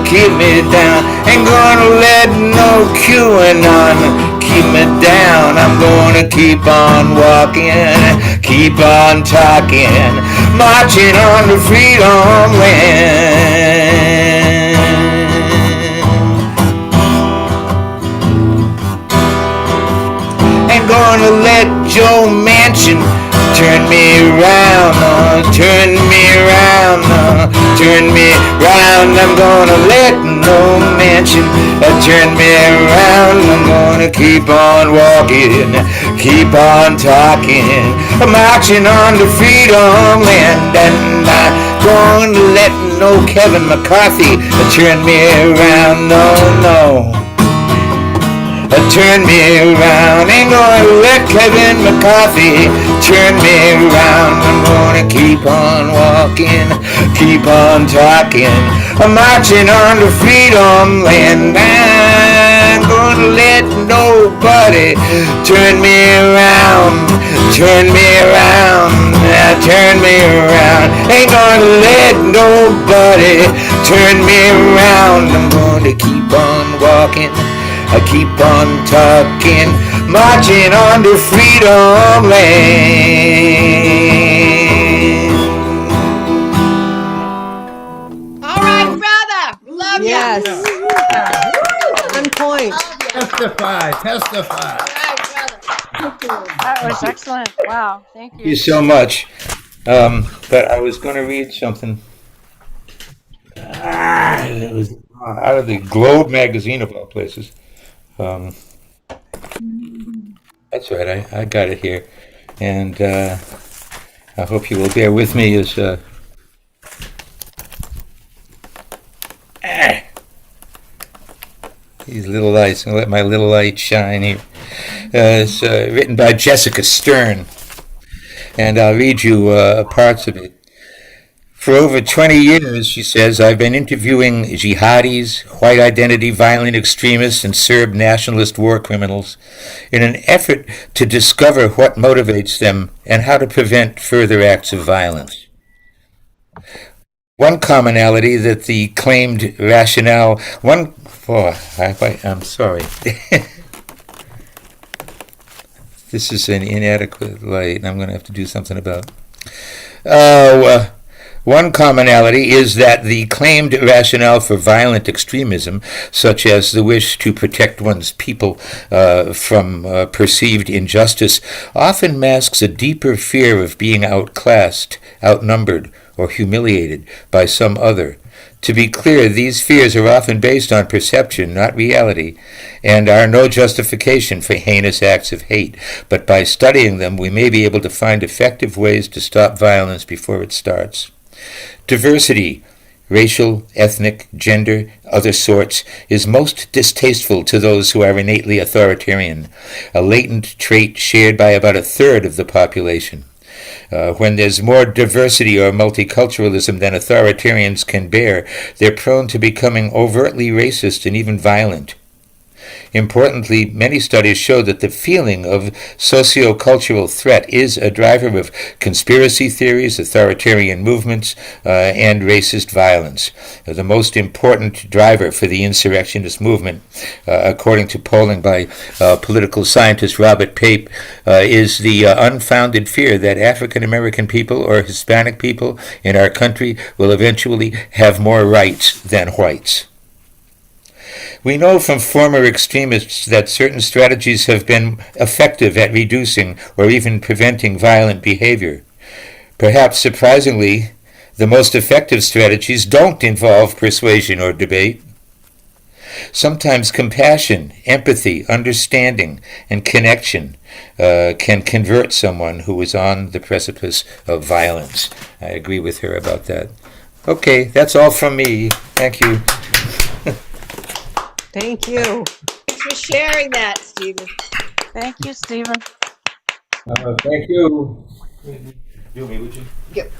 keep me down. Ain't gonna let no QAnon keep me down. I'm gonna keep on walking, keep on talking, marching on the freedom land. Ain't gonna let Joe Manchin turn me around, turn me around, turn me around. I'm gonna let no Manchin turn me around. I'm gonna keep on walking, keep on talking, marching on the freedom land. And I'm gonna let no Kevin McCarthy turn me around, no. Turn me around, ain't gonna let Kevin McCarthy turn me around. I'm gonna keep on walking, keep on talking, I'm marching on the freedom land. I'm gonna let nobody turn me around, turn me around, turn me around. Ain't gonna let nobody turn me around. I'm gonna keep on walking, I keep on talking, marching on the freedom land. All right, brother. Love Yes. you. On point. Testify, testify. All right, brother. That was excellent. Wow. Thank Thank you you. so much. But I was going to read something. It was out of the Globe magazine of all places. Um, that's right, I got it here. And I hope you will bear with me as these little lights. I'm going to let my little light shine here. It's written by Jessica Stern. And I'll read you parts of it. For over 20 years, she says, I've been interviewing jihadis, white identity violent extremists, and Serb nationalist war criminals in an effort to discover what motivates them and how to prevent further acts of violence. One commonality that the claimed rationale, I'm sorry. This is an inadequate light, and I'm going to have to do something about it. One commonality is that the claimed rationale for violent extremism, such as the wish to protect one's people from perceived injustice, often masks a deeper fear of being outclassed, outnumbered, or humiliated by some other. To be clear, these fears are often based on perception, not reality, and are no justification for heinous acts of hate. But by studying them, we may be able to find effective ways to stop violence before it starts. Diversity, racial, ethnic, gender, other sorts, is most distasteful to those who are innately authoritarian, a latent trait shared by about a third of the population. When there's more diversity or multiculturalism than authoritarians can bear, they're prone to becoming overtly racist and even violent. Importantly, many studies show that the feeling of socio-cultural threat is a driver of conspiracy theories, authoritarian movements, and racist violence. The most important driver for the insurrectionist movement, according to polling by political scientist Robert Pape, is the unfounded fear that African American people or Hispanic people in our country will eventually have more rights than whites. We know from former extremists that certain strategies have been effective at reducing or even preventing violent behavior. Perhaps surprisingly, the most effective strategies don't involve persuasion or debate. sometimes compassion, empathy, understanding, and connection can convert someone who is on the precipice of violence. I agree with her about that. Okay, that's all from me. Thank you. Thank you. Thanks for sharing that, Stephen. Thank you, Stephen. Thank you. Do me, would you? Yep.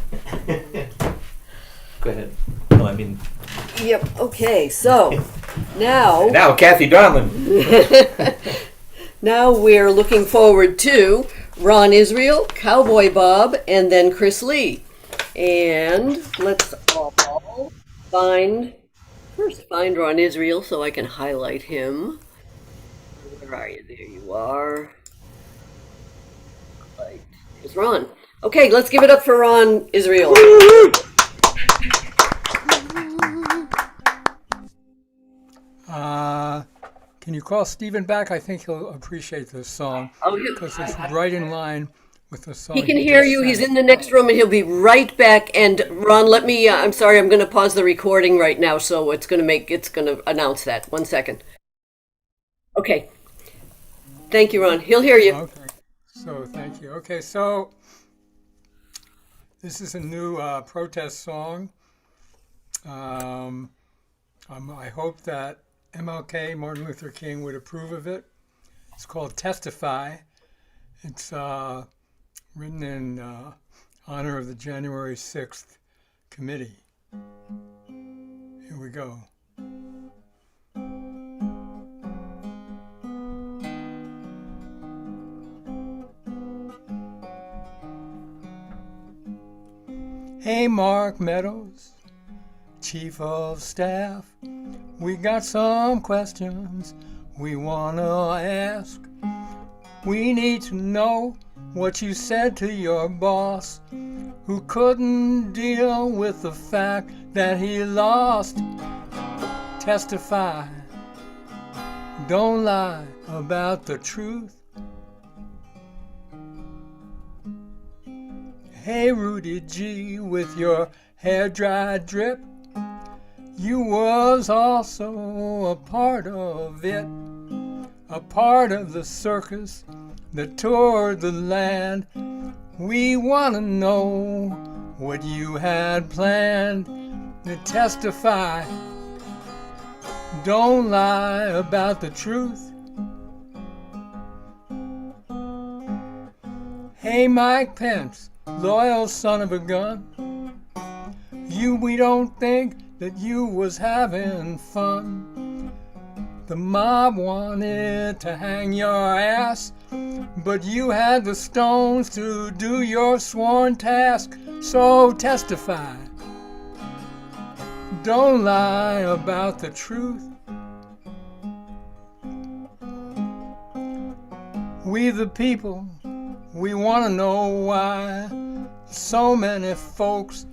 Go ahead. No, I mean. Yep. Okay. So now. Now, Kathy Donlan. Now we're looking forward to Ron Israel, Cowboy Bob, and then Chris Lee. And let's all find Ron Israel so I can highlight him. Where are you? There you are. Right. There's Ron. Okay, let's give it up for Ron Israel. Can you call Stephen back? I think he'll appreciate this song because it's right in line with the song. He can hear you. He's in the next room and he'll be right back. And Ron, let me, I'm sorry, I'm going to pause the recording right now. So it's going to announce that. 1 second. Okay. Thank you, Ron. He'll hear you. Okay. So thank you. Okay. So this is a new protest song. I hope that MLK, Martin Luther King, would approve of it. It's called Testify. It's written in honor of the January 6th committee. Here we go. Hey, Mark Meadows, Chief of Staff, we got some questions we want to ask. We need to know what you said to your boss, who couldn't deal with the fact that he lost. Testify. Don't lie about the truth. Hey, Rudy G, with your hair dry drip, you was also a part of it, a part of the circus that toured the land. We want to know what you had planned to testify. Don't lie about the truth. Hey, Mike Pence, loyal son of a gun, we don't think that you was having fun. The mob wanted to hang your ass, but you had the stones to do your sworn task, so testify. Don't lie about the truth. We the people, we want to know why so many folks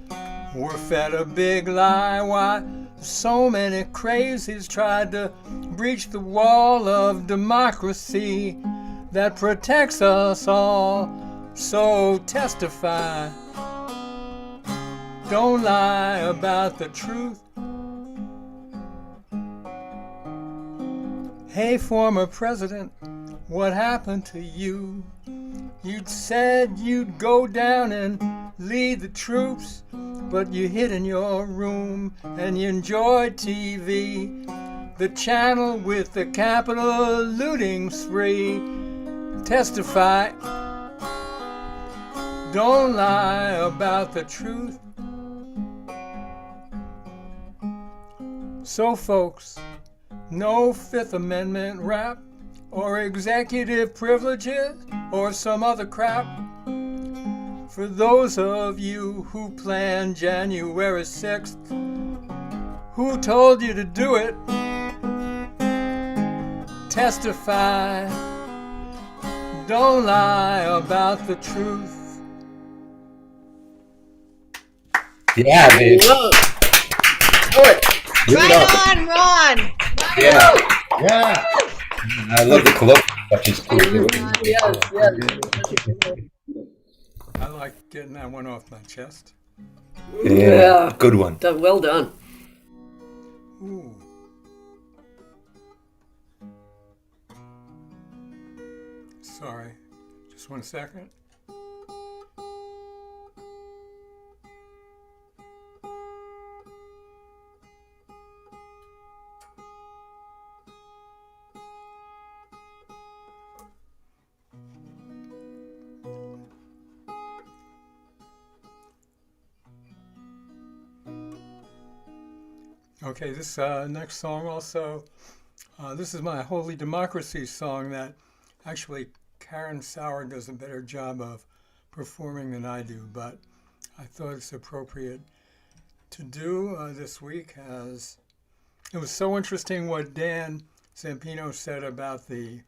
were fed a big lie, why so many crazies tried to breach the wall of democracy that protects us all. So testify. Don't lie about the truth. Hey, former president, what happened to you? You'd said you'd go down and lead the troops, but you hid in your room and you enjoyed TV, the channel with the Capitol looting spree. Testify. Don't lie about the truth. So folks, no Fifth Amendment rap or executive privileges or some other crap. For those of you who plan January 6th, who told you to do it? Testify. Don't lie about the truth. Yeah, babe. Right on, Ron. Yeah. Yeah. I love the colloquial touches too. Yes. I like getting that one off my chest. Yeah. Good one. Well done. Ooh. Sorry. Just 1 second. Okay, this next song also, this is my Holy Democracy song that actually Karen Sauer does a better job of performing than I do, but I thought it's appropriate to do this week, as it was so interesting what Dan Zampino said about the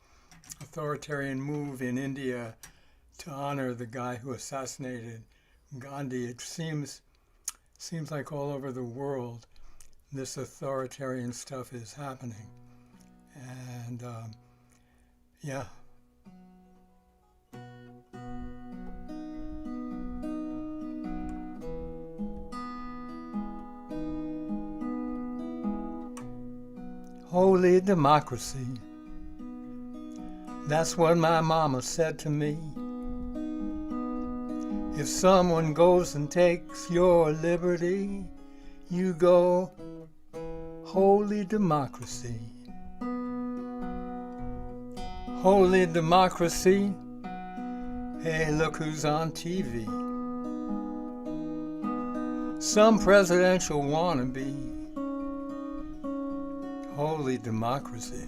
authoritarian move in India to honor the guy who assassinated Gandhi. It seems like all over the world this authoritarian stuff is happening. And yeah. Holy democracy, that's what my mama said to me. If someone goes and takes your liberty, you go, holy democracy. Holy democracy, hey, look who's on TV. Some presidential wannabe. Holy democracy.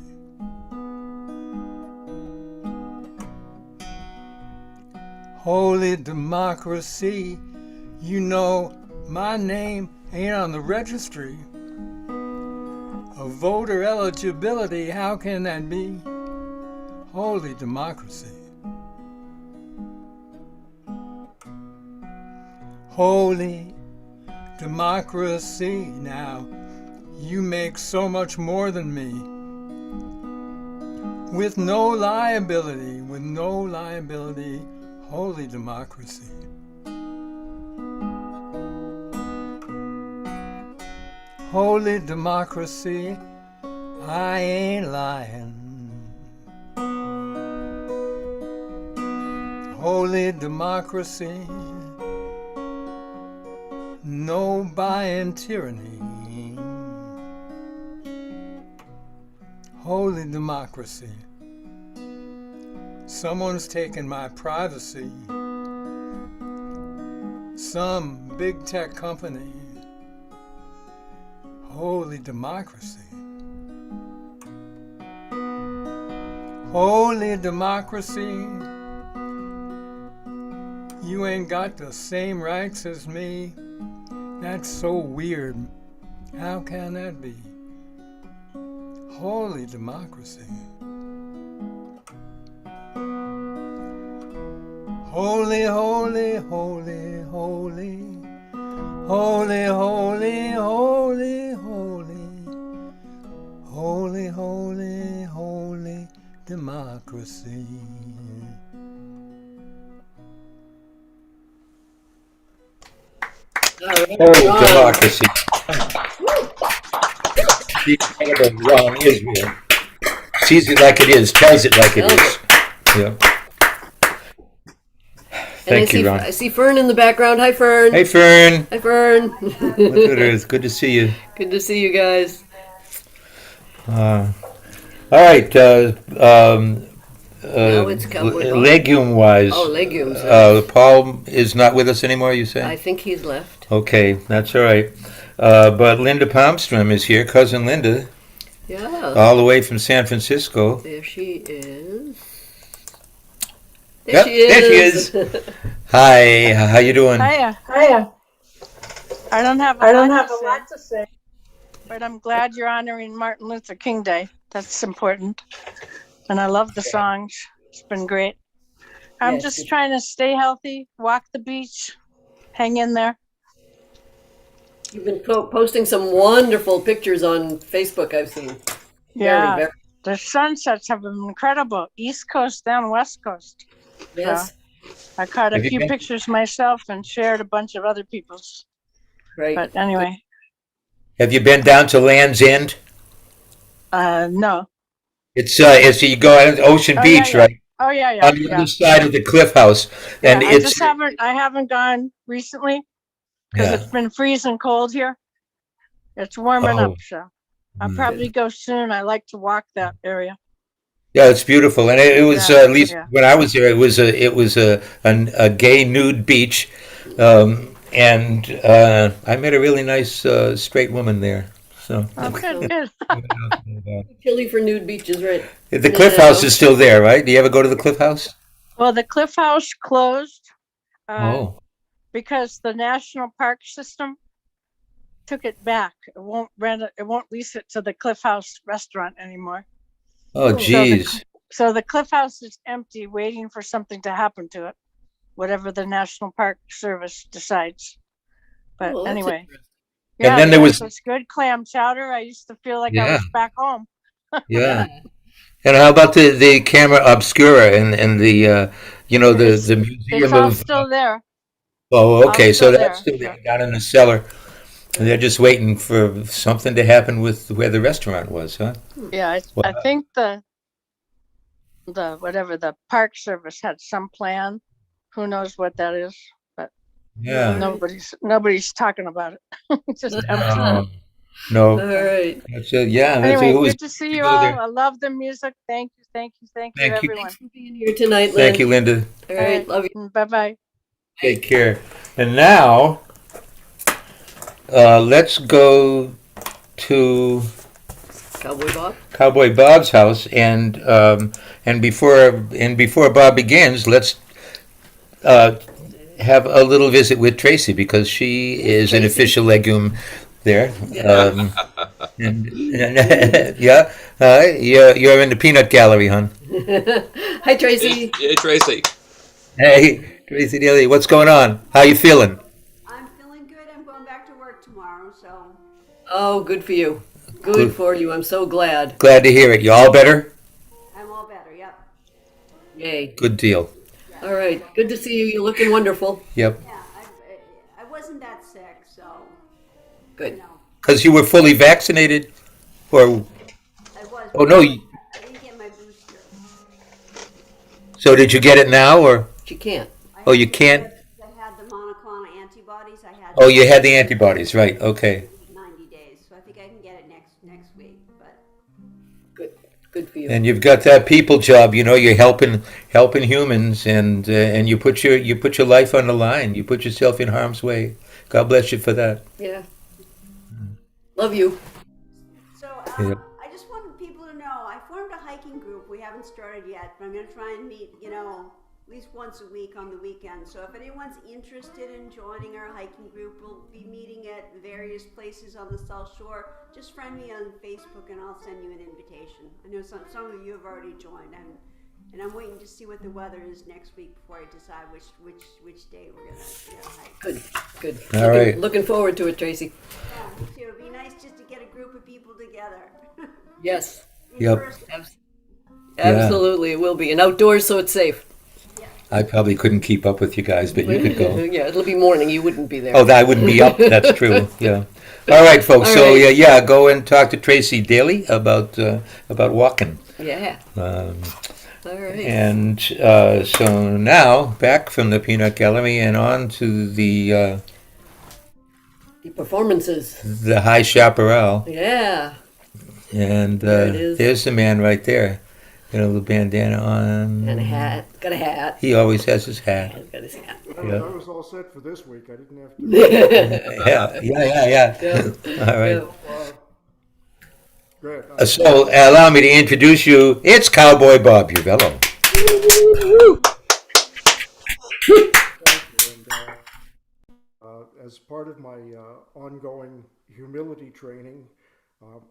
Holy democracy, you know my name ain't on the registry of voter eligibility. How can that be? Holy democracy. Holy democracy, now you make so much more than me. With no liability, holy democracy. Holy democracy, I ain't lying. Holy democracy, no buying tyranny. Holy democracy, someone's taken my privacy. Some big tech company. Holy democracy. Holy democracy, you ain't got the same rights as me. That's so weird. How can that be? Holy democracy. Holy, holy, holy, holy. Holy, holy, holy, holy. Holy, holy, holy democracy. Holy democracy. The incredible Ron Israel sees it like it is, tells it like it is. Yeah. Thank you, Ron. I see Fern in the background. Hi, Fern. Hey, Fern. Hi, Fern. Look at her. It's good to see you. Good to see you guys. All right. Now it's cowboy Bob. Legume-wise. Oh, legumes. Paul is not with us anymore, you say? I think he's left. Okay, that's all right. But Linda Palmstrom is here, cousin Linda. Yeah. All the way from San Francisco. There she is. There she is. Hi, how you doing? Hiya. Hiya. I don't have a lot to say, but I'm glad you're honoring Martin Luther King Day. That's important. And I love the songs. It's been great. I'm just trying to stay healthy, walk the beach, hang in there. You've been posting some wonderful pictures on Facebook, I've seen. Yeah. Very. The sunsets have been incredible. East Coast down West Coast. Yes. So I caught a Have you few been- pictures myself and shared a bunch of other people's. Right. But anyway, Have you been down to Land's End? no. It's you go out to Ocean Oh, Beach, yeah. right? Oh yeah, on the other yeah. side of the Cliff House, and I it's just haven't gone recently because yeah. it's been freezing cold here. It's warming up, Oh, so I'll probably go soon. I like to walk that area. yeah, it's beautiful, and it was Yeah, at least yeah. when I was there, it was a gay nude beach, and I met a really nice straight woman there. So Oh, good, So good. chilly for nude beaches, right? the No, Cliff no, House no. is still there, right? Do you ever go to the Cliff House? Well, the Cliff House closed uh, Oh, because the National Park System took it back. It won't rent it. It won't lease it to the Cliff House restaurant anymore. oh, Oh, So the geez. so the Cliff House is empty, waiting for something to happen to it, whatever the National Park Service decides. But well, that's anyway, interesting. And yeah, then they there have was, such good clam chowder. I used to feel like I yeah, was back home. yeah. Yeah. And how about the camera obscura and the the It's the it's museum all of still there. oh, All okay, so still that's there. still So there down in the cellar. And they're just waiting for something to happen with where the restaurant was, huh? yeah, I Wow. think the whatever the Park Service had some plan. Who knows what that is? But All Yeah. right. nobody's talking about it. It's just empty. No, All no. right. That's it. Yeah, that's it. Anyway, It was good to see to you go all. there. I love the music. Thank you, thank you, thank you, Thank you. everyone. Thanks for being here tonight, Thank Lynn. you, Linda. All All right. right, Love you. bye bye. Take care. And now, let's go to Cowboy Bob. Cowboy Bob's house, and before Bob begins, let's uh, have a little visit with Tracy because she is an Tracy. official legume there. Yeah. And yeah, you're in the peanut gallery, hon. Hi, Hey, Tracy. hey, Tracy. Hey, Tracy Daly, what's going on? How you feeling? I'm feeling good. I'm going back to work tomorrow, so Oh, good for you. Good Good. for you. I'm so glad. Glad to hear it. You all better? I'm all better. Yep. Yay. Good deal. All right. Good to see you. You're looking wonderful. Yep. Yeah, I wasn't that sick, so you Good. know, Because you were fully vaccinated, or I was, oh but no? I didn't get my booster. So did you get it now, or She can't. I oh had you to can't? get, I had the monoclonal antibodies. I had Oh, to you get had the antibodies, right? Okay. 90 days, so I think I can get it next week. But Good. Good for you. And you've got that people job. You're helping humans, and you put your life on the line. You put yourself in harm's way. God bless you for that. Yeah. Love you. so Yep. I just wanted people to know I formed a hiking group. We haven't started yet, but I'm going to try and meet, at least once a week on the weekend. So if anyone's interested in joining our hiking group, we'll be meeting at various places on the South Shore. Just friend me on Facebook and I'll send you an invitation. I know some of you have already joined, and I'm waiting to see what the weather is next week before I decide which day we're gonna hike. Good. Good. All looking, right. looking forward to it, Tracy. Yeah, me too. It'd be nice just to get a group of people together. Yes. In Yep. person. Yeah. Absolutely. It will be. And outdoors, so it's safe. I probably couldn't keep up with you guys, but you could go. Yeah, it'll be morning. You wouldn't be there. Oh, I wouldn't be up. That's true. Yeah. All right, folks. All So right. yeah, go and talk to Tracy Daly about walking. Yeah. Um, All right. and so now back from the peanut gallery and on to the The performances. high chaparral. Yeah. And There it is. there's the man right there. Got a little bandana on. And a hat. Got a hat. He always has his hat. Got his hat. Yeah. I was all set for this week. I didn't have to. Yeah. Yeah. All right. Yeah. Great. So allow me to introduce you. It's Cowboy Bob Uvello. As part of my ongoing humility training,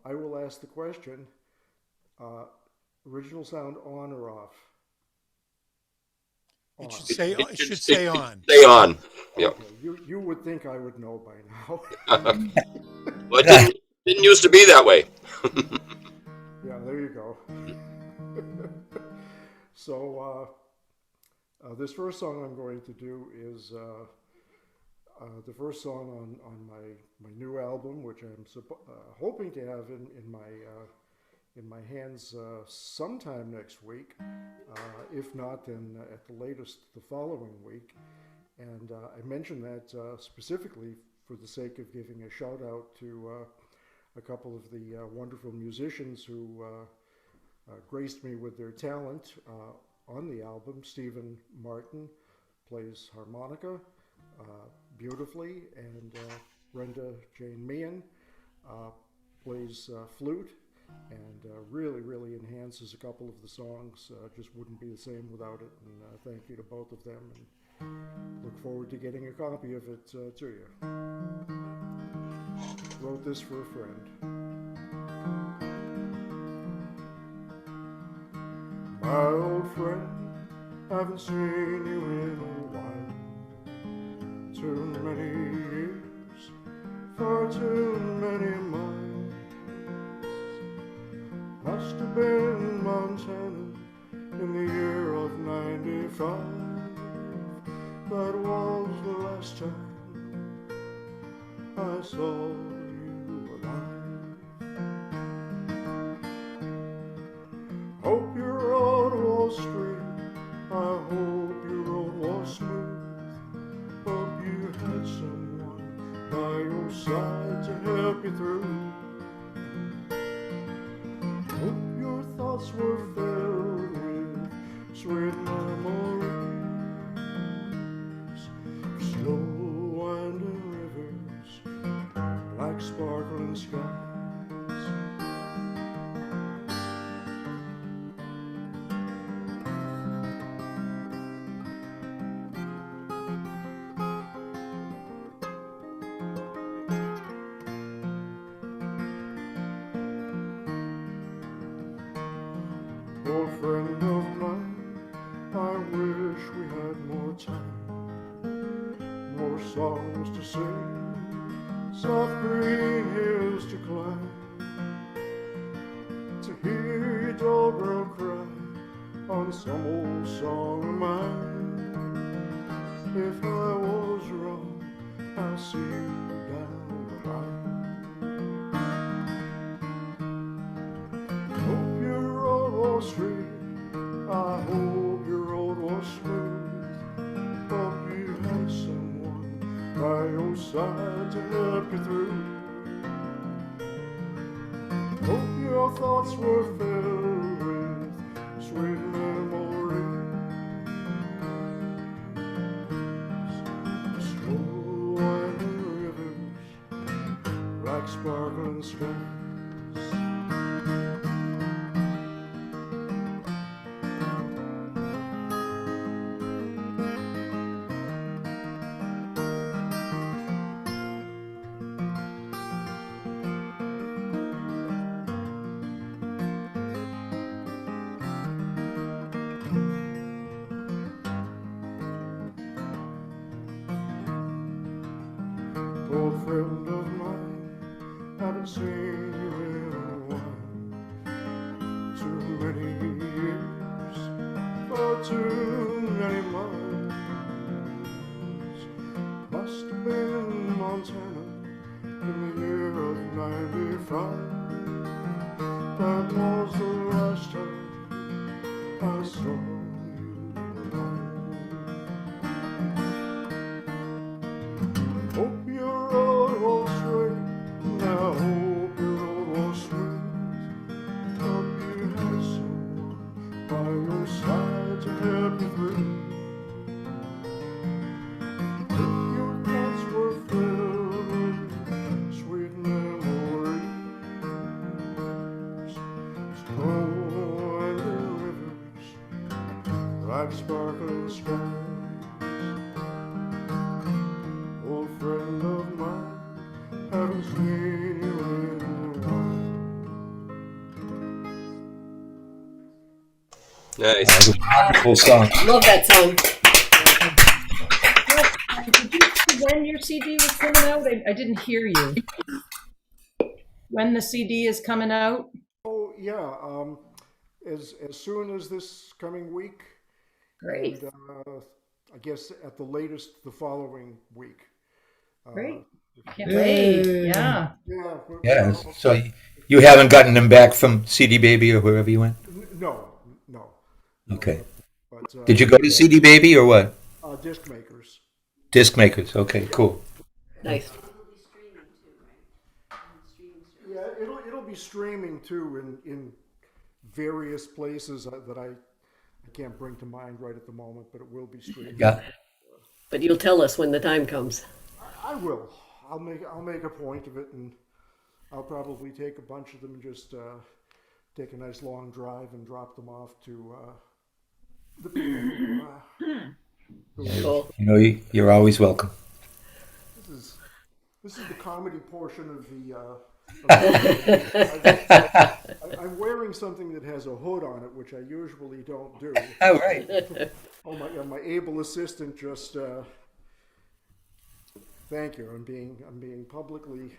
I will ask the question, original sound on or off? On. It should say on. Stay on. Yep. Okay, you would think I would know by now. Well, it didn't used to be that way. Yeah, there you go. So this first song I'm going to do is the first song on my new album, which I'm hoping to have in my hands sometime next week. If not, then at the latest the following week. And I mention that specifically for the sake of giving a shout out to a couple of the wonderful musicians who graced me with their talent on the album. Stephen Martin plays harmonica beautifully, and Brenda Jane Meehan plays flute, and really, really enhances a couple of the songs. Just wouldn't be the same without it. And thank you to both of them, and look forward to getting a copy of it to you. Wrote this for a friend. My old friend, haven't seen you in a while. Too many years, far too many miles. Must have been Montana in the year of '95. That was the last time I saw you alive. Hope your road was straight, I hope your road was smooth. Hope you had someone by your side to help you through. Hope your thoughts were filled with sweet memories, slow winding rivers like sparkling skies. Old friend of mine, I wish we had more time, more songs to sing, soft green hills to climb, to hear your dog girl cry on some old song of mine. If I was wrong, I'll see you down the line. Hope your road was straight, I hope your road was smooth. Hope you had someone by your side to help you through. Hope your thoughts were filled with sweet memories, slow winding rivers like sparkling skies. Old friend of mine, haven't seen you in a while. Too many years, far too many miles. Must have been Montana in the year of '95. That was the last time I saw you alive. Hope your road was straight, now hope your road was smooth. Hope you had someone by your side to help you through. Hope your thoughts were filled with sweet memories, slow and rivers like sparkling skies. Old friend of mine, haven't seen you in a while. Nice. Wonderful song. Love that song. Did you say when your CD was coming out? I didn't hear you. When the CD is coming out? Oh yeah, as soon as this coming week, Great. and I guess at the latest the following week. Great. Can't wait. Yay. Yeah. Yeah. Yeah. So you haven't gotten them back from CD Baby or wherever you went? No, no. Okay. But Did you go to CD Baby or what? Disc makers. Disc makers. Okay, cool. Nice. Yeah, it'll be streaming too in various places that I can't bring to mind right at the moment, but it will be streaming. Yeah. But you'll tell us when the time comes. I will. I'll make a point of it, and I'll probably take a bunch of them and just take a nice long drive and drop them off to the people. Cool. You know, you're always welcome. This is the comedy portion of the. Oh, I'm wearing something that has a hood on it, which I usually don't do. Oh, right. Oh my able assistant just. Thank you. I'm being publicly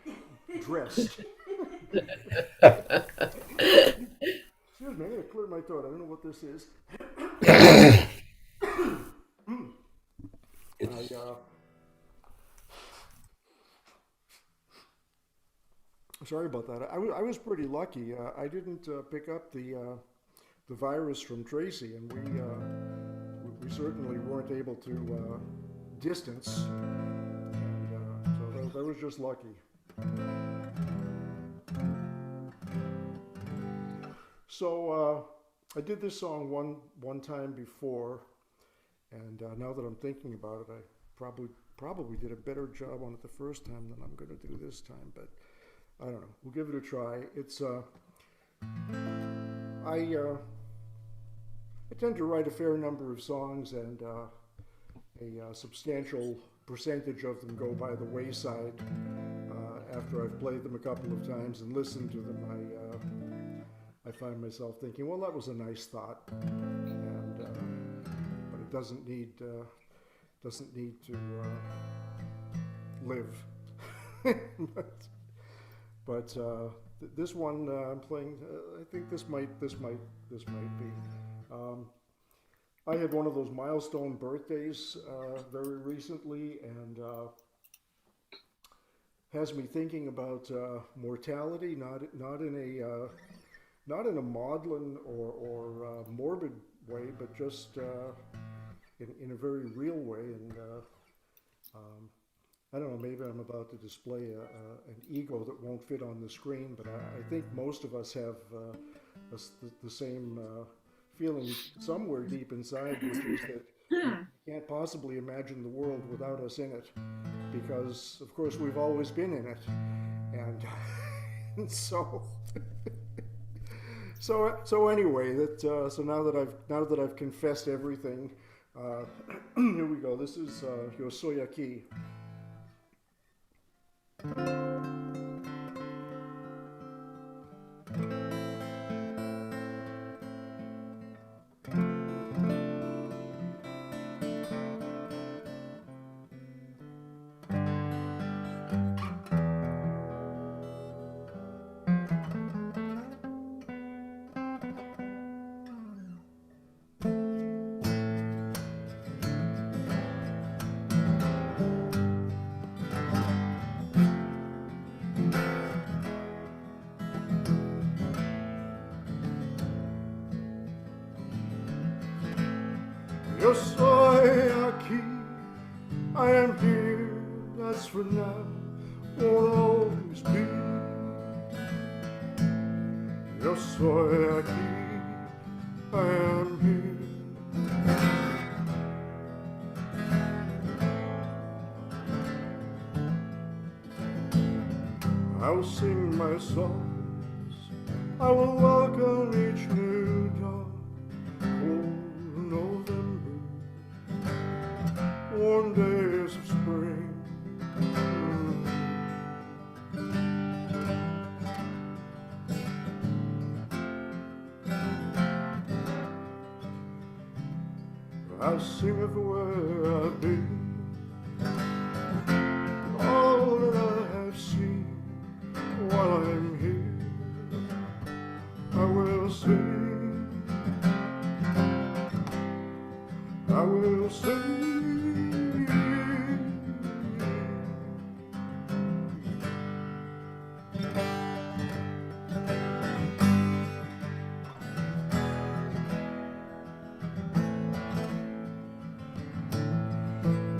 dressed. Excuse me. I'm gonna clear my throat. I don't know what this is. Sorry about that. I was pretty lucky. I didn't pick up the virus from Tracy, and we certainly weren't able to distance. And, so that was just lucky. So I did this song one time before, and now that I'm thinking about it, I probably did a better job on it the first time than I'm going to do this time. But I don't know. We'll give it a try. It's I tend to write a fair number of songs, and a substantial percentage of them go by the wayside after I've played them a couple of times and listened to them. I find myself thinking, well, that was a nice thought, and but it doesn't need to live. But this one I'm playing. I think this might be. I had one of those milestone birthdays very recently, and has me thinking about mortality, not in a maudlin or morbid way, but just in a very real way. And I don't know, maybe I'm about to display an ego that won't fit on the screen, but I think most of us have the same feeling somewhere deep inside, which is that you can't possibly imagine the world without us in it, because of course we've always been in it, and so so anyway, so now that I've confessed everything, here we go. This is Yo Soy Aquí. Yo soy aquí, I am here, that's for now, won't always be. Yo soy aquí, I am here. I'll sing my songs, I will welcome each new dawn. November, warm days of spring. I'll sing everywhere I've been, all that I have seen while I'm here. I will sing, I will sing.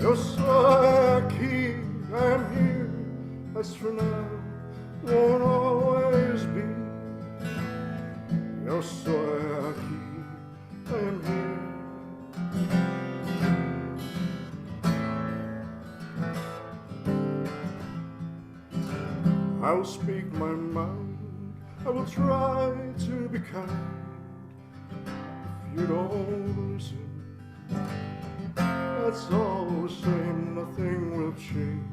Yo soy aquí, I'm here, as for now, won't always be. Yo soy aquí, I am here. I will speak my mind, I will try to be kind. If you don't listen, that's all the same, nothing will change.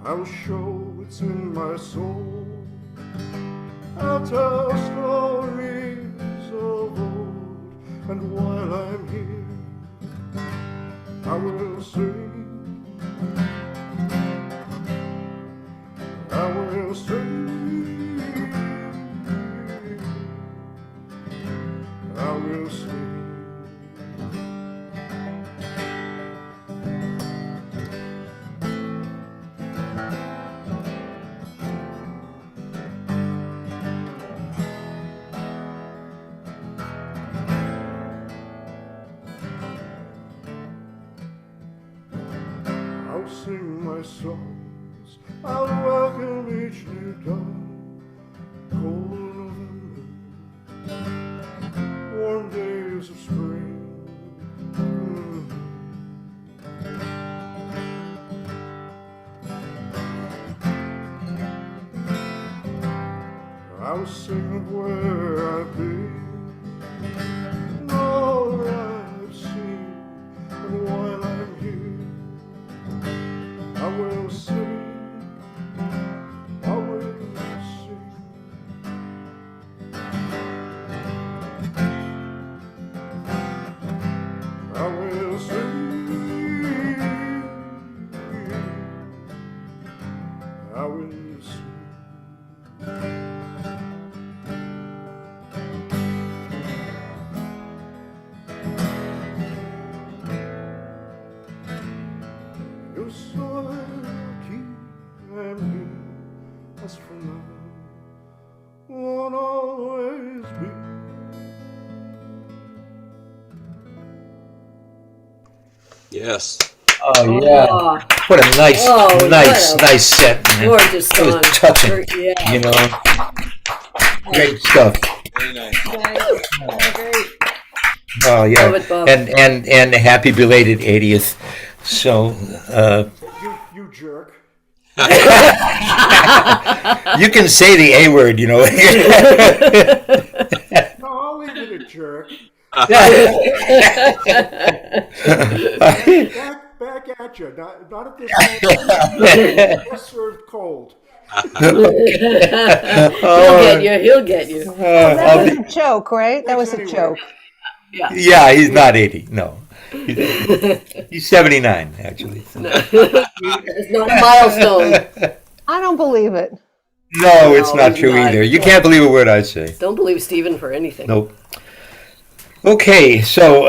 I will show it's in my soul. I'll tell stories of old, and while I'm here, I will sing. I will sing. I will sing. I'll sing my songs, I'll welcome each new dawn. Cold November, warm days of spring. I'll sing of where I've been, and all I've seen, and while I'm here, I will sing, I will sing. I will sing, I will sing. Yo soy aquí, I'm here, as for now, won't always be. Yes. Oh yeah, Oh, what a nice, oh, nice, what a nice set, man. gorgeous It was song. touching, Yeah. you know. Great stuff. Very nice. Great. Oh yeah, Love it, Bob. and happy belated 80th. So You jerk. you can say the A word, you know. No, I'll leave it a jerk. Back at you. Not at this moment. Just served cold. He'll get you. That was a joke, right? That was a joke. Yeah, he's not 80. No, he's 79 actually. It's not a milestone. I don't believe it. No, it's No, not he's true not. either. You can't believe a word I say. Don't believe Stephen for anything. Nope. Okay, so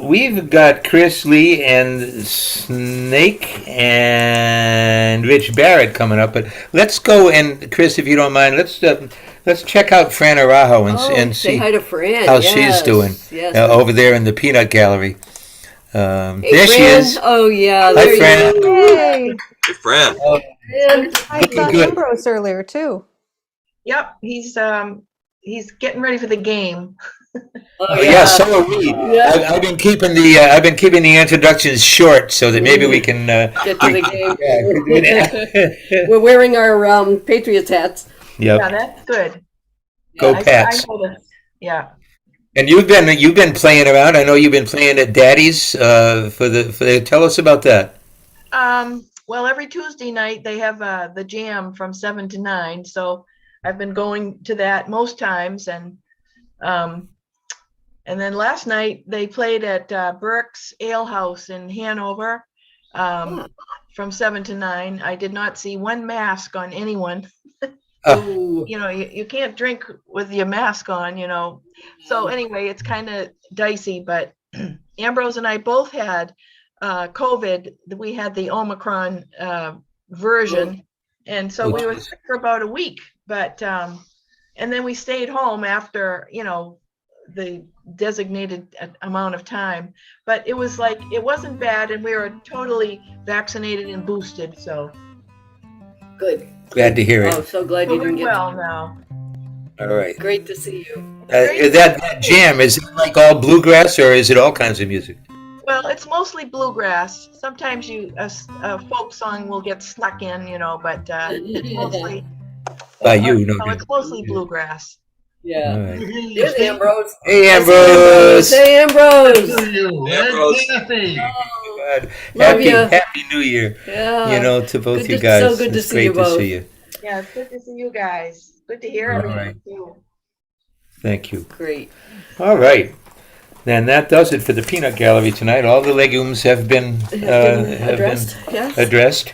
we've got Chris Lee and Snake and Rich Barrett coming up, but let's go and Chris, if you don't mind, let's check out Fran Arajo and say see hi to Fran. how Yes. she's doing Yes. over there in the Peanut Gallery. Hey, there she Fran. is. Oh yeah, Hi, there Fran. you Hey, Hey, Fran. I saw good. Ambrose earlier too. Yep, he's getting ready for the game. Oh yeah, so are we. Yeah. I've been keeping the introductions short so that maybe we can Get to the game. Yeah. We're wearing our Patriots hats. Yep. Yeah, that's good. Go I Pats. noticed. Yeah. And you've been playing around. I know you've been playing at Daddy's for the. Tell us about that. Well, every Tuesday night they have the jam from 7 to 9. So I've been going to that most times, and then last night they played at Burke's Ale House in Hanover from 7 to 9. I did not see one mask on anyone. You know, you can't drink with your mask on, you know. So anyway, it's kind of dicey, but Ambrose and I both had COVID. We had the Omicron version, and so we were sick for about a week. But And then we stayed home after, the designated amount of time. But it was like, it wasn't bad, and we were totally vaccinated and boosted. So Good. Glad to hear it. Oh, so glad you didn't doing get. well now. All right. Great to see you. That jam, is it like all bluegrass or is it all kinds of music? Well, it's mostly bluegrass. Sometimes a folk song will get snuck in, but it's mostly. By you, no No, doubt. it's mostly bluegrass. Yeah. All right. There's Ambrose. Hey, That's Ambrose. Hey, Ambrose. Ambrose. God. Love ya. Happy New Year. Yeah. To both Good you to- guys. so good to It's see great you to both. see you. Yeah, it's good to see you guys. Good to hear All everything right. too. Thank you. Great. All right. Then that does it for the peanut gallery tonight. All the legumes have been Addressed. Yes. addressed.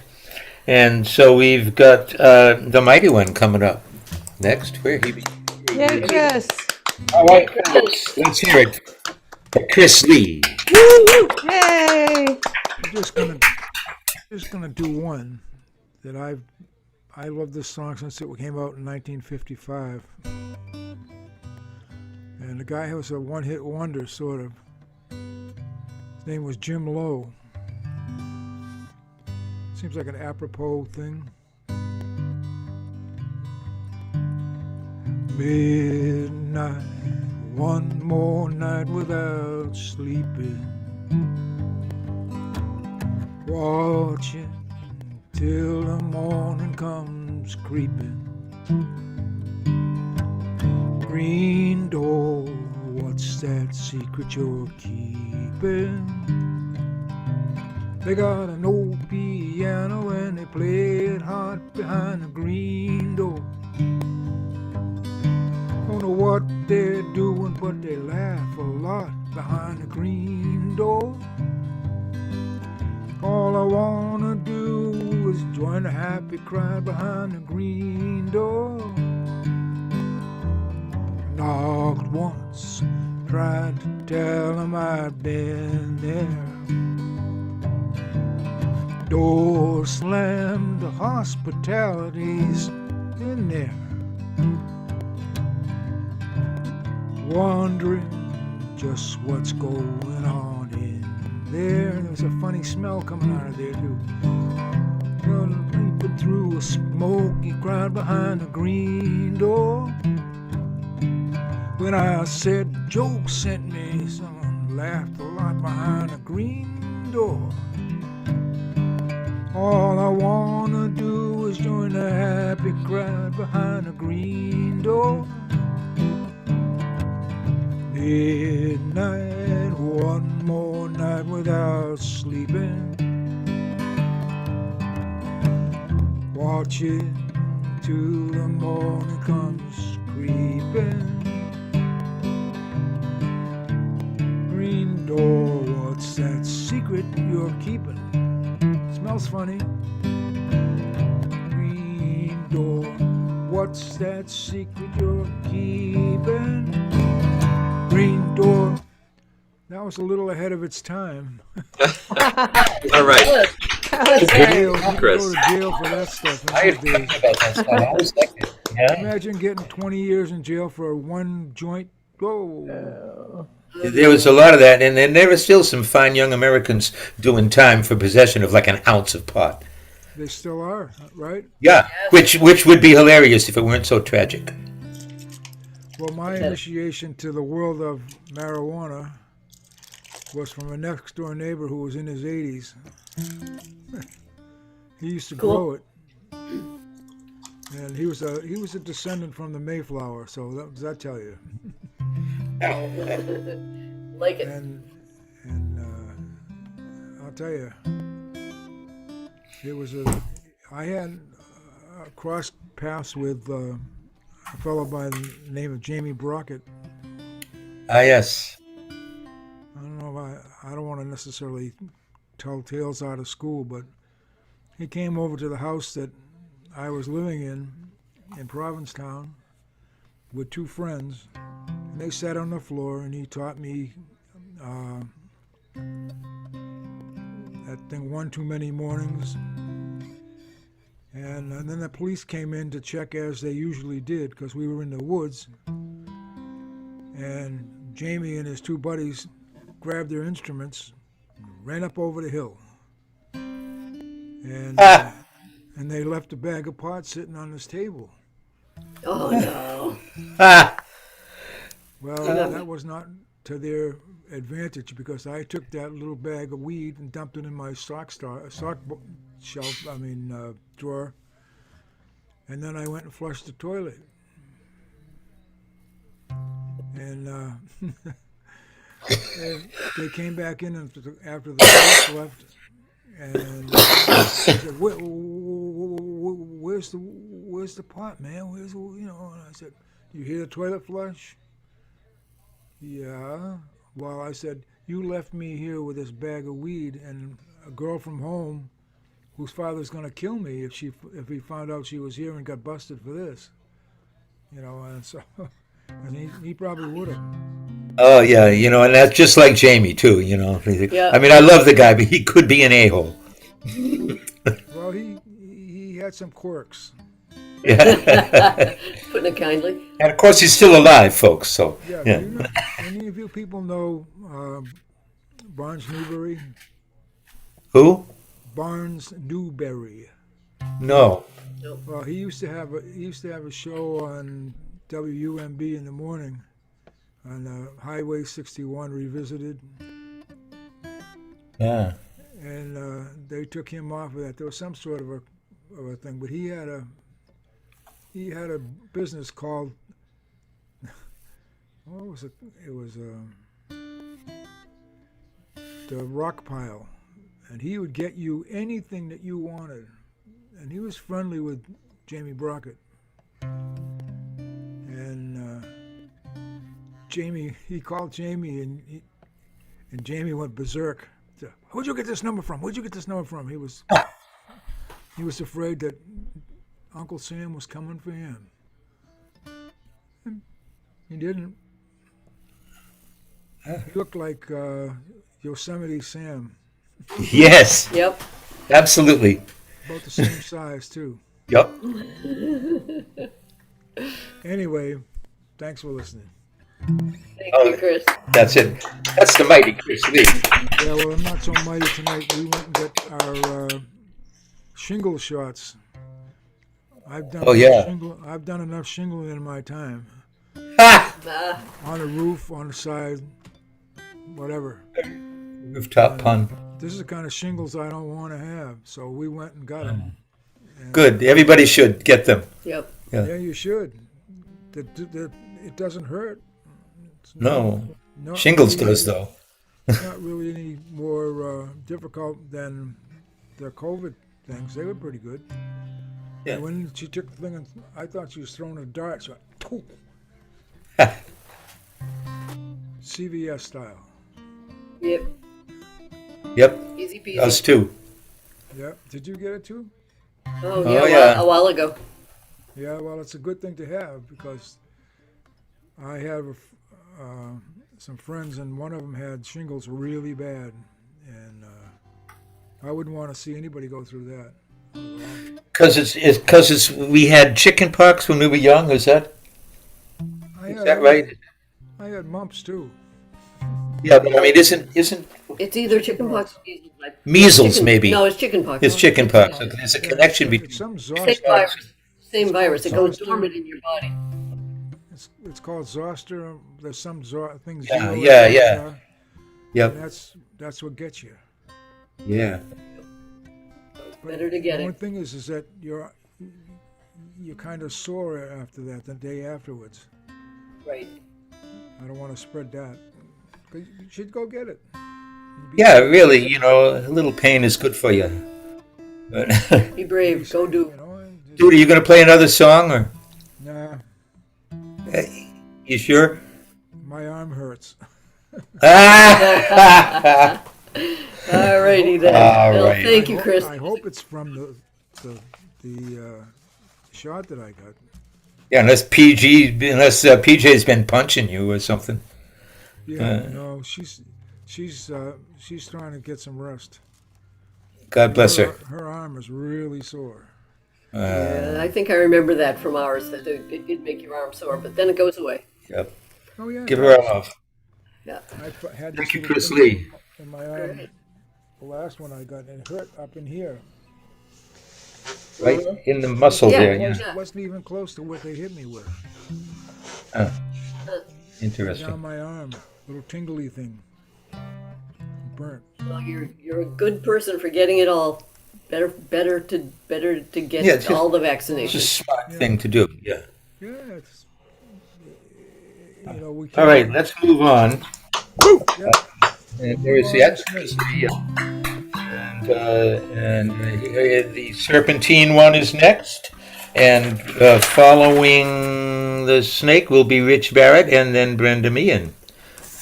And so we've got the mighty one coming up next. Where he be? Yay, Chris. All right, Chris. Let's hear it. Chris Lee. Yay. I'm just gonna do one that I love this song since it came out in 1955. And the guy was a one-hit wonder, sort of. His name was Jim Lowe. Seems like an apropos thing. Midnight, one more night without sleeping. Watching till the morning comes creeping. Green door, what's that secret you're keeping? They got an old piano and they play it hard behind the green door. Don't know what they're doing, but they laugh a lot behind the green door. All I wanna do is join the happy crowd behind the green door. Knocked once, tried to tell them I'd been there. Door slammed, the hospitality's in there. Wondering just what's going on in there. There's a funny smell coming out of there too. Leaping through a smoky crowd behind the green door. When I said Joe sent me, someone laughed a lot behind the green door. All I wanna do is join the happy crowd behind the green door. Midnight, one more night without sleeping. Watching till the morning comes creeping. Green door, what's that secret you're keeping? Smells funny. Green door, what's that secret you're keeping? Green door. That was a little ahead of its time. All right. Jail, you can Chris. go to jail for that stuff. in I those was thinking days. about that stuff. I was thinking, yeah. Imagine getting 20 years in jail for one joint. Whoa. There was a lot of that, and there were still some fine young Americans doing time for possession of like an ounce of pot. They still are, right? Yeah, which would be hilarious if it weren't so tragic. Well, my initiation to the world of marijuana was from a next door neighbor who was in his 80s. He used to grow it, and he was a descendant from the Mayflower. So that does that tell you? Like it. And I'll tell you, I had crossed paths with a fellow by the name of Jamie Brockett. Ah, yes. I don't know if I don't want to necessarily tell tales out of school, but he came over to the house that I was living in Provincetown, with two friends, and they sat on the floor, and he taught me that thing, One Too Many Mornings, And then the police came in to check as they usually did because we were in the woods. And Jamie and his two buddies grabbed their instruments, ran up over the hill, and they left a bag of pot sitting on this table. Oh no! Well, that was not to their advantage because I took that little bag of weed and dumped it in my drawer, and then I went and flushed the toilet. And they came back in after the police left, and I said, "Where's the pot, man? Where's And I said, "You hear the toilet flush?" Yeah. Well, I said, "You left me here with this bag of weed and a girl from home, whose father's going to kill me if he found out she was here and got busted for this." And so. And he probably would have. Oh yeah, and that's just like Jamie too. Yeah. I mean, I love the guy, but he could be an a-hole. Well, he had some quirks. Yeah. Putting it kindly. And of course, he's still alive, folks. So Yeah. yeah. Any of you people know Barnes Newberry? Who? Barnes Newberry. No. Well, he used to have a show on WUMB in the morning on Highway 61 Revisited. Yeah. And they took him off of that. There was some sort of a thing, but he had a business called what was it? It was the Rock Pile, and he would get you anything that you wanted, and he was friendly with Jamie Brockett. And he called Jamie, and Jamie went berserk. Where'd you get this number from? Where'd you get this number from? He was afraid that Uncle Sam was coming for him. And he didn't. He looked like Yosemite Sam. Yes. Yep. Absolutely. About the same size too. Yep. Anyway, thanks for listening. Thank you, Chris. That's it. That's the mighty Chris Lee. Yeah, well, I'm not so mighty tonight. We went and got our shingle shots. I've done enough shingling in my time. On the roof, on the side, whatever. Rooftop pun. This is the kind of shingles I don't want to have, so we went and got them. Good. Everybody should get them. Yep. Yeah. Yeah, you should. It doesn't hurt. No. Shingles does, though. Not really any more difficult than the COVID things. They were pretty good. Yeah. And when she took the thing, I thought she was throwing a dart, so CVS style. Yep. Yep. Easy peasy. Us too. Yep. Did you get it too? Oh yeah, a while ago. Yeah, well, it's a good thing to have because I have some friends, and one of them had shingles really bad, and I wouldn't want to see anybody go through that. Because we had chicken pox when we were young. Is that right? I had mumps too. Yeah, but I mean, isn't It's either chicken pox or measles? Maybe. No, it's chicken pox. It's chicken pox. So there's a connection between. Same virus. It goes dormant in your body. It's called zoster. There's some things. Yeah. Yep. That's what gets you. Yeah. Better to get the it. one thing is that you're kind of sore after that, the day afterwards. Right. I don't want to spread that. You should go get it. Yeah, really, a little pain is good for you. Be brave. Go do. Dude, are you going to play another song? Or? Nah. You sure? My arm hurts. Alrighty then. Well, thank you, Chris. I hope it's from the shot that I got. Yeah, unless PJ's been punching you or something. Yeah, no, she's trying to get some rest. God bless her. Her arm is really sore. Yeah, I think I remember that from ours, that it did make your arm sore, but then it goes away. Yep. Oh yeah, it Give her a does. love. Yeah. Had Thank this you, little Chris pimple Lee. in my arm. The last one I got, and it hurt up in here. Right in the muscle Yeah, there. It Yeah. wasn't even close to what they hit me with. Interesting. Down my arm, little tingly thing. Burnt. Well, you're a good person for getting it all. Better to get Yeah, it's all the It's a vaccinations. smart thing to do. Yeah. Yeah, it's, we All can't. right, let's move on. Yep. And there is the electricity. And the serpentine one is next. And following the snake will be Rich Barrett and then Brenda Meehan.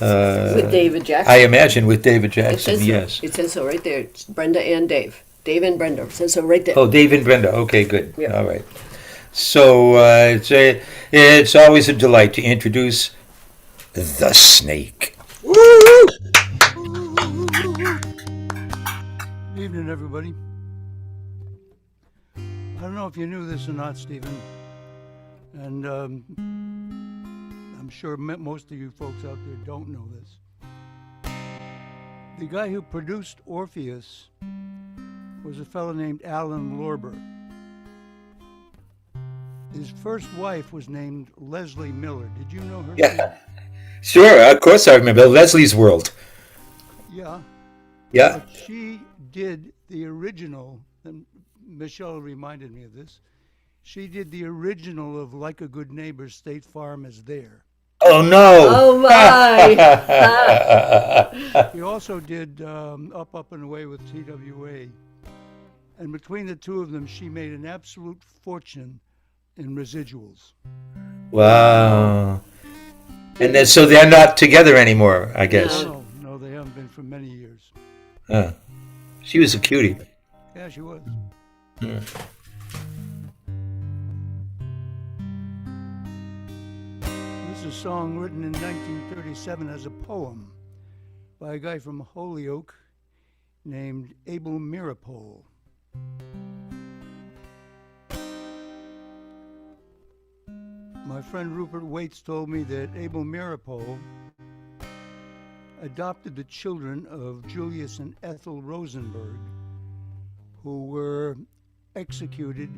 With David Jackson. I imagine with David Jackson, yes. It says so right there. It's Brenda and Dave. Dave and Brenda. It says so right there. Oh, Dave and Brenda. Okay, good. Yeah. All right. So it's always a delight to introduce the snake. Good evening, everybody. I don't know if you knew this or not, Stephen, and I'm sure most of you folks out there don't know this. The guy who produced Orpheus was a fellow named Alan Lorber. His first wife was named Leslie Miller. Did you know her? Yeah. Sure, of course I remember. Leslie's World. Yeah. Yeah. But she did the original, and Michelle reminded me of this. She did the original of Like a Good Neighbor, State Farm is There. Oh, no. Oh, my. He also did Up, Up, and Away with TWA. And between the two of them, she made an absolute fortune in residuals. Wow. And then, so they're not together anymore, I guess. No, they haven't been for many years. She was a cutie. Yeah, she was. Yeah. This is a song written in 1937 as a poem by a guy from Holyoke named Abel Mirapole. My friend Rupert Waits told me that Abel Mirapole adopted the children of Julius and Ethel Rosenberg, who were executed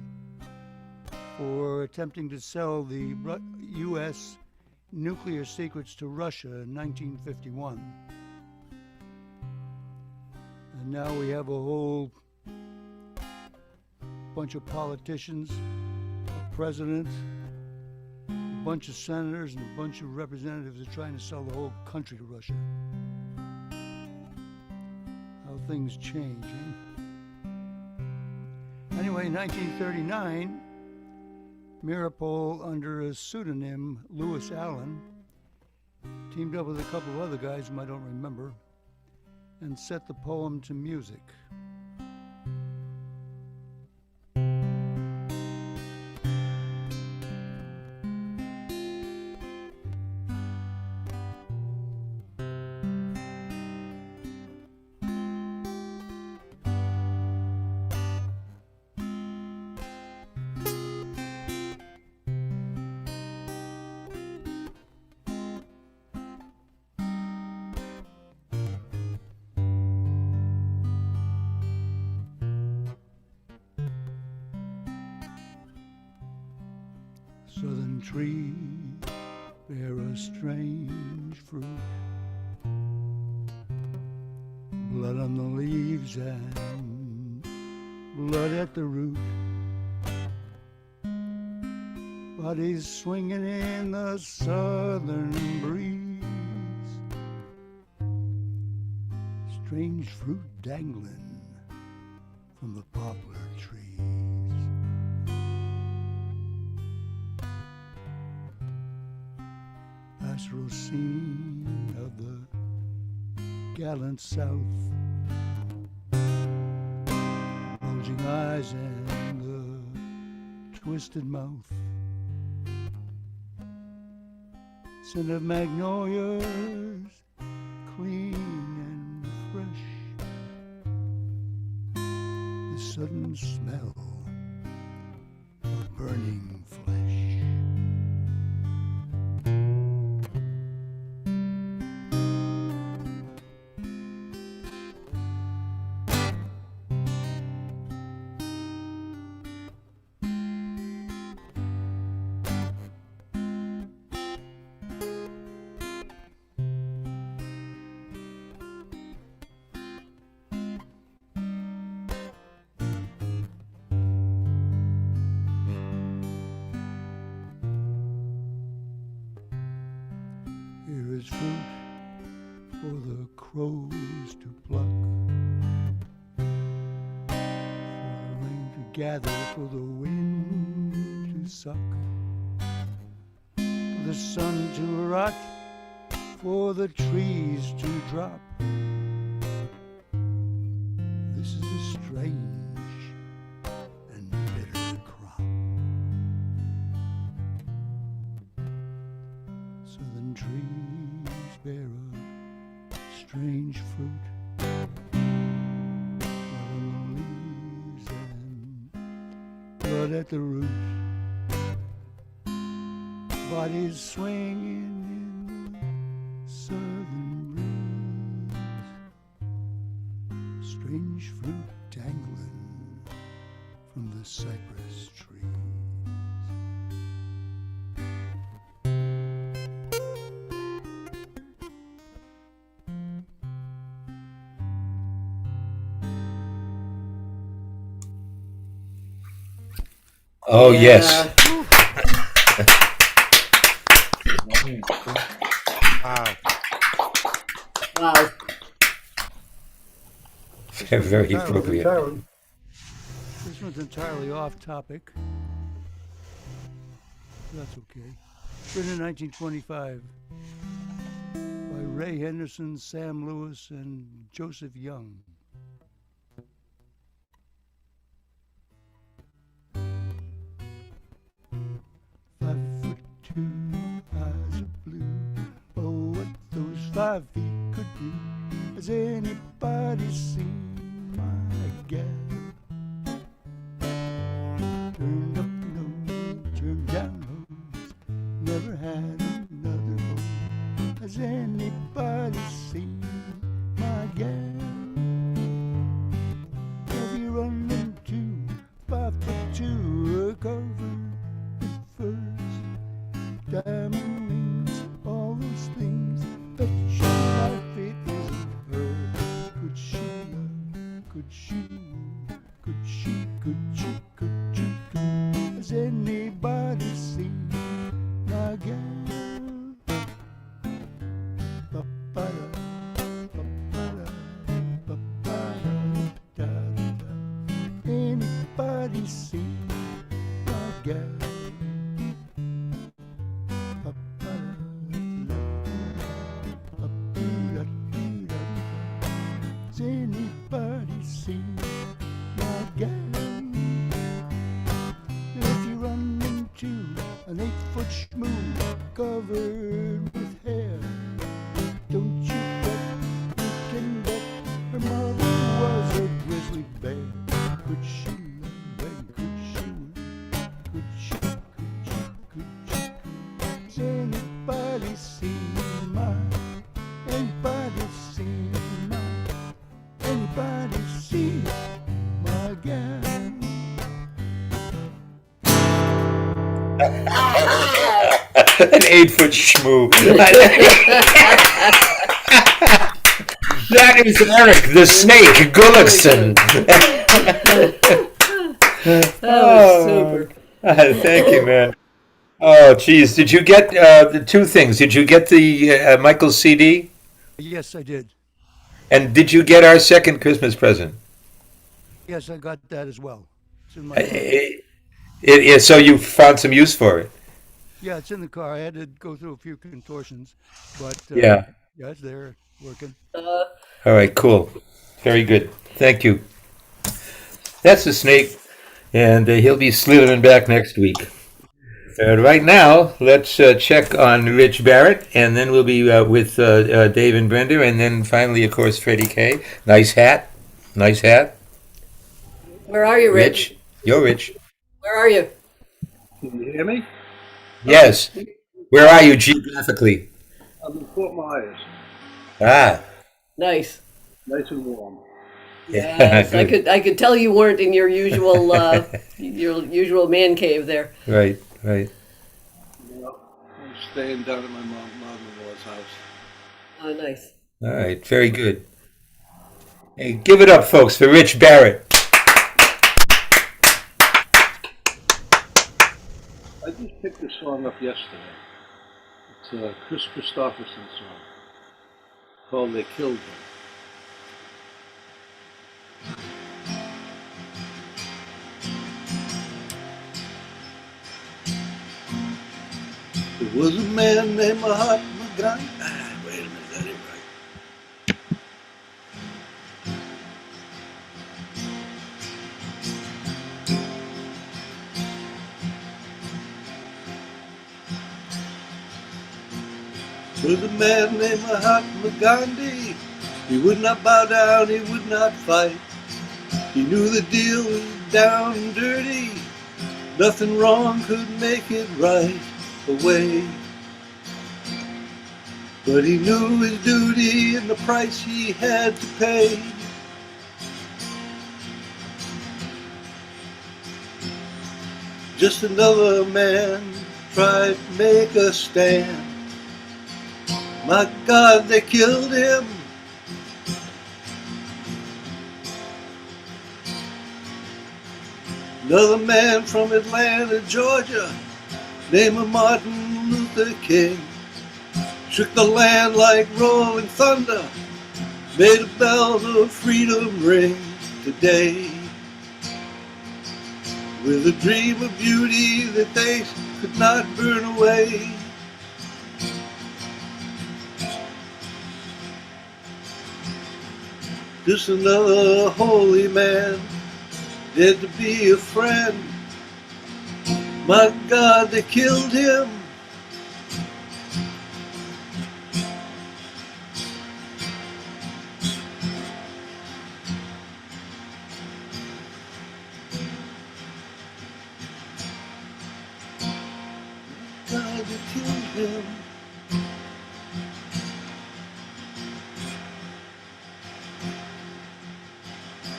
for attempting to sell the U.S. nuclear secrets to Russia in 1951. And now we have a whole bunch of politicians, a president, a bunch of senators, and a bunch of representatives are trying to sell the whole country to Russia. How things change, eh? Anyway, in 1939, Mirapole, under a pseudonym, Lewis Allen, teamed up with a couple of other guys whom I don't remember, and set the poem to music. Southern trees bear a strange fruit, blood on the leaves and blood at the root, bodies swinging in the southern breeze, strange fruit dangling from the poplar trees. Pastoral scene of the gallant South, bulging eyes and the twisted mouth, scent of magnolias, clean and fresh, the sudden smell crows to pluck, for the rain to gather, for the wind to suck, for the sun to rot, for the trees to drop. This is a strange and bitter crop. Southern trees bear a strange fruit, blood on the leaves and blood at the root. Bodies swinging in the southern breeze, strange fruit dangling from the cypress trees. Oh, yes. Wow. Wow. Very appropriate. This one's entirely off topic. That's okay. Written in 1925 by Ray Henderson, Sam Lewis, and Joseph Young. 5'2", eyes of blue. Oh, what those 5 feet could do. Has anybody seen my gal? Turned up nose, turned down hose, never had another home. Has anybody seen my gal? Have you run into 5'2", her covered with furs, diamond rings, all those things? Bet your life it isn't her. Could she love? Could she woo? Could she? Could she? Could she? Could? Has anybody seen my gal? Ba-ba-da, ba-ba-da, ba-ba-da, da-da-da. Anybody seen my gal? Has anybody seen my gal? If you run into an 8-foot schmoo covered with hair, don't you bet, you can bet her mother was a grizzly bear. Could she love and could she woo? Could she, could she, could she, could? Has anybody seen my, anybody seen my, anybody seen my gal? An 8-foot schmoo. That is Eric the Snake Gullickson. Super. Thank you, man. Oh, geez. Did you get the 2 things? Did you get the Michael's CD? Yes, I did. And did you get our second Christmas present? Yes, I got that as well. It's in my car. So you found some use for it? Yeah, it's in the car. I had to go through a few contortions, but Yeah. yeah, it's there, working. All right, cool. Very good. Thank you. That's the Snake, and he'll be slithering back next week. Right now, let's check on Rich Barrett, and then we'll be with Dave and Brenda, and then finally, of course, Freddie K. Nice hat. Nice hat. Where are you, Rich? Rich. You're Rich. Where are you? Can you hear me? Yes. Where are you geographically? I'm in Fort Myers. Ah. Nice. Nice and warm. Yes, Good. I could tell you weren't in your usual your usual man cave there. Right, right. Well, I'm staying down at my mother-in-law's house. Oh, nice. All right, very good. Hey, give it up, folks, for Rich Barrett. I just picked this song up yesterday. It's a Chris Christopherson song. called They Killed Him. There was a man named Mahatma Gandhi. Wait a minute, that ain't right. There was a man named Mahatma Gandhi. He would not bow down, he would not fight. He knew the deal was down and dirty. Nothing wrong could make it right away. But he knew his duty and the price he had to pay. Just another man tried to make a stand. My God, they killed him. Another man from Atlanta, Georgia, named Martin Luther King, shook the land like rolling thunder, made a bell of freedom ring today. With a dream of beauty that they could not burn away. Just another holy man, dead to be a friend. My God, they killed him. God, they killed him.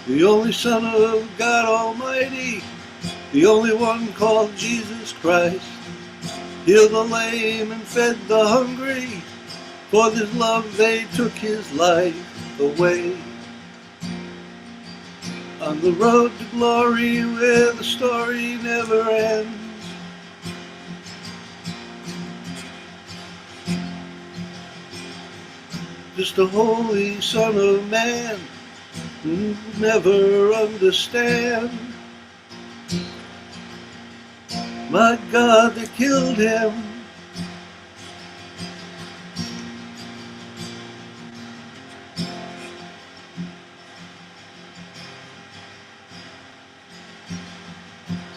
The only Son of God Almighty, the only one called Jesus Christ, healed the lame and fed the hungry. For this love they took his life away. On the road to glory where the story never ends. Just a holy Son of Man who never understand. My God, they killed him.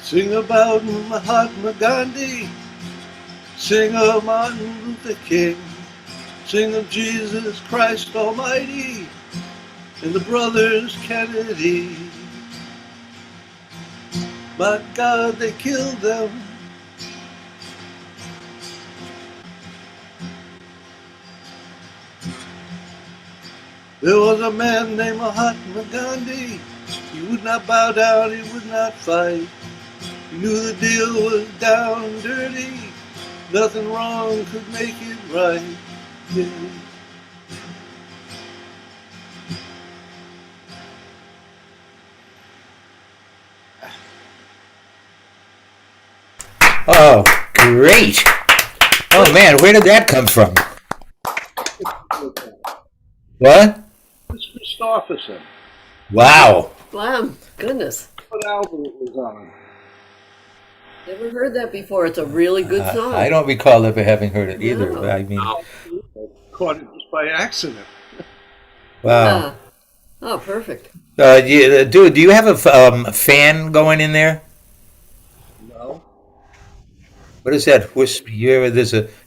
Sing about Mahatma Gandhi, sing of Martin Luther King, sing of Jesus Christ Almighty and the brothers Kennedy. My God, they killed them. There was a man named Mahatma Gandhi. He would not bow down, he would not fight. He knew the deal was down and dirty. Nothing wrong could make it right. Yeah. Oh, great. Oh, man, where did that come from? What? It's Christopherson. Wow. Wow, goodness. What album it was on? Never heard that before. It's a really good song. I don't recall ever having heard it either. No. I mean, I caught it just by accident. wow. Yeah. Oh, perfect. Dude, do you have a fan going in there? No. What is that whisper?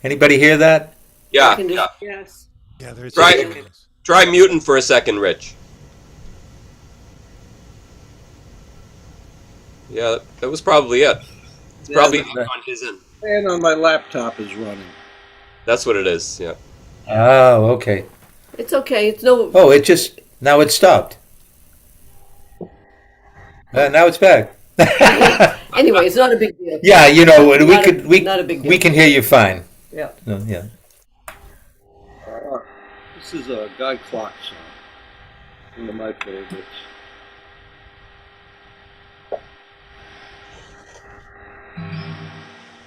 Anybody hear that? Yeah, can do- yeah. Yes. Yeah, there's Try muting for a second, Rich. Yeah, that was probably it. It's Yeah, probably the- on his end. And on my laptop is running. That's what it is. Yeah. Oh, okay. It's okay. It's no. Oh, now it stopped. Now it's back. Anyway, it's not a big deal. Yeah, Not a big deal. we can hear you fine. Yeah. No, yeah. This is a Guy Clark song. One of my favorites.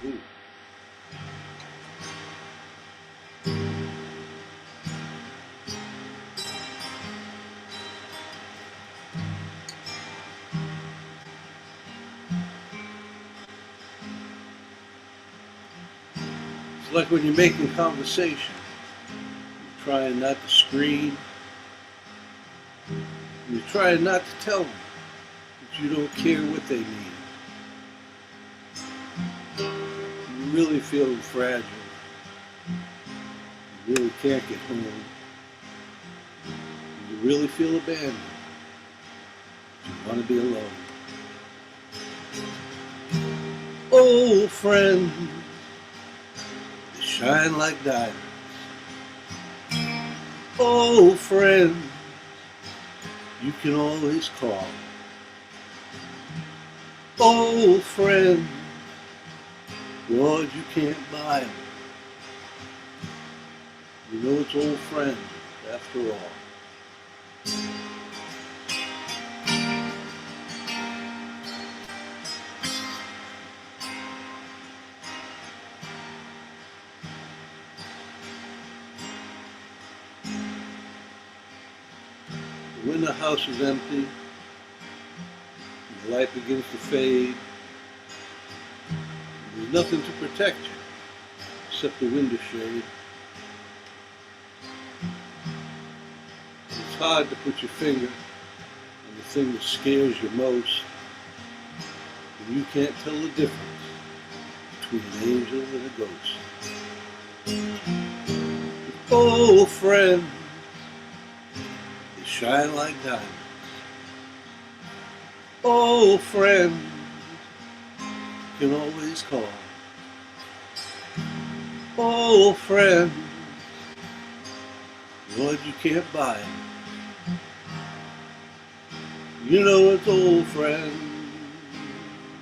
Ooh. It's like when you're making conversation, you're trying not to scream, you're trying not to tell them that you don't care what they mean. You're really feeling fragile. You really can't get home. You really feel abandoned. You want to be alone. Oh, friend, they shine like diamonds. Oh, friend, you can always call. Oh, friend, Lord, you can't buy them. You know it's old friends after all. When the house is empty, the light begins to fade, there's nothing to protect you except the window shade. It's hard to put your finger on the thing that scares you most, and you can't tell the difference between an angel and a ghost. Oh, friend, they shine like diamonds. Oh, friend, you can always call. Oh, friend, Lord, you can't buy it. You know it's old friends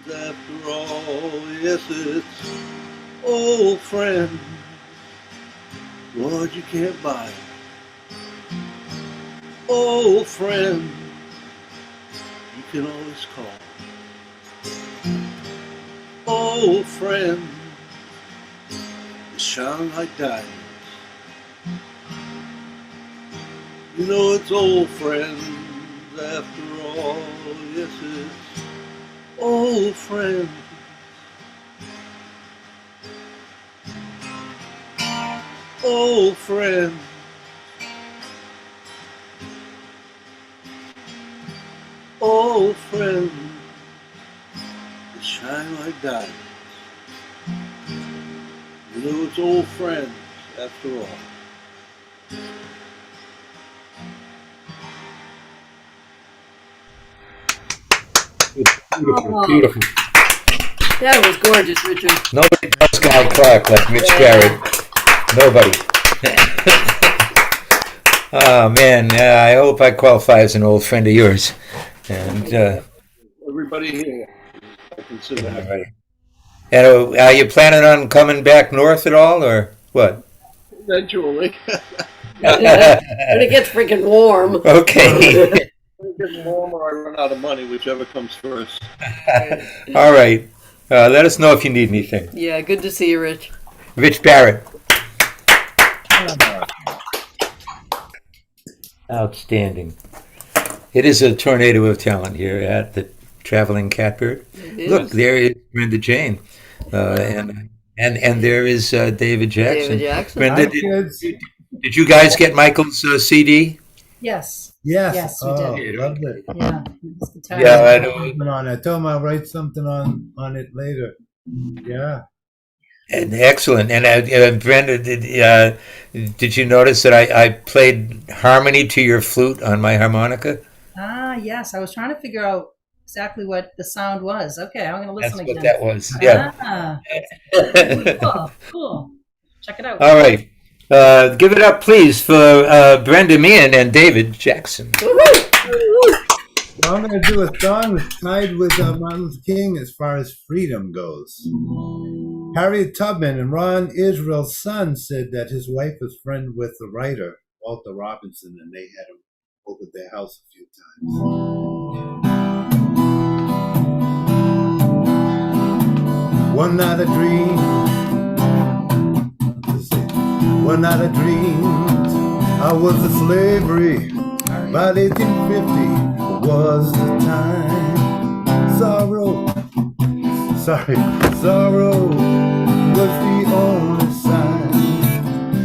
after all. Yes, it's old friends. Lord, you can't buy it. Oh, friend, you can always call. Oh, friend, they shine like diamonds. You know it's old friends after all. Yes, it's old friends. Old friends. Old friends, they shine like diamonds. You know it's old friends after all. Beautiful, Oh, beautiful. that was gorgeous, Richard. Nobody does Guy Clark like Mitch Garrett. Nobody. Oh man, I hope I qualify as an old friend of yours. And Everybody here, I consider all that. right. And are you planning on coming back north at all, or what? Eventually. When it gets freaking warm. Okay. When it gets warmer, I run out of money, whichever comes first. All right. Let us know if you need anything. Yeah, good to see you, Rich. Rich Barrett. Outstanding. It is a tornado of talent here at the Traveling Catbird. It Look, is. there is Brenda Jane, and there is David Jackson. David Jackson. Brenda, Hi, kids. did you guys get Michael's CD? Yes. Yes. Yes, we Oh, did. loved it. Yeah. It's the time. Yeah, I know. On it. I told him I'll write something on it later. Yeah. And excellent. And Brenda, did you notice that I played harmony to your flute on my harmonica? Ah, yes. I was trying to figure out exactly what the sound was. Okay, I'm going to listen That's again. what that was. Yeah. Ah, cool. Cool. Check it out. All right. Give it up, please, for Brenda Meehan and David Jackson. Well, I'm going to do a song that's tied with Martin Luther King as far as freedom goes. Harriet Tubman and Ron Israel's son said that his wife was friends with the writer Walter Robinson, and they had him over at their house a few times. One night I dreamed. One night I dreamed I was in slavery. About 1850 was the time. Sorrow was the only sign.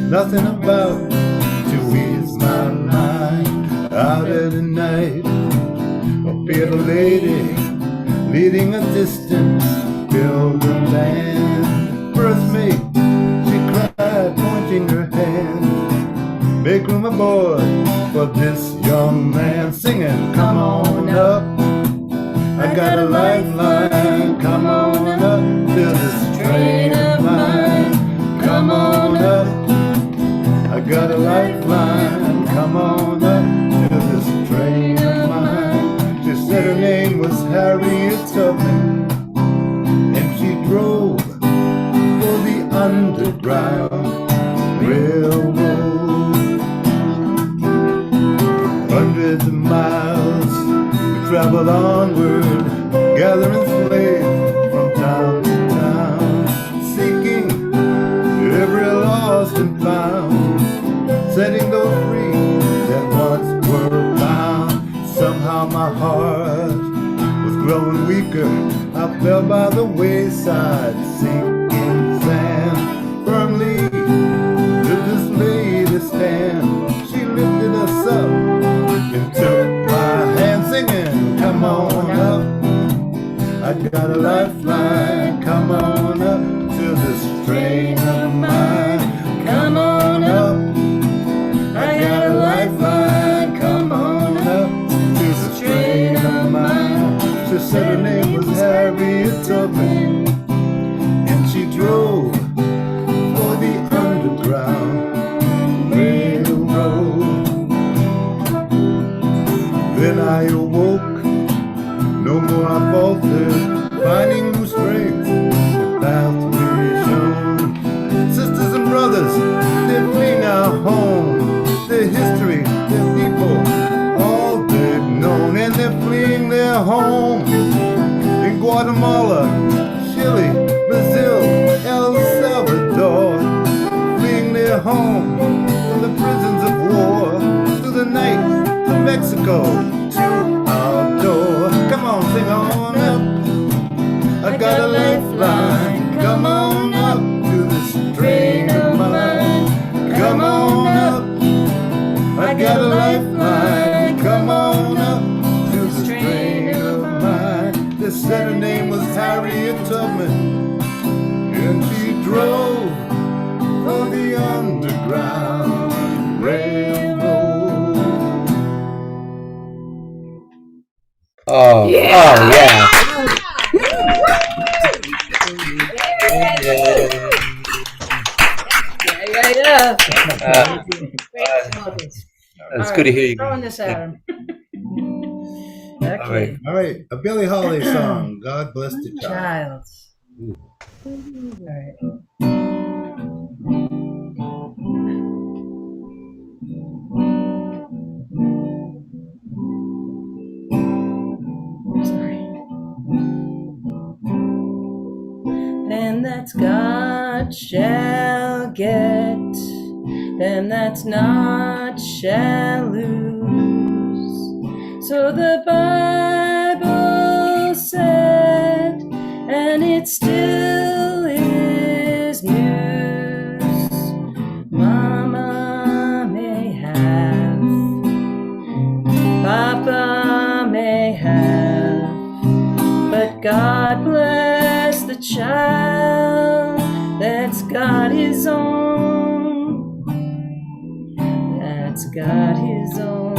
nothing about to ease my mind. Out at the night, I'll be the lady leading a distant builder band. First mate, she cried, pointing her hand. Make room aboard for this young man, singing, come on up. I got a lifeline, come on up to this train of mine. Come on up. I got a lifeline, come on up to this train of mine. She said her name was Harriet Tubman, and she drove for the Underground Railroad. Hundreds of miles we traveled onward, gathering slaves from town to town, seeking every lost and found, setting those free that once were bound. Somehow my heart was growing weaker. I fell by the wayside, sinking sand. Firmly did this lady stand. She lifted us up and took my hand, singing, come on up. I got a lifeline, come on up to this train of mine. Come on up. I got a lifeline, come on up to this train of mine. She said her name was Harriet Tubman, and she drove for the Underground Railroad. Then I awoke, no more I faltered, finding new strength and pathway shown. Sisters and brothers, they're fleeing our home, their history, their people, all they've known, and they're fleeing their home in Guatemala, Chile, Brazil, El Salvador, fleeing their home from the prisons of war, through the night to Mexico, to our door. Come on, sing on up. I got a lifeline, come on up to this train of mine. Come on up. I got a lifeline, come on up to this train of mine. They said her name was Harriet Tubman, and she drove for the Underground Railroad. Oh, Yeah. oh yeah. Yeah. Great songs. It's All good to right, hear you. throwing this at him. All right. All right, a Billie Holiday song, God Bless the Child. Childs. All right. Them that's got shall get, them that's not shall lose. So the Bible said, and it still is news. Mama may have, Papa may have, but God bless the child that's got his own, that's got his own.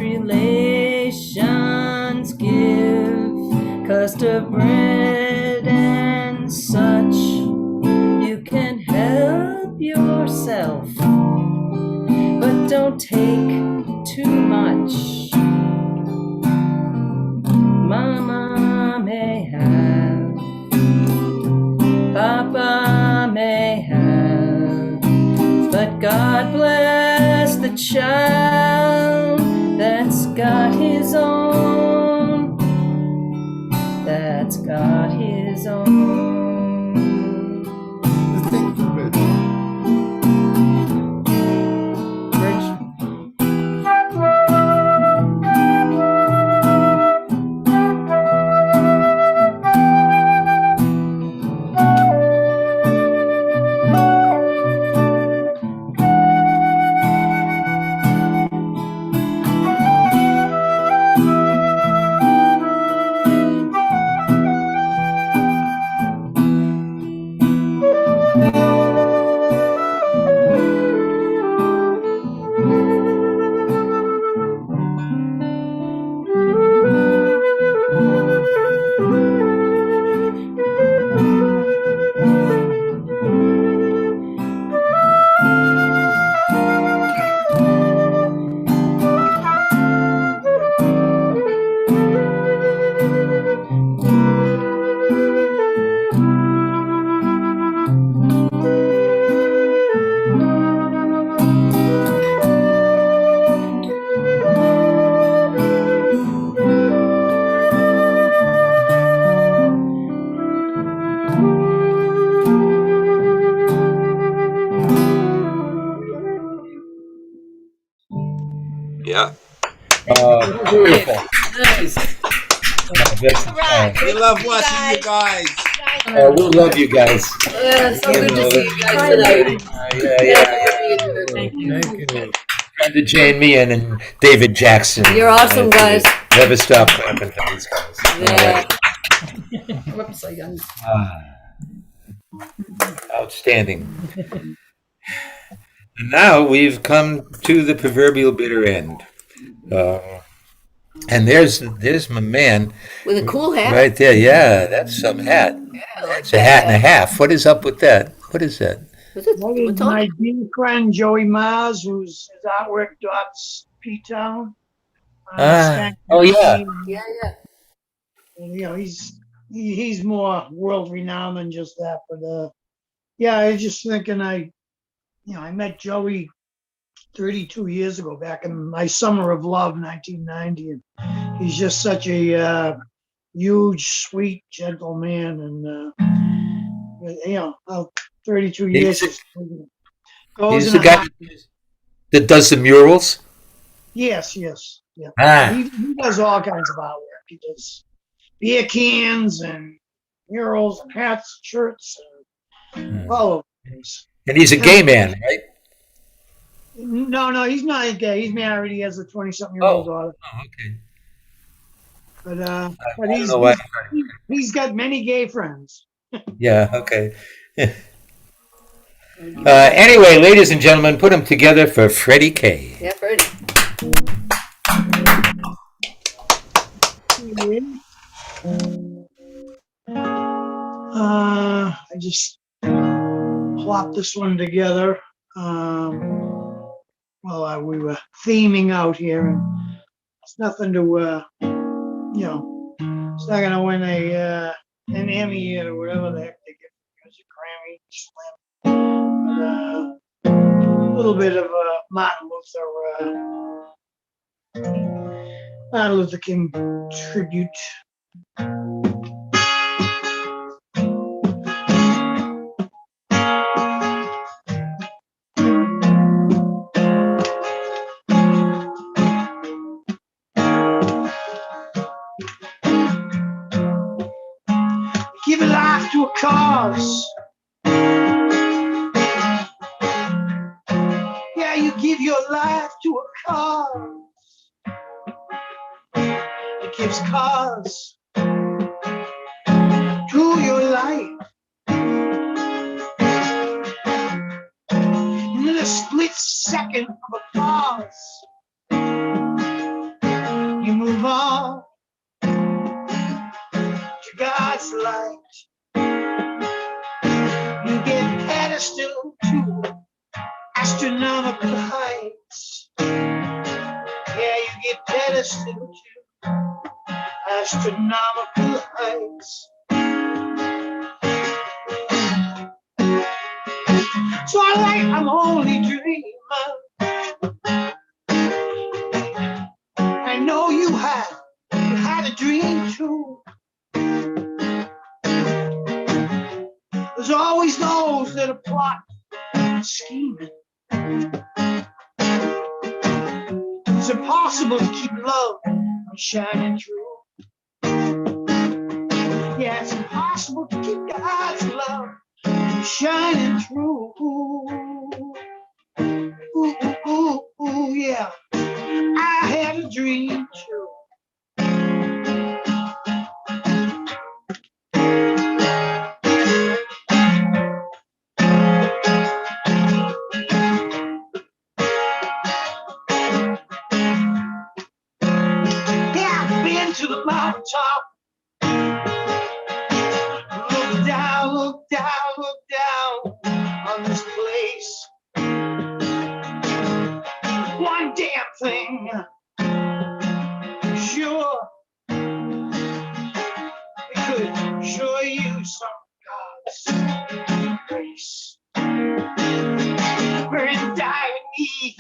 relations give custard bread and such. You can help yourself, but don't take too much. Mama may have, Papa may have, but God bless the child that's got his own, that's got his own. Yeah. Beautiful. Nice. We love watching you guys. We love you guys. So good to see you guys Yeah, tonight. Thank you. Friend of Jane Meehan and David Jackson. You're awesome, guys. Never stop clapping for these guys. Yeah. Whoops, I got Outstanding. And now we've come to the proverbial bitter end. And there's my man. With a cool hat. Right there, yeah, that's some hat. It's a hat and a half. What is up with that? What is that? What's it? That is my dear friend Joey Mars, whose his artwork dots P-Town. Oh yeah. Yeah. And, you know, he's more world renowned than just that. But yeah, I was just thinking I met Joey 32 years ago, back in my summer of love, 1990, and he's just such a huge, sweet, gentle man, and 32 years. He's the guy that does the murals. Yes, yeah. Ah. He does all kinds of artwork. He does beer cans and murals and hats, shirts, and all over the place. And he's a gay man, right? No, he's not gay. He's married. He has a 20-something-year-old daughter. Oh, okay. But he's got many gay friends. Yeah, okay. Anyway, ladies and gentlemen, put them together for Freddie K. Yeah, Freddie. I just plopped this one together while we were theming out here, and it's nothing to, it's not gonna win an Emmy or whatever the heck they get, music, Grammy, Slam, but a little bit of Martin Luther King tribute. Give a life to a cause. Yeah, you give your life to a cause. It gives cause to your life. In a split second of a pause, God's light. You get pedestal to astronomical heights. Yeah, you get pedestal to astronomical heights. Twilight, I'm only dreaming. I know you had a dream too. There's always those that are plotting, scheming. It's impossible to keep love from shining through. Yeah, it's impossible to keep God's love from shining through. Ooh, ooh, ooh, ooh, yeah. I had a dream too. Yeah, I've been to the mountaintop. Look down, look down, look down on this place. One damn thing, sure, it could sure use some God's grace. We're in dire need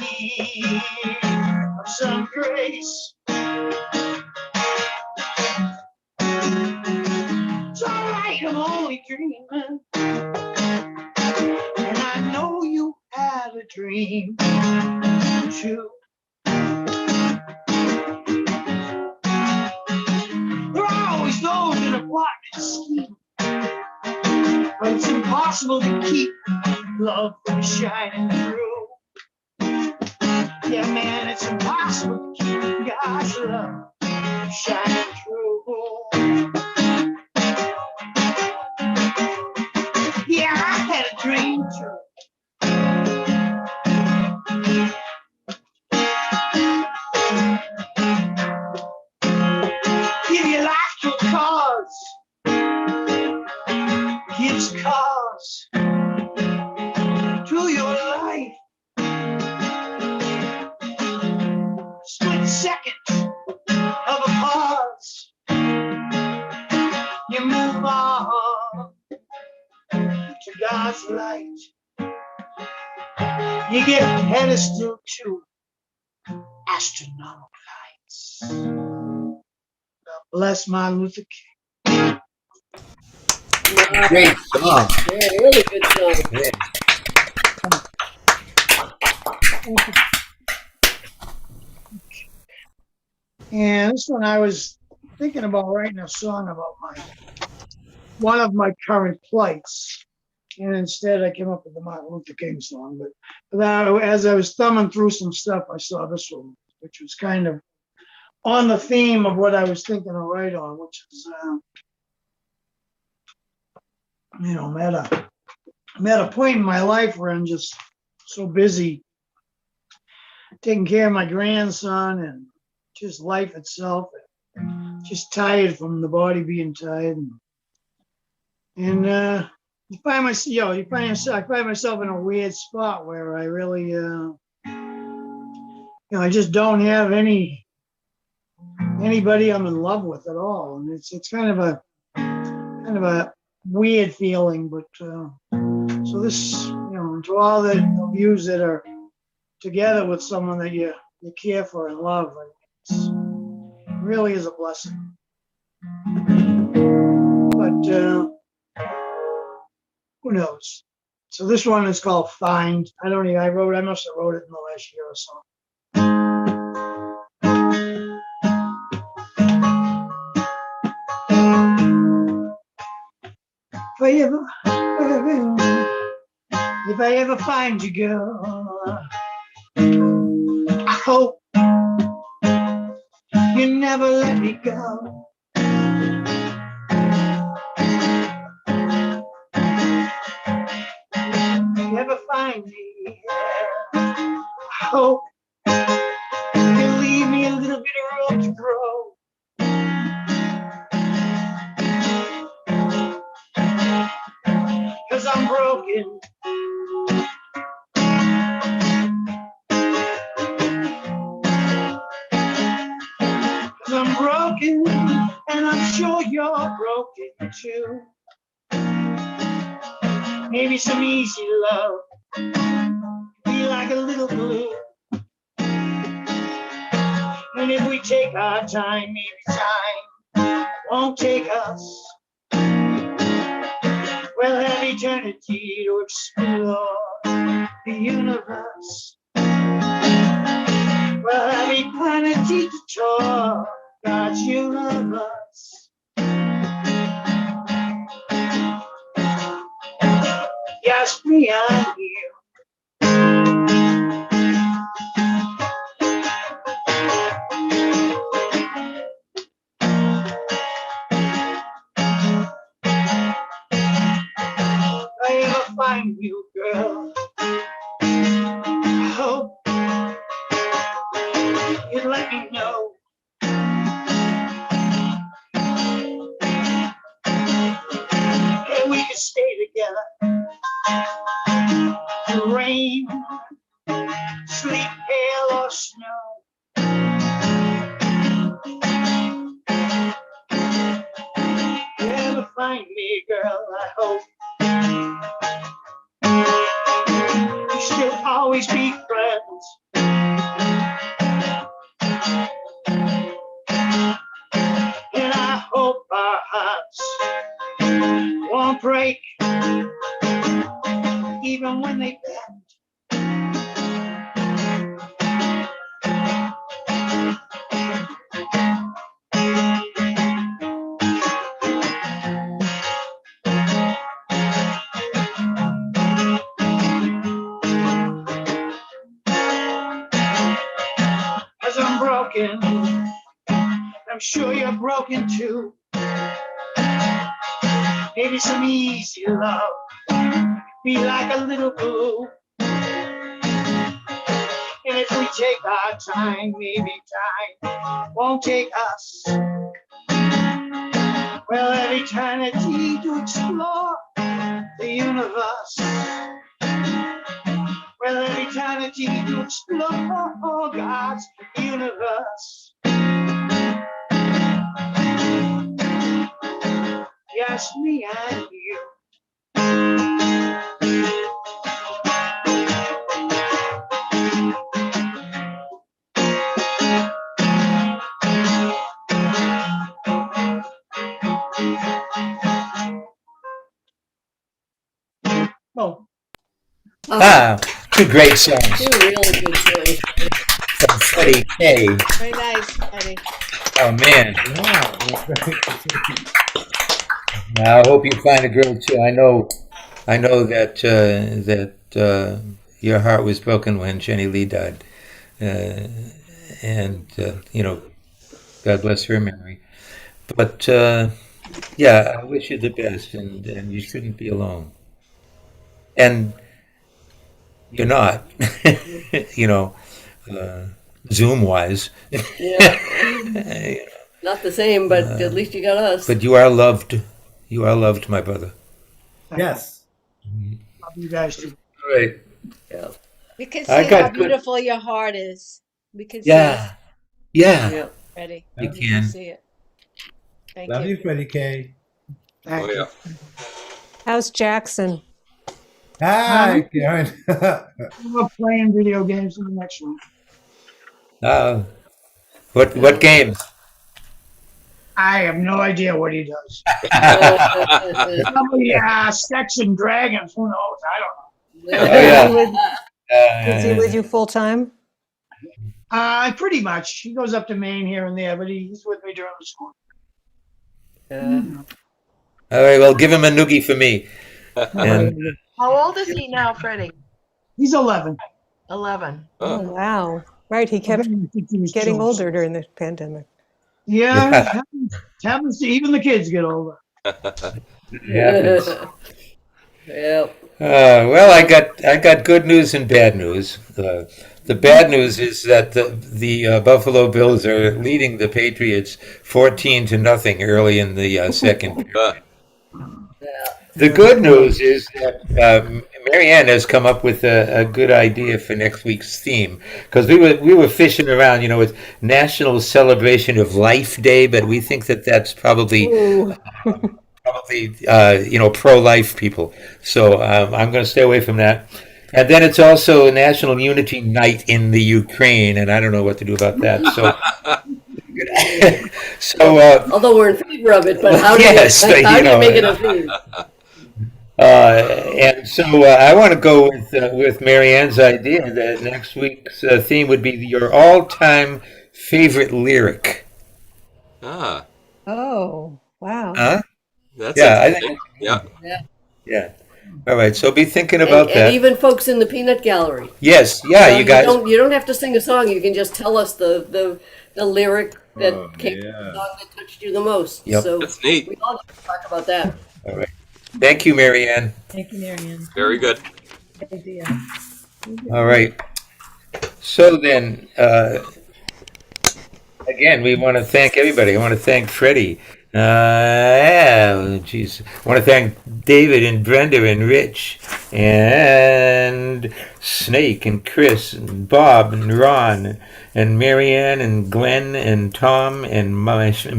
of some grace. It's alright, I'm only dreaming, and I know you had a dream too. There are always those that are plotting and scheming, but it's impossible to keep love from shining through. Yeah, man, it's impossible to keep God's love from shining through. Yeah, I had a dream too. Give your life to a cause, gives cause to your life. Split second of a pause, you move on to God's light. You get pedestal to astronomical heights. God bless Martin Luther King. Great song. Yeah, really good song. Yeah. And this one I was thinking about writing a song about one of my current plights. And instead I came up with the Martin Luther King song. But as I was thumbing through some stuff, I saw this one, which was kind of on the theme of what I was thinking to write on, which is, I'm at a point in my life where I'm just so busy taking care of my grandson and just life itself. Just tired from the body being tired. And I find myself in a weird spot where I really, I just don't have anybody I'm in love with at all. And it's kind of a weird feeling, but so this, to all the yous that are together with someone that you care for and love, it really is a blessing. But who knows? So this one is called Find. I must have wrote it in the last year or so. If I ever find you, girl, I hope you never let me go. If you ever find me, I hope you leave me a little bit of room to grow. 'cause I'm broken. 'Cause I'm broken, and I'm sure you're broken too. Maybe some easy love, be like a little glue. And if we take our time, maybe time won't take us. We'll have eternity to explore the universe. We'll have eternity to tour God's universe. Yes, me, I'm here. If I ever find you, girl, I hope you'd let me know. And we can stay together. The rain, sleet, hail, or snow. You ever find me, girl, I hope we still always be friends. And I hope our hearts won't break, even when they bend. Cause I'm broken, I'm sure you're broken too. Maybe some easy love, be like a little glue. And if we take our time, maybe time won't take us. We'll have eternity to explore the universe. We'll have eternity to explore God's universe. Yes, me and you. Oh. Two great songs. Two really good songs. From Freddie K. Very nice, Eddie. Oh man. Now, I hope you find a girl too. I know that your heart was broken when Jenny Lee died, and God bless her memory. But yeah, I wish you the best, and you shouldn't be alone. And you're not, you know, Zoom wise. Yeah. Not the same, but at least you got us. But you are loved. You are loved, my brother. Yes. Love you guys too. Right. Yeah. We can I see got how good- beautiful your heart is. We can see Yeah. it. Yeah. Eddie, We we can. see it. Thank Love you. you, Freddie K. Thank Oh, you. yeah. How's Jackson? Hi, Karen. We're playing video games in the next room. What games? I have no idea what he does. Probably sex and dragons. Who knows? I don't know. Is he with you full time? Pretty much. He goes up to Maine here and there, but he's with me during the school. All right, well, give him a noogie for me. And How old is he now, Freddie? He's 11. 11. Oh, wow. Right, he kept getting older during the pandemic. Yeah, happens to even the kids get older. happens. Yeah. Well, I got good news and bad news. The bad news is that the Buffalo Bills are leading the Patriots 14-0 early in the second period. The good news is that Marianne has come up with a good idea for next week's theme, because we were fishing around, with National Celebration of Life Day, but we think that that's probably Ooh. pro-life people. So I'm going to stay away from that. And then it's also National Unity Night in the Ukraine, and I don't know what to do about that. So. Although we're in favor of it, but how do Yes, you, how you do you know, make it a theme? And so I want to go with Marianne's idea that next week's theme would be your all-time favorite lyric. Ah, Oh, wow. Huh? that's Yeah, I interesting. think. Yeah. Yeah. All right. So be thinking And, about and that. even folks in the peanut gallery. Yes. Yeah. So You guys. you don't have to sing a song. You can just tell us the lyric that came from the song that touched you the most. Yep. So That's neat. we all have to talk about that. All right. Thank you, Marianne. Thank you, Marianne. Very good. Good idea. All right. So then, again, we want to thank everybody. I want to thank Freddie. Geez. I want to thank David and Brenda and Rich and Snake and Chris and Bob and Ron and Marianne and Glenn and Tom and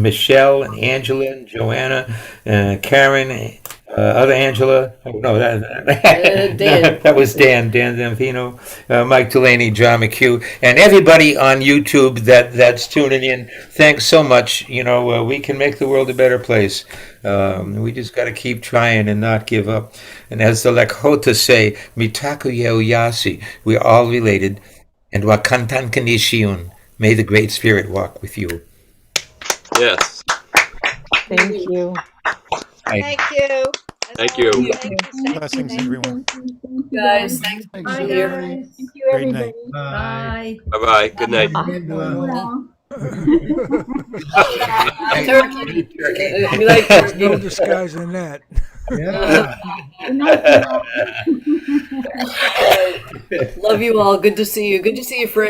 Michelle and Angela and Joanna, Karen, other Angela. Oh no, Dan. that was Dan Zampino, Mike Delaney, John McHugh, and everybody on YouTube that's tuning in. Thanks so much. We can make the world a better place. We just got to keep trying and not give up. And as the Lakota say, "Mitaku Yasi," we're all related. And Wakantan Kanishiun, may the Great Spirit walk with you. Yes. Thank you. Thank you. Thank you. Blessings, everyone. Guys, thanks for Bye, being here. guys. Thank you, Great everybody. night. Bye. Bye-bye. Good night. Well, Turkey. We like There's turkey. no disguising that. Yeah. good night, y'all. Love you all. Good to see you. Good to see you, Fred.